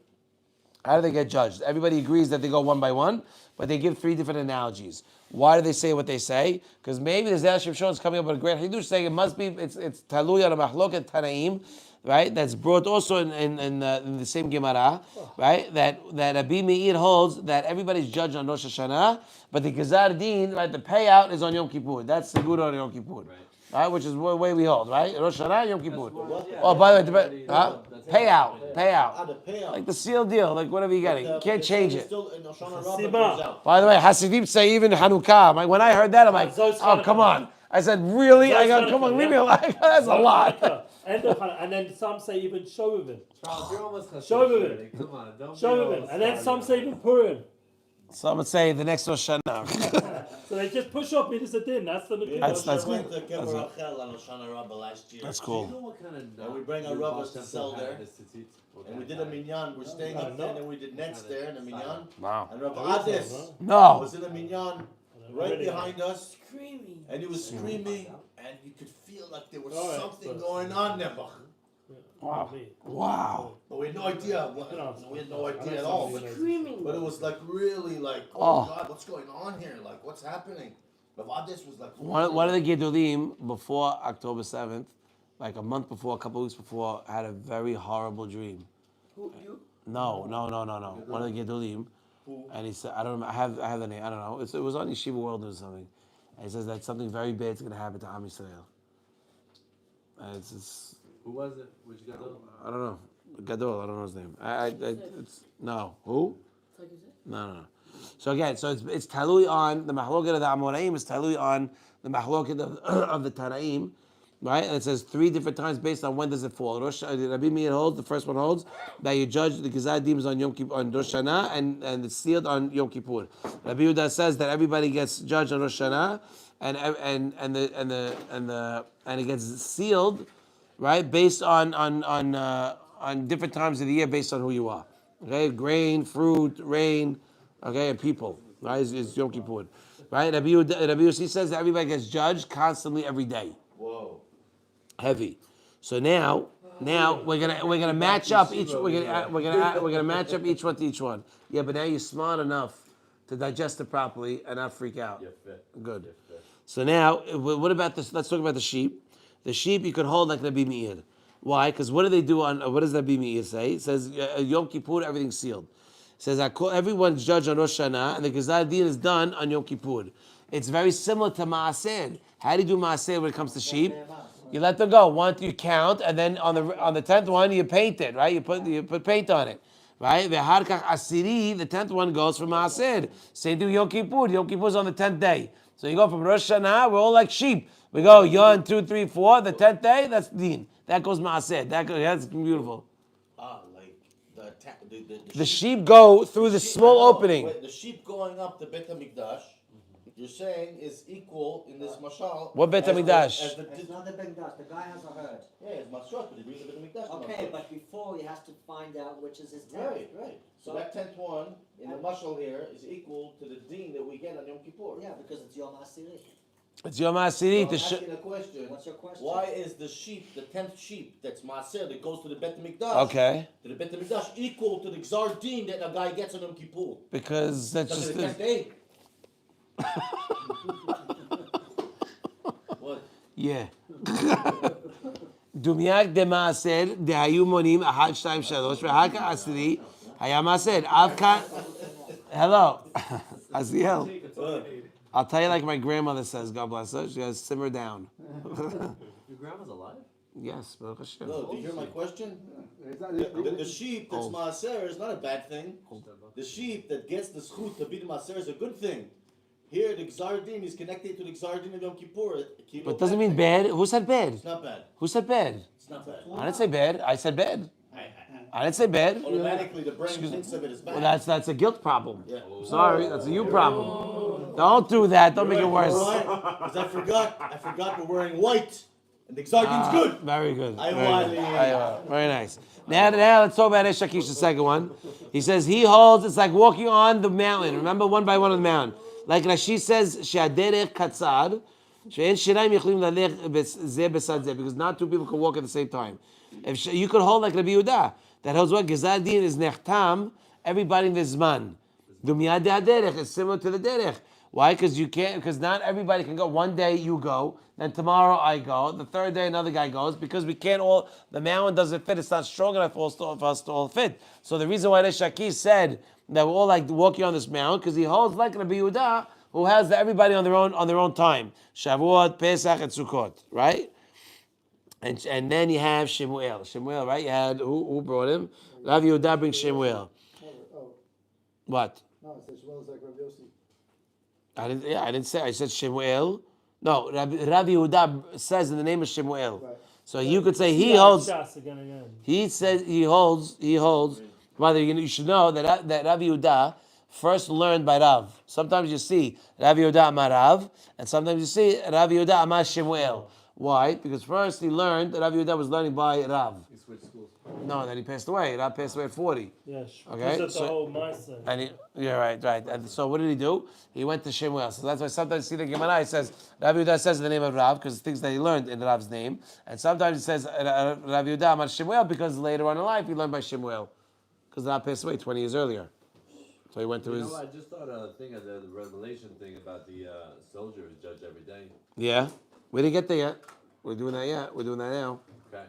How do they get judged? Everybody agrees that they go one by one, but they give 3 different analogies. Why do they say what they say? Because maybe the Zera Shimshon is coming up with a great hidush saying it must be, it's talui on a mahloket tanaim, right? That's brought also in the same Gemara, right? That Rabbi Meir holds that everybody's judged on Rosh Hashanah, but the Gezar Din, right, the payout is on Yom Kippur. That's the good on Yom Kippur. Right, which is the way we hold, right? Rosh Hashanah, Yom Kippur. Oh, by the way, payout. Like the seal deal, like whatever you're getting. You can't change it. By the way, Hasidim say even Hanukkah. When I heard that, I'm like, oh, come on. I said, really? I go, come on, leave me alone. That's a lot. And then some say even Shovavim. Shovavim. Come on, don't Shovavim. And then some say even Purim. Some would say the next Rosh Hashanah. So they just push up into the din. That's the That's We good. went to Kever Rachel on Hoshana Rabbah last year. That's cool. And we bring our rubbers to sell there. And we did a minyan. We're staying up there, and we did nets there in a minyan. Wow. And Rabbi Ades No. was in a minyan right behind us, Screaming. and he was screaming, and you could feel like there was something going on there. Wow. Wow. But we had no idea. We had no idea at all. Screaming. But it was like really like, oh God, what's going on here? Like, what's happening? Rabbi Ades was like, One of the Gedolim before October 7th, like a month before, a couple weeks before, had a very horrible dream. Who, you? No. One of the Gedolim. And he said, I don't know, I have the name, I don't know. It was on Yeshiva World or something. And he says that something very bad is going to happen to Am Yisrael. And it's Who was it? Which Gadol? I don't know. Gadol, I don't know his name. It's no. Who? No. So again, so it's talui on the mahloket of the Amoraim is talui on the mahloket of the Tanaim, right? And it says 3 different times based on when does it fall. Rabbi Meir holds, the first one holds that you judge the Gezat Dims on Yom Kippur, on Rosh Hashanah, and it's sealed on Yom Kippur. Rabbi Yehuda says that everybody gets judged on Rosh Hashanah, and it gets sealed, right, based on different times of the year based on who you are. Okay, grain, fruit, rain, okay, and people. Right, is Yom Kippur. Right, Rabbi Yossi says that everybody gets judged constantly every day. whoa. Heavy. So now we're gonna match up each. We're gonna match up each one to each one. Yeah, but now you're smart enough to digest it properly and not freak out. Good. So now, what about this? Let's talk about the sheep. The sheep you could hold like Rabbi Meir. Why? Because what do they do on? What does Rabbi Meir say? It says Yom Kippur, everything's sealed. It says everyone's judged on Rosh Hashanah, and the Gezat Din is done on Yom Kippur. It's very similar to Maaser. How do you do Maaser when it comes to sheep? You let them go. One, you count, and then on the 10th one you paint it, right? You put paint on it, right? V'harkach asiri, the 10th one goes for Maaser. Same do Yom Kippur. Yom Kippur is on the 10th day. So you go from Rosh Hashanah. We're all like sheep. We go Yom 2, 3, 4. The 10th day, that's Din. That goes Maaser. That's beautiful. Like the sheep go through the small opening. Wait, the sheep going up the Bet HaMikdash, you're saying is equal in this mashal. What Bet HaMikdash? It's not the Mikdash. The guy has a herd. Yeah, it's mashal, but he brings the Bet HaMikdash. Okay, but before he has to find out which is his tenth. Right. So that 10th one in the mashal here is equal to the din that we get on Yom Kippur. Yeah, because it's Yom HaSiri. It's Yom HaSiri. So I'm asking a question. What's your question? Why is the sheep, the 10th sheep that's Maaser that goes to the Bet HaMikdash, Okay. to the Bet HaMikdash equal to the Gzar Din that a guy gets on Yom Kippur? Because that's Because just the 10th day. What? Yeah. דומיית דמעשר דהיו מונים 1, 2, 3 ואחר כך עשירי היה מעשר. עד כאן... Hello. Aziel. I'll tell you like my grandmother says, God bless her. She goes, simmer down. Your grandma's alive? Yes, Baruch Hashem. No, do you hear my question? The sheep that's Maaser is not a bad thing. The sheep that gets the schut to be the Maaser is a good thing. Here, the Gzar Din is connected to the Gzar Din of Yom Kippur. But it doesn't mean bad. Who said bad? It's not bad. Who said bad? It's not bad. I didn't say bad. I said bad. I didn't say bad. Automatically, the brain thinks of it as bad. Well, that's a guilt problem. Yeah. Sorry, that's a you problem. Don't do that. Don't make it worse. Because I forgot we're wearing white. And the Gzar Din's good. Very good. Very nice. Now let's talk about Eshakish, the second one. He says he holds, it's like walking on the mountain. Remember, one by one on the mountain. Like Rashi says, Shaderech Katzad, Because not two people can walk at the same time. If you could hold like Rabbi Yehuda, that holds what? Gezal din is nechtam, everybody in the zman. Dumiyad derech is similar to the derech. Why? Because you can't. Because not everybody can go. One day you go, then tomorrow I go. The third day another guy goes. Because we can't all. The mountain doesn't fit. It's not strong enough for us to all fit. So the reason why the Shaki said that we're all like walking on this mountain because he holds like Rabbi Yehuda, who has everybody on their own time. Shavuot, Pesach, and Sukkot, right? And then you have Shemuel. Shemuel, right? You had who brought him? Rav Yehuda brings Shemuel. Oh, What? no, it says Shmuel is like Rabbi Yossi. I didn't say. I said Shemuel. No, Rabbi Yehuda says in the name of Shemuel. Right. So you could say he holds. Again. He says he holds. Rather, you should know that Rabbi Yehuda first learned by Rav. Sometimes you see Rabbi Yehuda Amar Rav, and sometimes you see Rabbi Yehuda Amar Shemuel. Why? Because first he learned that Rabbi Yehuda was learning by Rav. He switched schools. No, then he passed away. Rav passed away at 40. Yes. Okay, Because of so- the whole mindset. And right. And so what did he do? He went to Shemuel. So that's why sometimes you see the Gemara, it says, Rabbi Yehuda says the name of Rav, because things that he learned in Rav's name. And sometimes it says, Rabbi Yehuda Amar Shemuel, because later on in life he learned by Shemuel. Because Rav passed away 20 years earlier. So he went to his... I just thought a thing of the revelation thing about the soldier is judged every day. Yeah. We didn't get there yet. We're doing that yet. We're doing that now. Okay.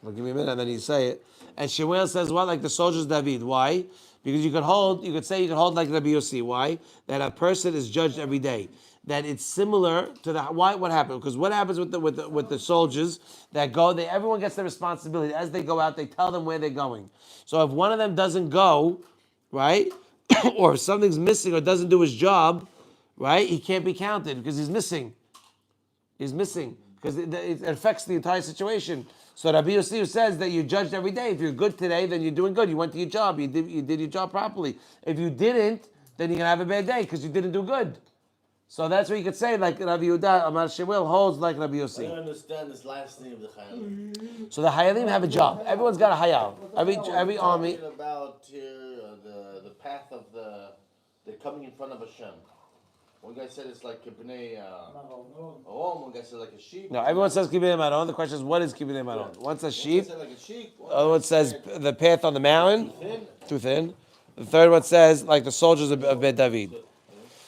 Well, give me a minute, and then you say it. And Shemuel says, what? Like the soldiers David. Why? Because you could hold like Rabbi Yossi. Why? That a person is judged every day. That it's similar to what happened? Because what happens with the soldiers that go? Everyone gets their responsibility. As they go out, they tell them where they're going. So if one of them doesn't go, right? Or if something's missing or doesn't do his job, right? He can't be counted because he's missing. He's missing. Because it affects the entire situation. So Rabbi Yossi says that you're judged every day. If you're good today, then you're doing good. You went to your job. You did your job properly. If you didn't, then you're going to have a bad day because you didn't do good. So that's what you could say, like Rabbi Yehuda, Amar Shemuel holds like Rabbi I don't Yossi. understand this last name of the Chayalim. So the Hayalim have a job. Everyone's got a Hayal. Every army. Talking about here the path of they're coming in front of Hashem. One guy said it's like Bnei one guy said like a sheep. No, everyone says Kibbutz Maron. The question is, what is Kibbutz Maron? One says sheep. One said like a sheep. The other one says the path on the mountain. Too thin. The third one says like the soldiers of Bet David.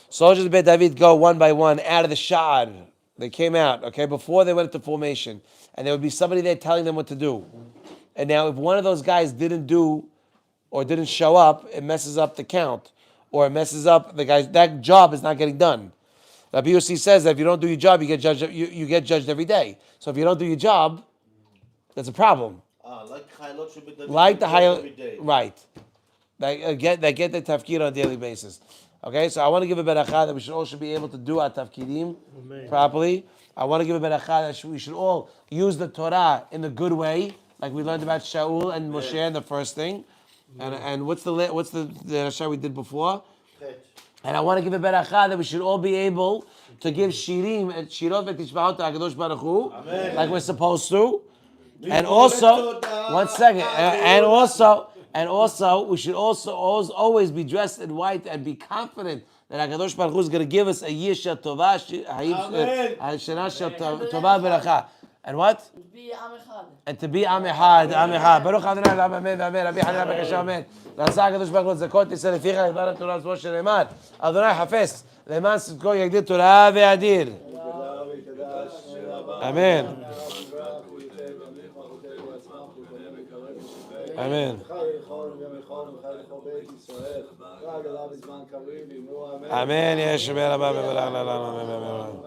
Soldiers of Bet David go one by one out of the shad. They came out, okay, before they went into formation. And there would be somebody there telling them what to do. And now if one of those guys didn't do or didn't show up, it messes up the count. Or it messes up the guy's, that job is not getting done. Rabbi Yossi says that if you don't do your job, you get judged. You get judged every day. So if you don't do your job, that's a problem. Like the high, right? They get the tafkid on a daily basis. Okay, so I want to give a beracha that we should all be able to do our tafkidim properly. I want to give a beracha that we should all use the Torah in a good way, like we learned about Shaul and Moshe in the first thing. And what's the Rasha we did before? And I want to give a beracha that we should all be able to give shirim and shirot v'tishbahot HaKadosh Baruch Hu, like we're supposed to. And also, one second, and also, we should also always be dressed in white and be confident that HaKadosh Baruch Hu is going to give us a year shel tovah, shana shel tovah beracha. And what? Be Am Echad. And to be Am Echad, Am Echad. Baruch Adonai Olam Amen Amen. Rabbi Hanan Bekasha Amen. Rasa HaKadosh Baruch Hu Zakot Yisrael Leficha Yidbarach Torah Zmo Shenemar. Adonai Hafez Leman Sidko Yagdir Torah Ve'adir. Amen. Amen. Amen. Yesh Rabba Amen.